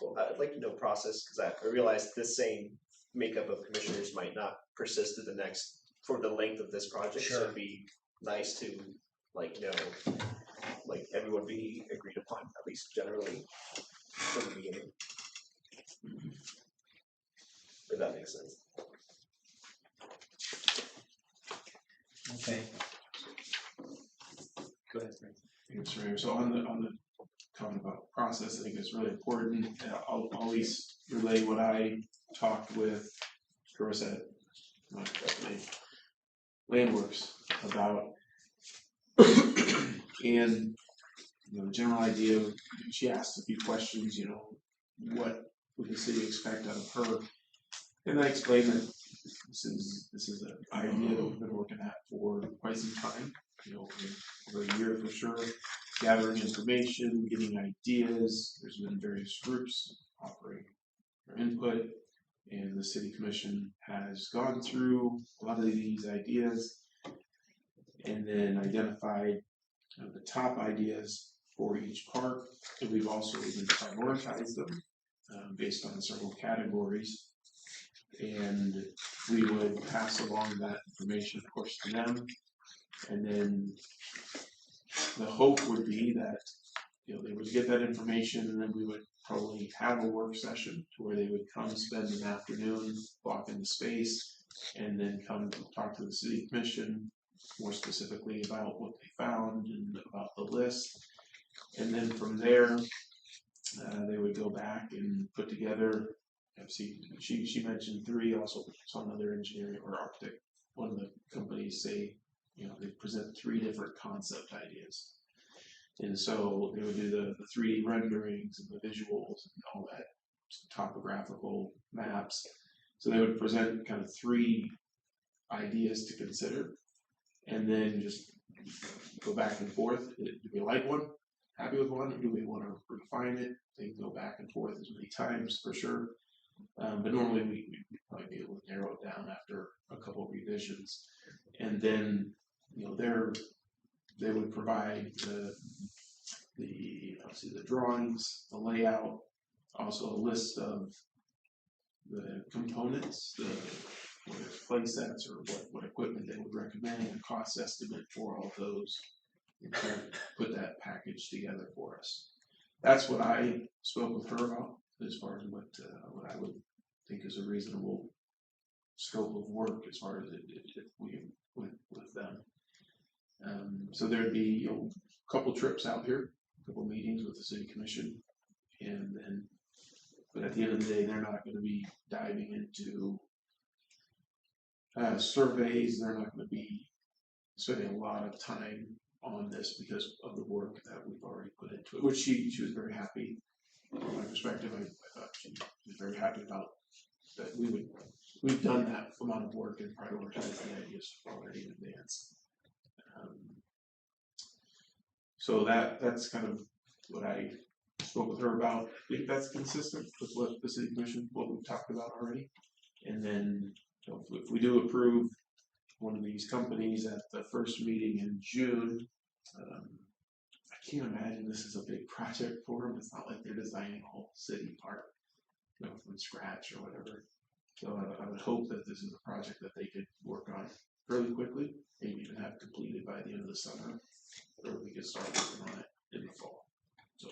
Well, I'd like to know process, because I realize this same makeup of commissioners might not persist for the length of this project. Sure. So it'd be nice to everyone be agreed upon, at least generally from the beginning. If that makes sense. Okay. Go ahead, Frank. Thanks, Ray. So on the talking about process, I think it's really important. I'll always relay what I talked with Carissa at Landworks about, and the general idea. She asked a few questions. What would the city expect out of her? And I explained that this is an idea that we've been working at for quite some time. Over a year for sure. Gathering information, getting ideas. There's been various groups offering their input, and the city commission has gone through a lot of these ideas and then identified the top ideas for each park, and we've also even prioritized them based on several categories. And we would pass along that information, of course, to them. And then the hope would be that, you know, they would get that information, and then we would probably have a work session to where they would come spend an afternoon, block in the space, and then come talk to the city commission more specifically about what they found and about the list. And then from there, they would go back and put together. She mentioned 3. Also, some other engineering or architect, one of the companies say, you know, they present 3 different concept ideas. And so they would do the 3D renderings and the visuals and all that topographical maps. So they would present kind of 3 ideas to consider, and then just go back and forth. Do we like one? Happy with one? Or do we want to refine it? They can go back and forth as many times for sure. But normally we'd probably be able to narrow it down after a couple of revisions. And then, you know, they would provide obviously the drawings, the layout, also a list of the components, whether it's play sets or what equipment they would recommend, and a cost estimate for all those, and kind of put that package together for us. That's what I spoke with her about as far as what I would think is a reasonable scope of work as far as if we went with them. So there'd be, you know, a couple trips out here, a couple meetings with the city commission, and then, but at the end of the day, they're not going to be diving into surveys. They're not going to be spending a lot of time on this because of the work that we've already put into it, which she was very happy. From my perspective, I thought she was very happy about that. We've done that amount of work and prioritized the ideas already in advance. So that's kind of what I spoke with her about. I think that's consistent with what the city commission, what we've talked about already. And then, you know, if we do approve one of these companies at the first meeting in June, I can't imagine this is a big project for them. It's not like they're designing a whole city park, you know, from scratch or whatever. So I would hope that this is a project that they could work on fairly quickly, maybe even have completed by the end of the summer, or we could start working on it in the fall. So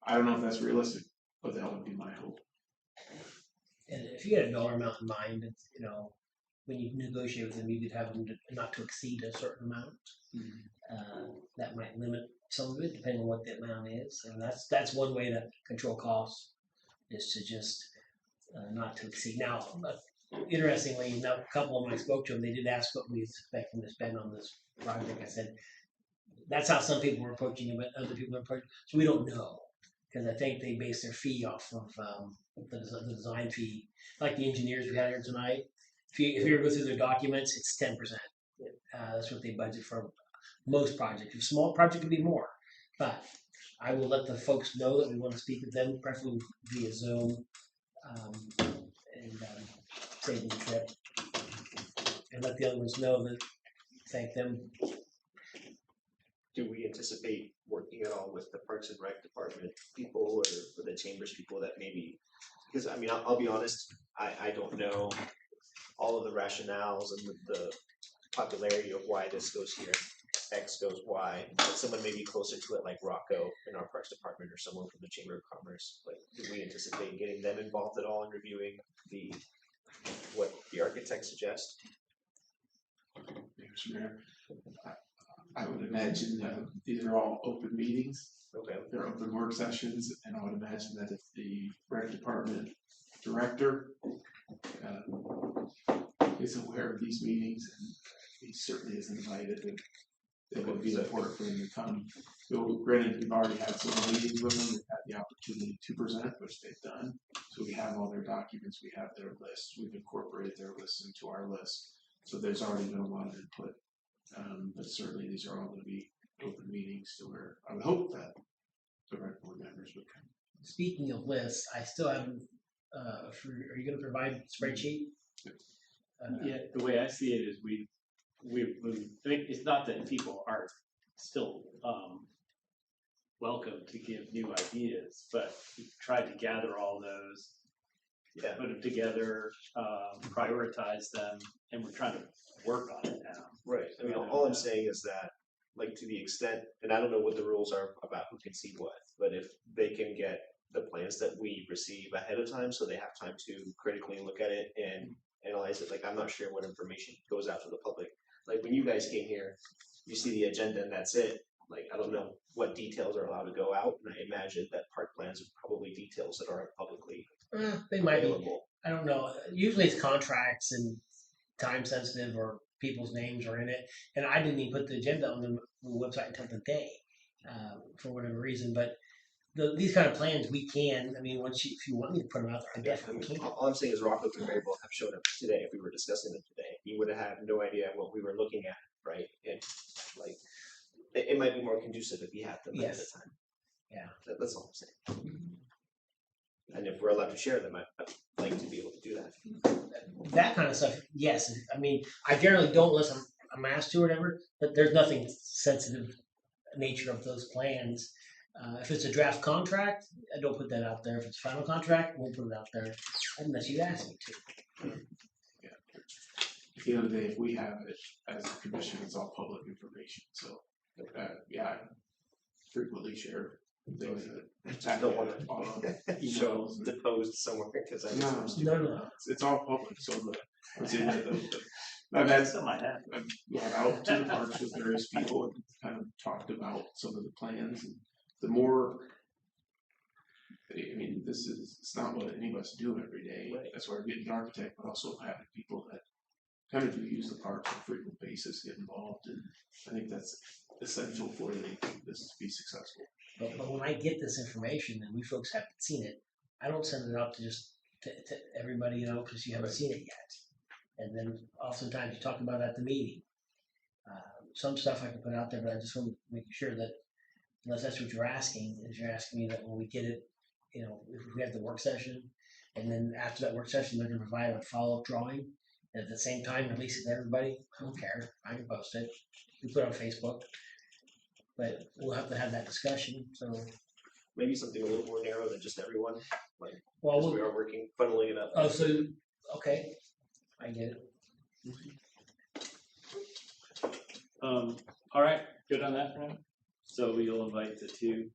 I don't know if that's realistic, but that would be my hope. And if you had a dollar amount in mind, it's, you know, when you negotiate with them, you could have them not to exceed a certain amount. That might limit some of it, depending on what the amount is. And that's one way to control costs, is to just not to exceed. Now, interestingly, a couple of them I spoke to them, they did ask what we expect them to spend on this project. I said, that's how some people were approaching it, but other people are approaching. So we don't know, because I think they base their fee off of the design fee, like the engineers we had here tonight. If you go through their documents, it's 10%. That's what they budget for most projects. If small project could be more, but I will let the folks know that we want to speak with them, preferably via Zoom, and save them the trip, and let the other ones know that thank them. Do we anticipate working at all with the Parks and Rec department people or the chambers people that maybe, because I mean, I'll be honest, I don't know all of the rationales and the popularity of why this goes here, X goes Y, but someone maybe closer to it like Rocco in our Parks department or someone from the Chamber of Commerce. Like, do we anticipate getting them involved at all in reviewing what the architects suggest? Mr. Mayor, I would imagine these are all open meetings. Okay. They're open work sessions, and I would imagine that if the rec department director is aware of these meetings, and he certainly is invited, it would be important for him to come. So, granted, we've already had some meetings with them. We've had the opportunity to present, which they've done. So we have all their documents. We have their lists. We've incorporated their lists into our list. So there's already been a lot of input. But certainly these are all going to be open meetings to where I would hope that the rec board members would come. Speaking of lists, I still haven't. Are you going to provide a spreadsheet? Yeah, the way I see it is we I mean, it's not that people are still welcome to give new ideas, but we tried to gather all those, Yeah. put them together, prioritize them, and we're trying to work on it now. Right. I mean, all I'm saying is that, like, to the extent, and I don't know what the rules are about who can see what, but if they can get the plans that we receive ahead of time, so they have time to critically look at it and analyze it. Like, I'm not sure what information goes out to the public. Like, when you guys came here, you see the agenda and that's it. Like, I don't know what details are allowed to go out, and I imagine that park plans are probably details that aren't publicly They might be. available. I don't know. Usually it's contracts and time sensitive or people's names are in it. And I didn't even put the agenda on the website until today, for whatever reason. But these kind of plans we can. I mean, if you want me to put them out there, I definitely can. All I'm saying is Rocco could very well have shown up today if we were discussing it today. He would have had no idea what we were looking at, right? And like, it might be more conducive if he had them ahead of Yes. time. Yeah. That's all I'm saying. And if we're allowed to share them, I'd like to be able to do that. That kind of stuff, yes. I mean, I generally don't unless I'm asked to or whatever. But there's nothing sensitive nature of those plans. If it's a draft contract, I don't put that out there. If it's a final contract, I won't put it out there unless you ask me to. At the end of the day, if we have it as a commission, it's all public information, so, yeah, I frequently share things that. I don't want to. show deposed somewhere because I No. It's all public, so I've had Still might happen. I've gone out to the parks with various people and kind of talked about some of the plans, and the more, I mean, it's not what any of us do every day. Right. That's why we're getting the architect, but also having people that kind of do use the parks on a frequent basis get involved, and I think that's essential for this to be successful. But when I get this information and we folks haven't seen it, I don't send it out to just to everybody, because you haven't seen it yet. And then oftentimes you talk about it at the meeting. Some stuff I can put out there, but I just want to make sure that, unless that's what you're asking, is you're asking me that when we get it, if we have the work session, and then after that work session, they're going to provide a follow-up drawing. And at the same time, release it to everybody. I don't care. I can post it. We put it on Facebook. But we'll have to have that discussion. So, maybe something a little more narrow than just everyone. Like, well, as we are working, funneling it up. oh, so okay, I get it. All right, good on that front. So you'll invite the two.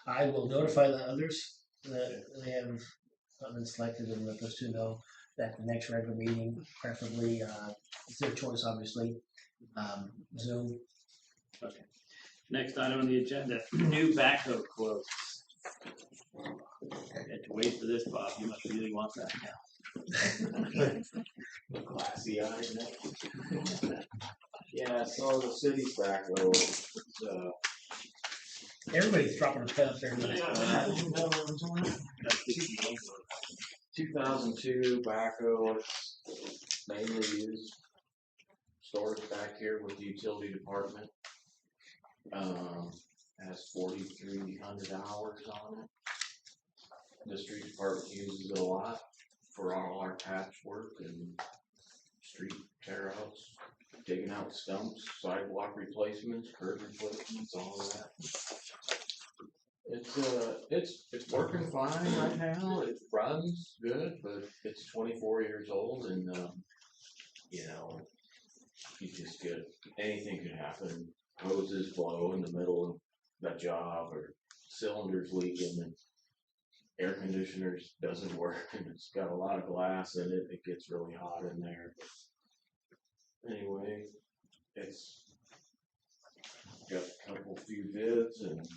I will notify the others that they have not been selected and let those two know that the next regular meeting, preferably, it's their choice, obviously. Zoom. Okay. Next item on the agenda, new backhoe quotes. I had to wait for this, Bob. You must really want that now. Classy eye. Yeah, so the city's backhoe, Everybody's dropping a pin up there. 2002 backhoe, it's mainly used storage back here with the utility department. Has 4,300 hours on it. The street department uses it a lot for all our patchwork and street tear outs, digging out stumps, sidewalk replacements, curb replacements, all of that. It's working fine right now. It runs good, but it's 24 years old, and you just get anything can happen. Hoses blow in the middle of the job, or cylinders leaking, and air conditioners doesn't work, and it's got a lot of glass in it. It gets really hot in there. But anyway, it's got a few bids, and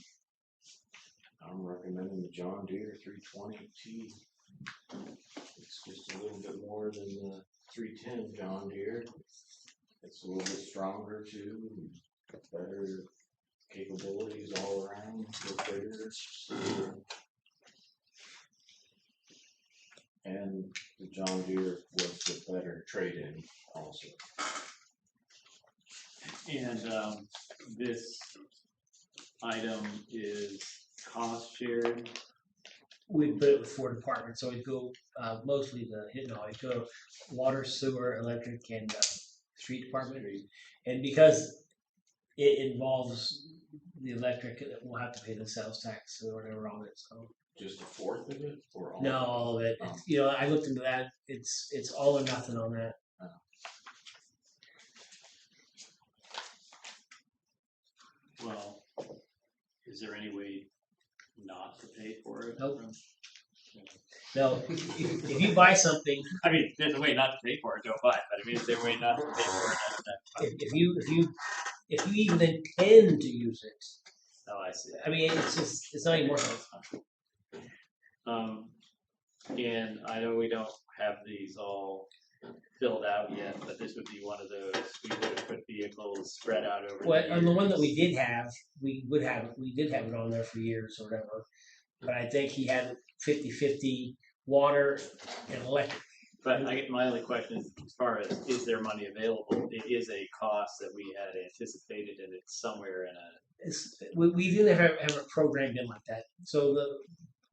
I'm recommending the John Deere 320T. It's just a little bit more than the 310 John Deere. It's a little bit stronger too, better capabilities all around, a little bigger. And the John Deere was the better trade-in also. And this item is cost shared. We'd put it with 4 departments, so it'd go mostly it'd go water, sewer, electric, and street department. And because it involves the electric, we'll have to pay the sales tax or whatever on it, so. Just a fourth of it, or all? No, all of it. It's, you know, I looked into that. It's all or nothing on that. Well, is there any way not to pay for it? Nope. No, if you buy something, I mean, there's a way not to pay for it, don't buy it, but I mean, is there a way not to pay for it? if you even intend to use it, Oh, I see. I mean, it's not even worth And I know we don't have these all filled out yet, but this would be one of those, we would have put vehicles spread out over. it. Well, the on the one that years. we did have, we did have it on there for years or whatever. But I think he had 50-50 water and electric. But I get my only question as far as is there money available? It is a cost that we had anticipated, and it's somewhere in a. We didn't have it programmed in like that. So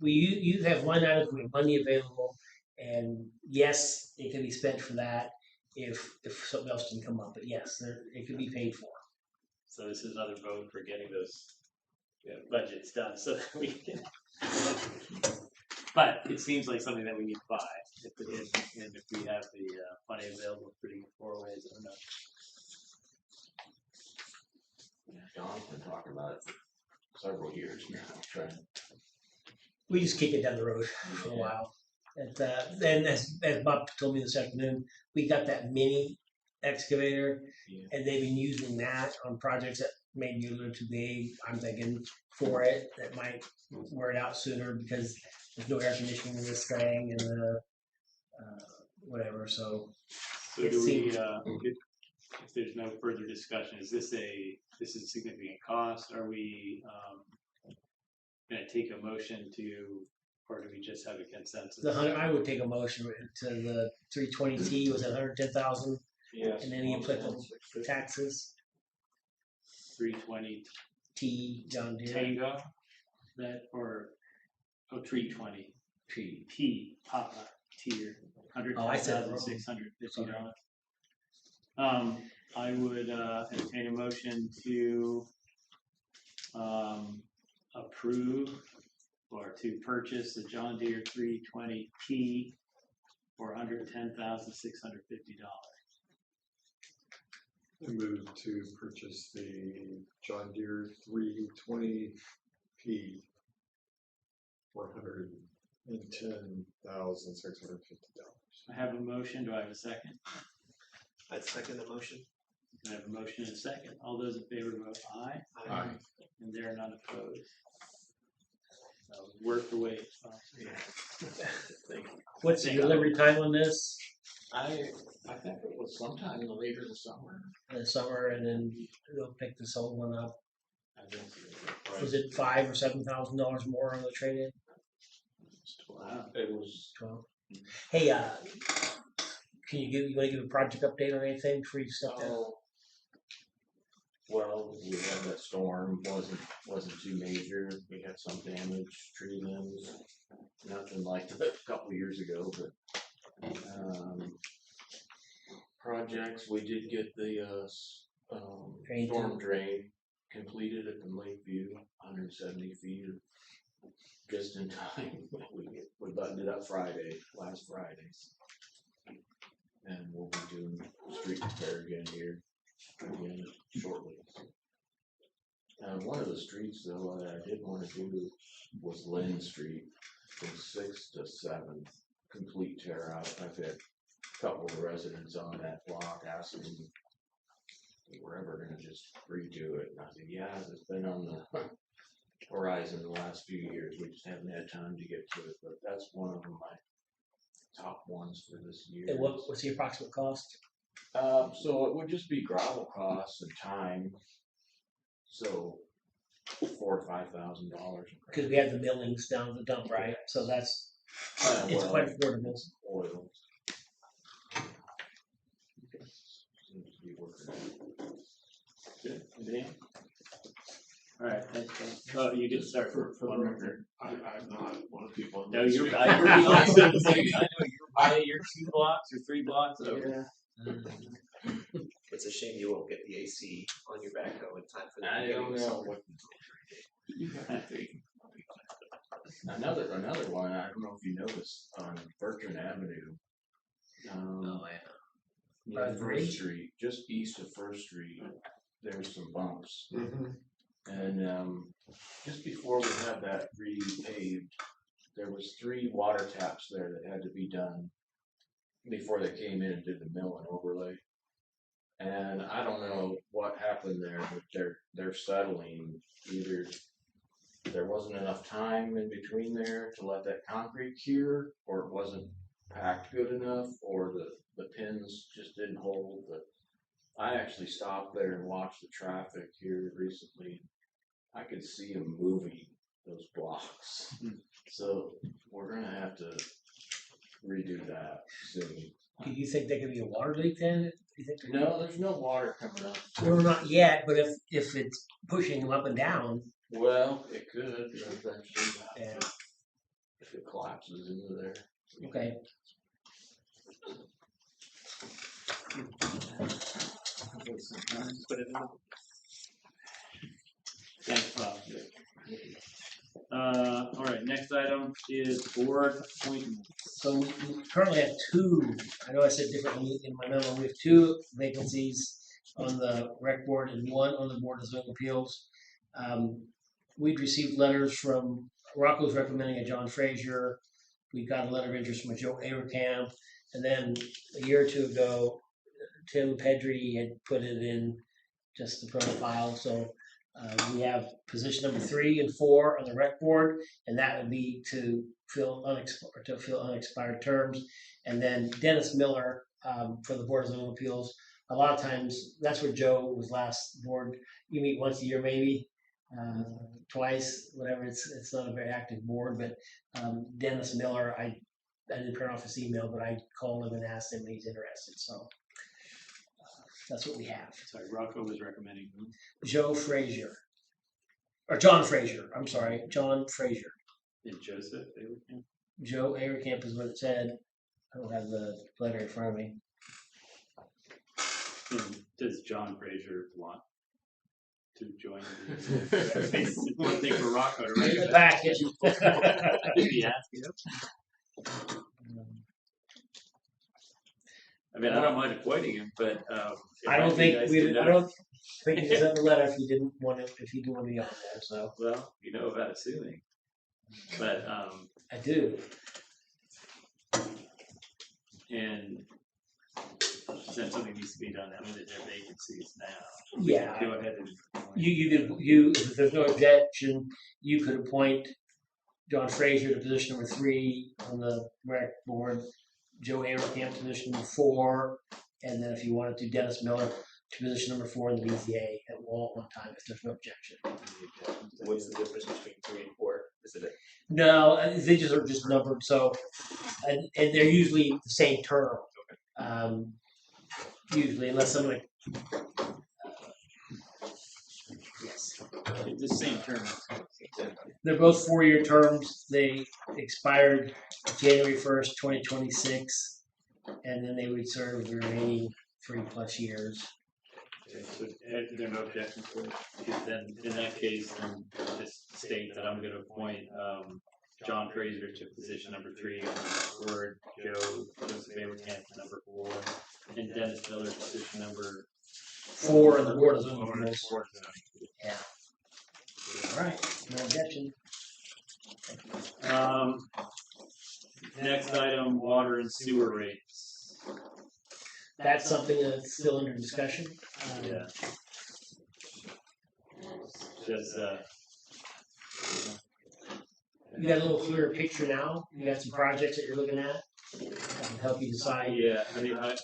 you have line items with money available, and yes, it can be spent for that if something else didn't come up. But yes, it can be paid for. So this is another vote for getting those budgets done so that we can. But it seems like something that we need to buy, and if we have the money available pretty four ways, I don't know. John's been talking about it for several years now, trying. We just kick it down the road for a while. And then as Bob told me this afternoon, we got that mini excavator, and they've been using that on projects that may be a little too big. I'm thinking for it that might wear it out sooner because there's no air conditioning in this thing and whatever. So do we? If there's no further discussion, is this a significant cost? Are we going to take a motion to, or do we just have a consensus? I would take a motion to the 320T was at 110,000, and any applicable taxes. 320 John Deere. Tango, that or 320 P Papa tier $110,650. I would entertain a motion to approve or to purchase the John Deere 320T for $110,650. I move to purchase the John Deere 320P for $110,650. I have a motion. Do I have a second? I'd second the motion. I have a motion and a second. All those in favor vote aye. Aye. And there are none opposed. Worth the wait. Thank you. What's the delivery time on this? I think it was sometime later this summer. In the summer, and then they'll pick this old one up. I think Was it $5,000 or $7,000 more on the trade-in? Wow. it was 12. Hey, you want to give a project update on anything before you step down? Well, we had that storm, wasn't too major. We had some damage, tree limbs, nothing like that a couple years ago, but projects, we did get the storm drain completed at the Lakeview, 170 feet, just in time. We buttoned it up last Friday. And we'll be doing street repair again here shortly. One of the streets though that I did want to do was Lynn Street from 6th to 7th, complete tear out. I've had a couple of residents on that block asking if we're ever gonna just redo it. And I said, yeah, it's been on the horizon the last few years. We just haven't had time to get to it, but that's one of my top ones for this year. And what's the approximate cost? So it would just be gravel costs and time. So $4,000 or $5,000. Because we have the millings down at the dump, right? So that's it's quite affordable. Oil. Seems to be working. Good. Anybody else? All right, thanks. Oh, you did start for one record. I'm not one of the people. No, you're. I know you're 2 blocks or 3 blocks over. It's a shame you won't get the AC on your backhoe in time for the I beginning don't of know summer. what. Another one, I don't know if you noticed, on Bertrand Avenue. Oh, Near By the bridge? First Street, just east of First Street, there's some bumps. Mhm. And just before we had that repaved, there was 3 water taps there that had to be done before they came in and did the mill and overlay. And I don't know what happened there, but they're settling. Either there wasn't enough time in between there to let that concrete cure, or it wasn't packed good enough, or the pins just didn't hold. But I actually stopped there and watched the traffic here recently. I could see them moving those blocks. So we're gonna have to redo that soon. Do you think there could be a water leak then? Do you think there- No, there's no water coming up. Well, not yet, but if it's pushing them up and down, Well, it could eventually, yeah, if it collapses into there. okay. Thanks, Bob. All right, next item is board appointments. So we currently have 2, I know I said differently in my memo, we have 2 vacancies on the rec board and 1 on the board of zoning appeals. We'd received letters from, Rocco's recommending a John Frazier. We got a letter of interest from a Joe Avercamp. And then a year or 2 ago, Tim Pedri had put it in just the profile. So we have position number 3 and 4 on the rec board, and that would be to fill unexpired terms. And then Dennis Miller for the Board of Zoning Appeals. A lot of times, that's where Joe was last board. You meet once a year, maybe twice, whatever. It's not a very active board, but Dennis Miller, I didn't print off his email, but I called him and asked him if he's interested. So that's what we have. Sorry, Rocco was recommending who? Joe Frazier. Or John Frazier. I'm sorry, John Frazier. And Joseph Avercamp? Joe Avercamp is what it said. I don't have the letter in front of me. Does John Frazier want to join the It's one thing for Rocco to In the recommend. packet. Did he ask you? I mean, I don't mind appointing him, but it I don't might be think nice we. to know. I don't think he sent the letter if he didn't want to. If he didn't want to be on there, so Well, you know about assuming, but I do. and since something needs to be done, I mean, there are vacancies now. Yeah. Go ahead and. If there's no objection, you could appoint John Frazier to position number 3 on the rec board, Joe Avercamp to position number 4, and then if you wanted to, Dennis Miller to position number 4 in the BZA at all at one time if there's no objection. What's the difference between 3 and 4? Is it No, they just are just numbered. So, and they're usually the same term. Usually, unless somebody. Yes, It's the same term. they're both 4-year terms. They expired January 1st, 2026, and then they would serve the remaining 3+ years. Okay, so there are no objections to it. Because then, in that case, then just state that I'm going to appoint John Fraser to position number 3 on the board, Joseph Avercamp to number 4, and Dennis Miller to position number 4 on the board of zoning Four. appeals. Yeah. All right. No objection. Next item, water and sewer rates. That's something that's still under discussion. Yeah. Just You got a little clearer picture now. You got some projects that you're looking at that can help you decide. yeah, I mean, I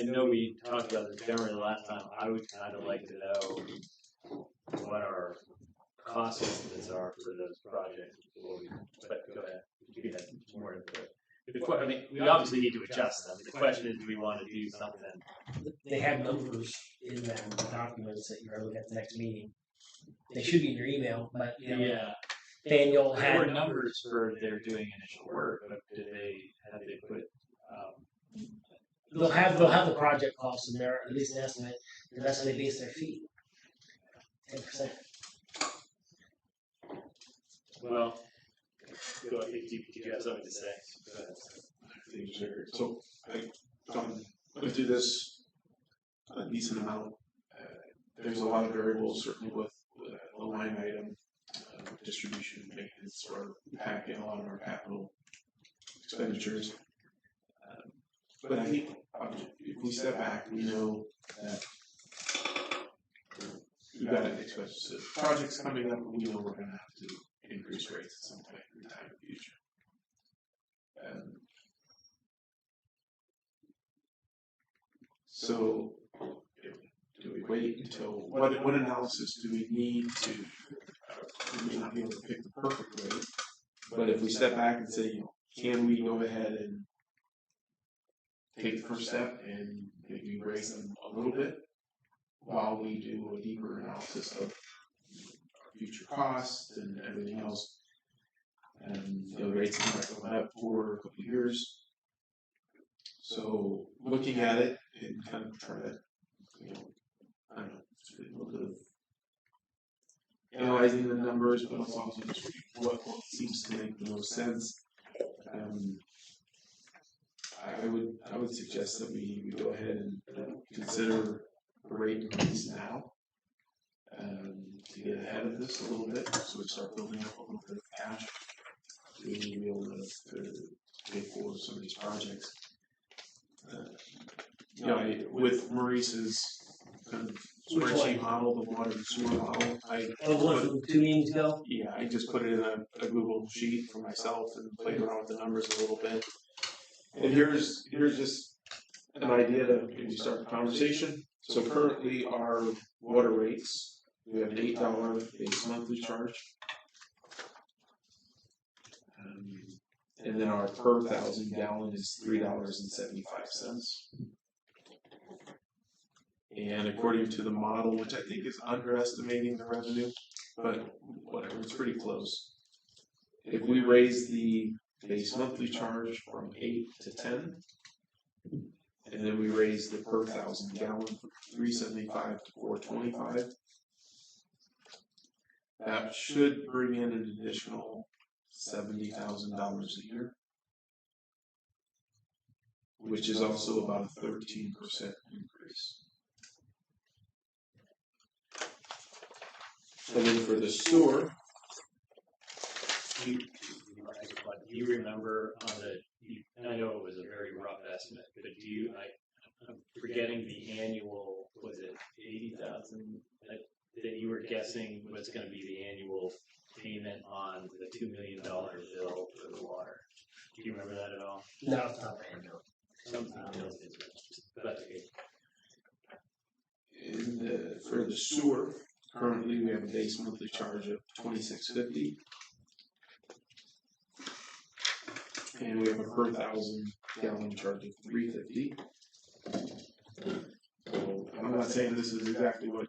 know we talked about this generally the last time. I would kind of like to know what our cost estimates are for those projects before we, but go ahead. You can have more input. I mean, we obviously need to adjust them. The question is, do we want to do something? They have numbers in them documents that you're looking at the next meeting. They should be in your email, but you know, Yeah. Daniel There were had numbers for their doing initial work, but have they put they'll have the project costs in there, at least an estimate, and that's how they base their fee. 10%. Well, go ahead, did you have something to say? Go ahead. Things are, so I've went through this a decent amount. There's a lot of variables, certainly with a line item, distribution, maintenance, or packing a lot of our capital expenditures. But I think if we step back, we know that we've got expensive projects coming up, and we know we're going to have to increase rates at some point in time in the future. So, do we wait until what analysis do we need to? We may not be able to pick the perfect rate, but if we step back and say, can we go ahead and take the first step and maybe raise them a little bit while we do a deeper analysis of our future costs and everything else, and the rates might go up for a couple of years. So looking at it and kind of try to, I don't know, a little bit of analyzing the numbers, but also just what seems to make the most sense. I would suggest that we go ahead and consider a rate increase now to get ahead of this a little bit, so we start building up a little bit of cash to be able to pay for some of these projects. With Maurice's kind of spreadsheet model, the water and sewer model, The one from 2 meetings ago? Yeah, I just put it in a Google sheet for myself and played around with the numbers a little bit. And here's just an idea to maybe start the conversation. So currently our water rates, we have an $8 base monthly charge. And then our per 1,000 gallon is $3.75. And according to the model, which I think is underestimating the revenue, but whatever, it's pretty close. If we raise the base monthly charge from 8 to 10, and then we raise the per 1,000 gallon from $3.75 to $4.25, that should bring in an additional $70,000 a year, which is also about a 13% increase. And then for the sewer, Do you remember on I know it was a very rough estimate, but I'm forgetting the annual, was it 80,000 that you were guessing was going to be the annual payment on the $2 million bill for the water? Do you remember that at all? No, it's not bad, no. Something else is, but okay. For the sewer, currently we have a base monthly charge of $26.50. And we have a per 1,000 gallon charge of $3.50. So I'm not saying this is exactly what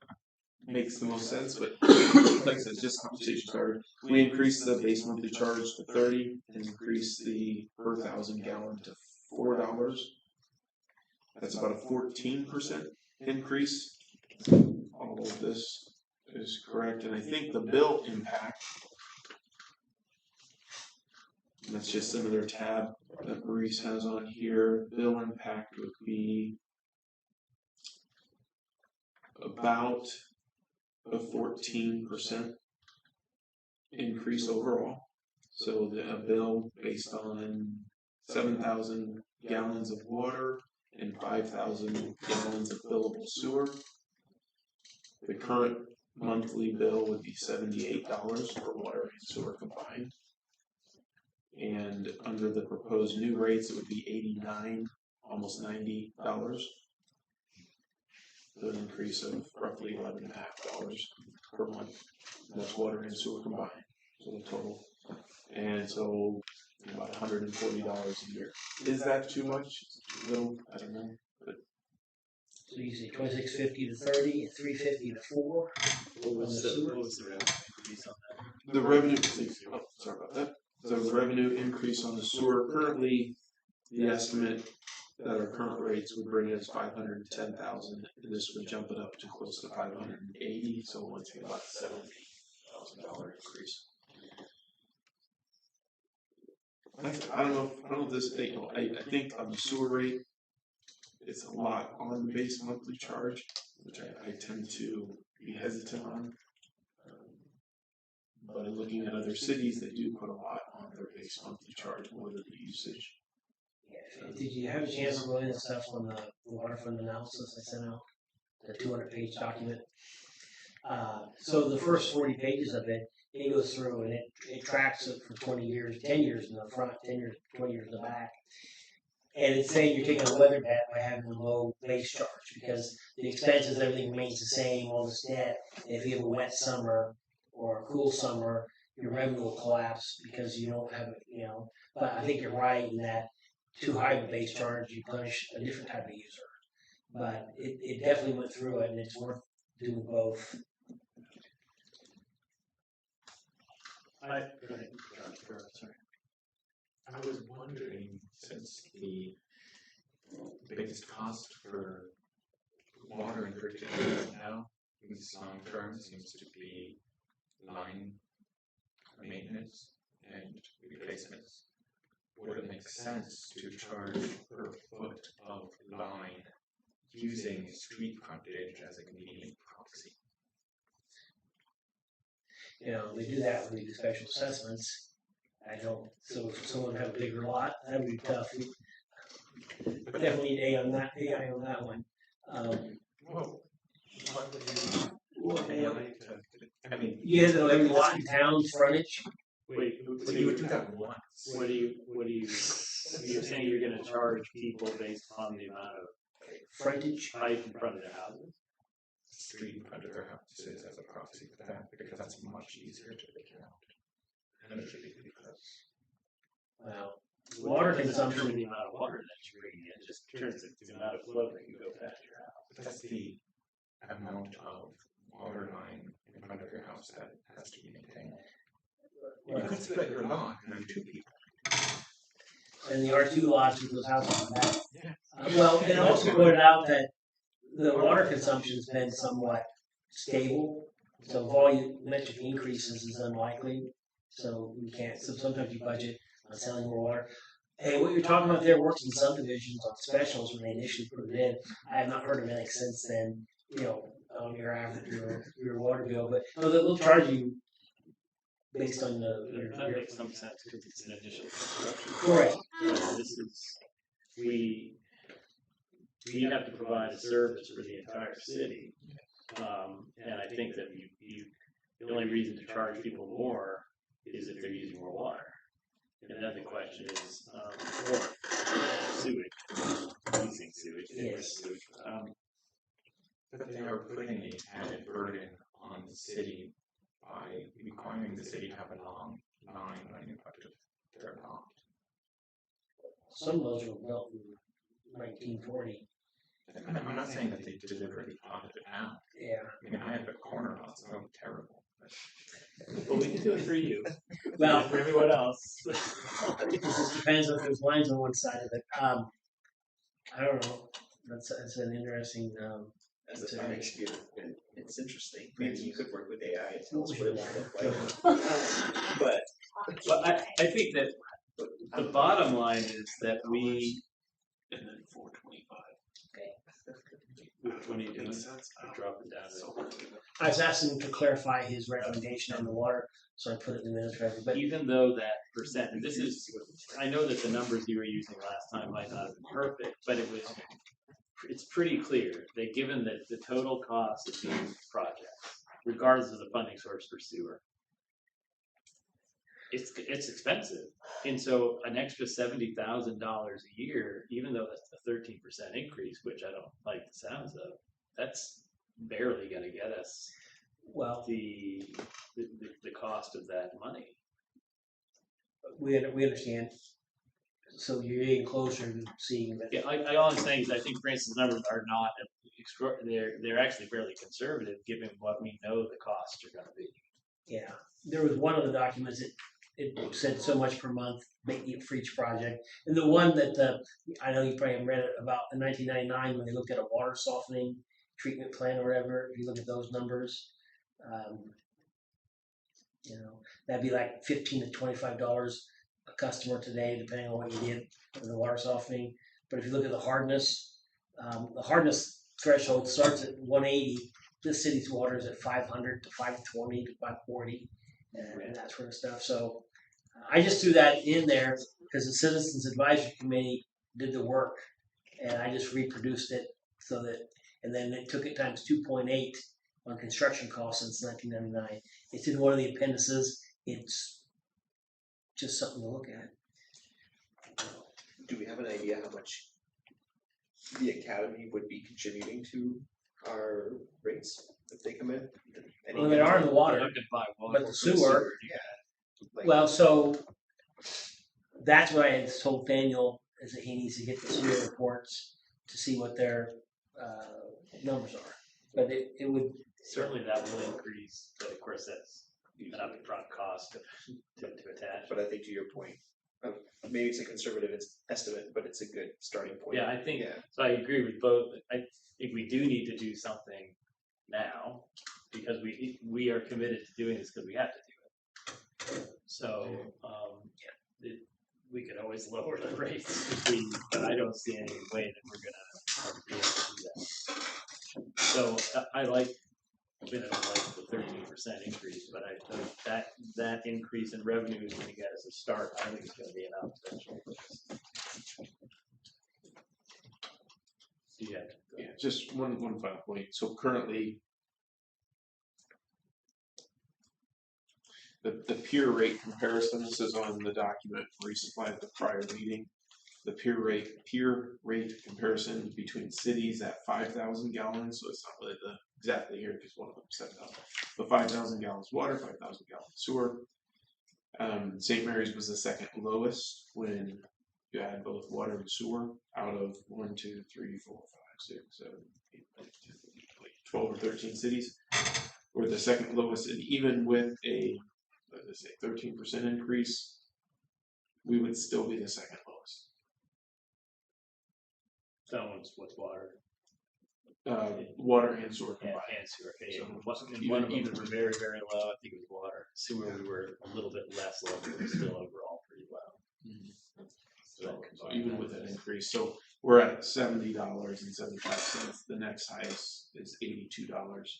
makes the most sense, but like I said, just conversation started. We increased the base monthly charge to $30 and increased the per 1,000 gallon to $4. That's about a 14% increase. All of this is correct, and I think the bill impact, that's just another tab that Maurice has on here. Bill impact would be about a 14% increase overall. So a bill based on 7,000 gallons of water and 5,000 gallons of billable sewer. The current monthly bill would be $78 for water and sewer combined. And under the proposed new rates, it would be $89, almost $90. So an increase of roughly $11.50 per month. That's water and sewer combined. So the total. And so about $140 a year. Is that too much? No, I don't know. But So you say $26.50 to $30 and $3.50 to $4. What was the revenue increase on that? the revenue, sorry about that. The revenue increase on the sewer, currently the estimate at our current rates would bring us 510,000, and this would jump it up to close to 580. So once again, about $70,000 increase. I don't know. I don't know if this. I think on the sewer rate, it's a lot on the base monthly charge, which I tend to be hesitant on. But in looking at other cities, they do put a lot on their base monthly charge more than the usage. Did you have a chance to go into stuff on the waterfront analysis I sent out? The 200-page document. So the first 40 pages of it, it goes through and it tracks it for 20 years, 10 years in the front, 10 years, 20 years in the back. And it's saying you're taking a weather bet by having a low base charge because the expenses, everything remains the same, all this debt. And if you have a wet summer or a cool summer, your revenue will collapse because you don't have it, you know. But I think you're right in that too high of a base charge, you punish a different type of user. But it definitely went through it and it's worth doing both. I was wondering, since the biggest cost for water in particular now, in this long term, seems to be line maintenance and replacements. Would it make sense to charge per foot of line using street frontage as a convenient proxy? You know, they do that when they do special assessments. I don't, so if someone had a bigger lot, that would be tough. But definitely need AI on that one. Well, what would you I mean, You guys know every lot in town's frontage? Wait, so you would do that once. what do you, you're saying you're gonna charge people based on the amount of Frontage? height in front of their houses? Street in front of their houses as a proxy for that, because that's much easier to figure out. And it should be because Well, water consumption. The amount of water that you're bringing in just turns it to the amount of flow that can go past your house. that's the amount of water line in front of your house that has to be maintained. You could split your lawn among two people. And the R2 lots with those houses in the back. Yeah. Well, and also pointed out that the water consumption's been somewhat stable. So volumetric increases is unlikely. So we can't, so sometimes you budget on selling more water. Hey, what you're talking about there works in subdivisions on specials when they initially put it in. I have not heard of anything since then, you know, on your average, your water bill, but no, they'll charge you based on That makes some sense because it's an additional construction. correct. This is, we have to provide a service for the entire city. And I think that the only reason to charge people more is if they're using more water. And then the question is, or sewage, using sewage. Yes. Sewage. But they are putting an added burden on the city by requiring the city to have a long line running in front of their lot. Some of those were built in 1940. And I'm not saying that they deliberately thought of it out. Yeah. I mean, I have a corner lot, so I'm terrible. But we can do it for you. Well, for everyone else. it just depends if there's lines on one side of it. I don't know. That's an interesting. As a finance student, and it's interesting. Maybe you could work with AI and tell us what it would look like. But I think that the bottom line is that we. And then 425. Which one are you doing? I drop it down. I was asking him to clarify his recommendation on the water, so I put it in the minutes for everybody. But even though that percent, and this is, I know that the numbers you were using last time might not have been perfect, but it's pretty clear that given that the total cost of these projects, regardless of the funding source for sewer, it's expensive. And so an extra $70,000 a year, even though that's a 13% increase, which I don't like the sounds of, that's barely going to get us the cost of that money. We understand. So you're getting closer to seeing that. Yeah, all I'm saying is I think Francis' numbers are not they're actually fairly conservative given what we know the costs are going to be. Yeah, there was one of the documents that it said so much per month for each project. And the one that I know you probably read it about in 1999 when they looked at a water softening treatment plant or whatever. If you look at those numbers, you know, that'd be like $15 to $25 a customer today, depending on what you did with the water softening. But if you look at the hardness threshold starts at 180. This city's water is at 500 to 520 to 540, and that sort of stuff. So I just threw that in there because the Citizens Advisory Committee did the work, and I just reproduced it so that, and then it took it times 2.8 on construction costs since 1999. It's in one of the appendices. It's just something to look at. Do we have an idea how much the academy would be contributing to our rates if they come in? Well, they are in the water, They're not gonna buy water but the from sewer. Like, Well, so that's what I had told Daniel is that he needs to get the sewer reports to see what their numbers are. But it would Certainly that will increase, but of course that's an upfront cost to attach. but I think to your point, maybe it's a conservative estimate, but it's a good starting point. Yeah, I think, Yeah. so I agree with both. I think we do need to do something now because we are committed to doing this because we have to do it. So, we could always lower the rates but I don't see any way that we're gonna be able to do that. So I don't like the 13% increase, but I think that increase in revenue is gonna get us a start. I think it's gonna be enough to. Yeah. Yeah, just one final point. So currently, the peer rate comparison, this is on the document resupplied at the prior meeting. The peer rate comparison between cities at 5,000 gallons, so it's not really exactly here because one of them 7,000. But 5,000 gallons water, 5,000 gallons sewer. St. Mary's was the second lowest when you add both water and sewer out of 1, 2, 3, 4, 5, 6, 7, 8, 9, 10, 12 or 13 cities. We're the second lowest, and even with a, let's say, 13% increase, we would still be the second lowest. Someone's what's water? Water and sewer combined. And sewer. Okay. So And one of them were very, very low. I think it was water. Sewer, we were a little bit less low, but still overall pretty low. So even with that increase, so we're at $70.75. The next highest is $82,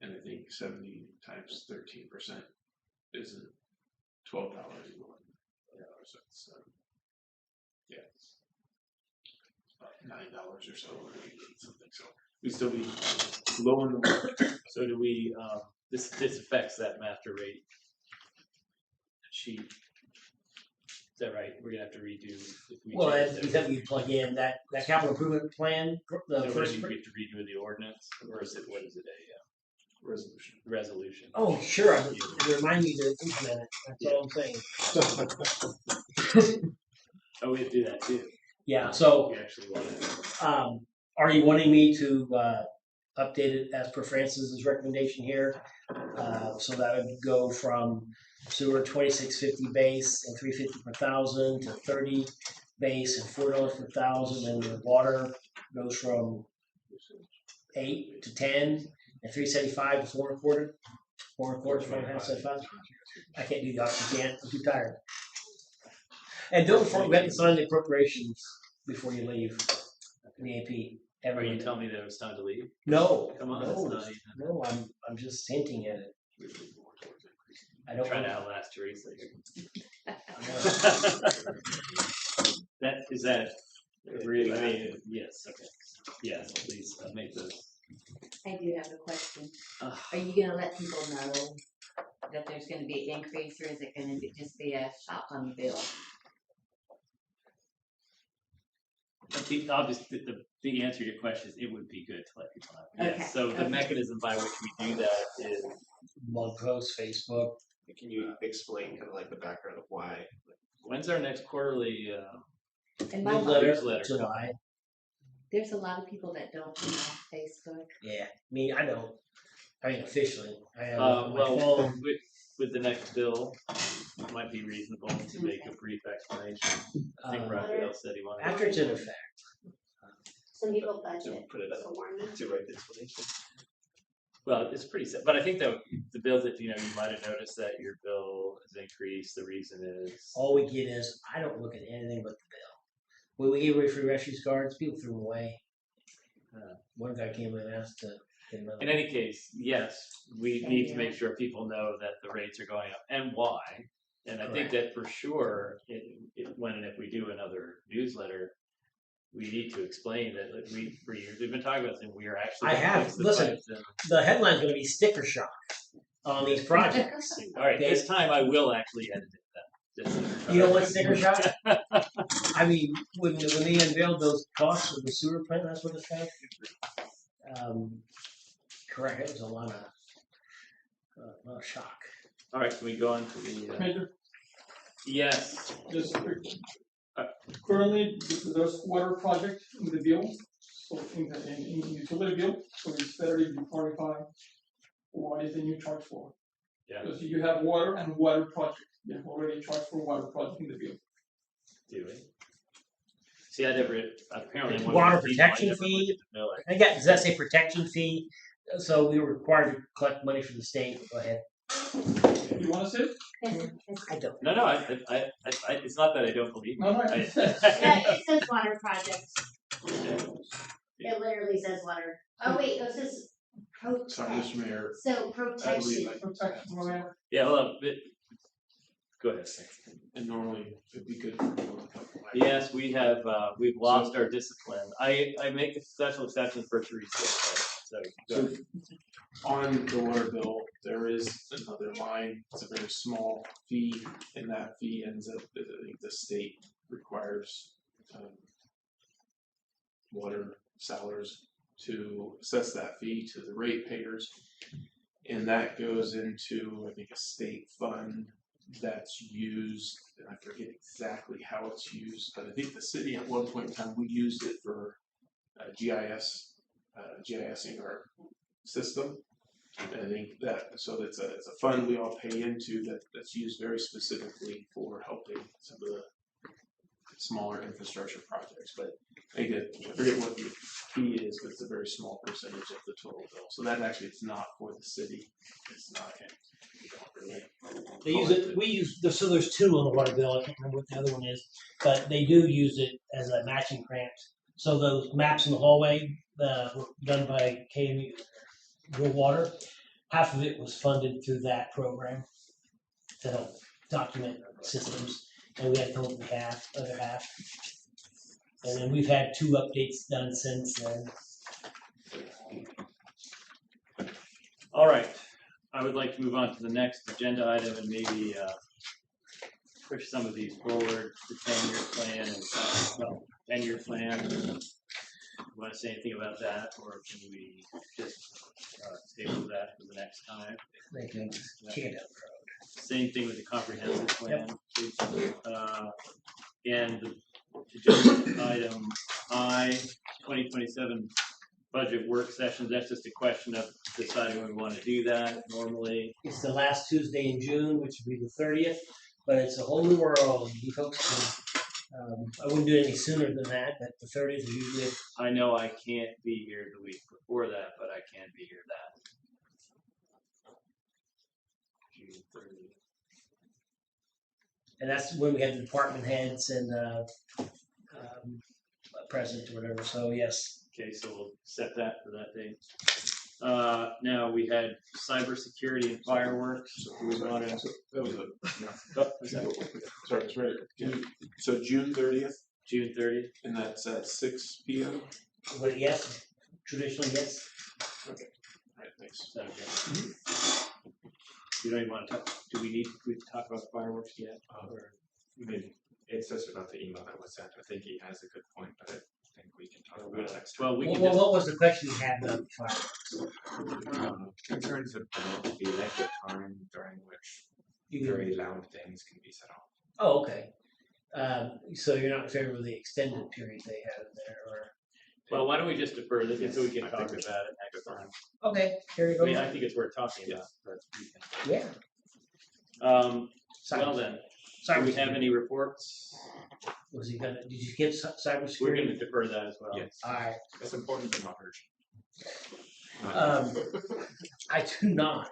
and I think 70 times 13% isn't $12 anymore. So it's yeah, it's about $9 or so, or something. So we still be low in the market. So do we? This affects that master rate sheet. Is that right? We're gonna have to redo. If we well, change as we plug in that capital improvement plan, the so first. we have to redo the ordinance, or is it what is it a resolution? Oh, sure. Remind me to implement it. That's all I'm saying. Oh, we have to do that too. Yeah. So, We actually want to. are you wanting me to update it as per Francis's recommendation here? So that would go from sewer 26.50 base and 3.50 per thousand to 30 base and $4 per thousand, and the water goes from 8 to 10 and 3.75 to 4.25. 4.25, 4.5, I can't do the oxygen. I'm too tired. And don't forget to sign the appropriations before you leave the AP. Are you telling me that it's time to leave? No, Come on, no, that's not even. no. I'm just hinting at it. I don't Trying to want- outlast Teresa here. That really? I mean, yes. Okay. Yes, please make those. I do have a question. Uh, Are you gonna let people know that there's gonna be an increase, or is it gonna just be a shot on the bill? The answer to your question is it would be good to let people know. Okay, Yes. So the okay. mechanism by which we do that is blog post, Facebook. Can you explain kind of like the background of why? when's our next quarterly And my Newsletter, newsletter July. there's a lot of people that don't do Facebook. Yeah, me, I don't. I mean, officially, I have well my phone. with the next bill, it might be reasonable to make a brief explanation. I think Raphael said he wanted. After it's in effect. Some people budget Put it up for warning. to write the explanation. Well, it's pretty simple, but I think that the bill that, you might have noticed that your bill has increased, the reason is. All we get is, I don't look at anything but the bill. When we gave away free refuse cards, people threw them away. One guy came in and asked to get another. In any case, yes, we need to make sure people know that the rates are going up and why. And I think that for sure, when and if we do another newsletter, we need to explain that for years we've been talking about this, and we are actually. I have, listen, the headline's gonna be sticker shock on these projects. All right, this time I will actually edit it then. You know what sticker shock? I mean, when they unveiled those costs of the sewer plant, that's what it's had. Correct, it was a lot of shock. All right, can we go on to the? Major, Yes. just currently there's water project in the bill, so in utility bill, so it's better if you clarify what is the new charge for. Yeah. Because you have water and water project, you have already charged for water project in the bill. Do we? See, I never apparently. Water protection fee. Does that say protection fee? So we were required to collect money from the state. Go ahead. You want to say it? I don't. No, I it's not that I don't believe. No, Yeah, it says water projects. It literally says water. Oh wait, it says Sorry, protect. Mr. Mayor. So protection. Protection, whatever. Yeah, well, go ahead. And normally it'd be good. Yes, we have. We've lost our discipline. I make a special exception for Teresa. So So on the water bill, there is another line. It's a very small fee, and that fee ends up. I think the state requires water sellers to assess that fee to the ratepayers, and that goes into, I think, a state fund that's used, and I forget exactly how it's used, but I think the city at one point in time, we used it for GISing our system. And I think that, so it's a fund we all pay into that's used very specifically for helping some of the smaller infrastructure projects. But I forget what the fee is, but it's a very small percentage of the total bill. So that actually is not for the city. It's not. We don't really. They use it. We use so there's two on the water bill. I can't remember what the other one is, but they do use it as a matching grant. So those maps in the hallway were done by KMU Real Water. Half of it was funded through that program to help document systems, and we had to come up with the other half. And then we've had 2 updates done since then. all right, I would like to move on to the next agenda item and maybe push some of these forward. The 10-year plan and 10-year plan. You want to say anything about that, or can we just table that for the next time? They can kick it down the road. Same thing with the comprehensive plan. And the agenda item I, 2027 budget work sessions. That's just a question of deciding when we want to do that. Normally, It's the last Tuesday in June, which would be the 30th, but it's a whole new world. You folks can. I wouldn't do it any sooner than that, but the 30th is usually. I know I can't be here the week before that, but I can be here that. June 30th. And that's when we have the department heads and president or whatever. So yes. Okay, so we'll set that for that date. Now we had cybersecurity and fireworks. Do we want to? That was Sorry, it's right. So June 30th. June 30th, and that's at 6 p.m. But yes, traditionally yes. Okay. All right. Thanks. Okay. You don't even want to talk. Do we need to talk about fireworks yet? Or maybe it's just about the email that was sent. I think he has a good point, but I think we can talk about it next time. Well, we can What was the question you had about fireworks? Concerns about the length of time during which very loud things can be set off. Oh, okay. So you're not in favor of the extended period they have there, or? Well, why don't we just defer this until we can talk about it next time? Okay, here you go. I mean, I think it's worth talking about, but we can. Yeah. Well then, Cyber- do we have any reports? Was he gonna? Did you get cybersecurity? We're gonna defer that as well. Yes. All right. It's important but not urgent. I do not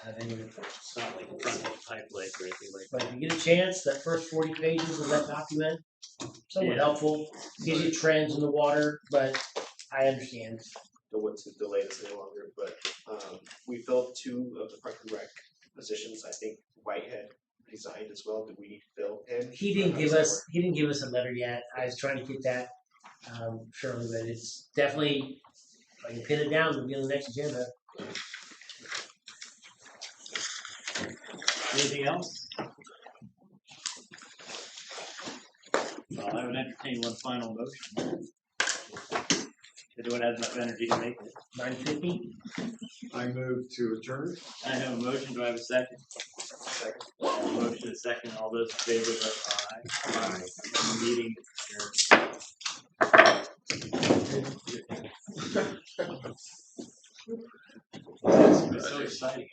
have any reports. It's not like a front end pipe lake or anything like But if you get a chance, that first 40 pages of that document, somewhat Yeah. helpful. Gives you trends in the water, but I understand. Don't want to delay this any longer, but we filled 2 of the Park and Rec positions. I think Whitehead resigned as well. Do we need to fill him? He didn't How give does that us he didn't give us a letter yet. I was trying to get that surely, but it's definitely if I can pin it down, it'll be on the next agenda. Anything else? Well, I would entertain one final motion. Anyone has enough energy to make it? 9:50. I move to adjourn. I have a motion, do I have a second? Second. I have a motion, and a second, all those in favor, vote aye. Aye. Meeting adjourned. It's so exciting.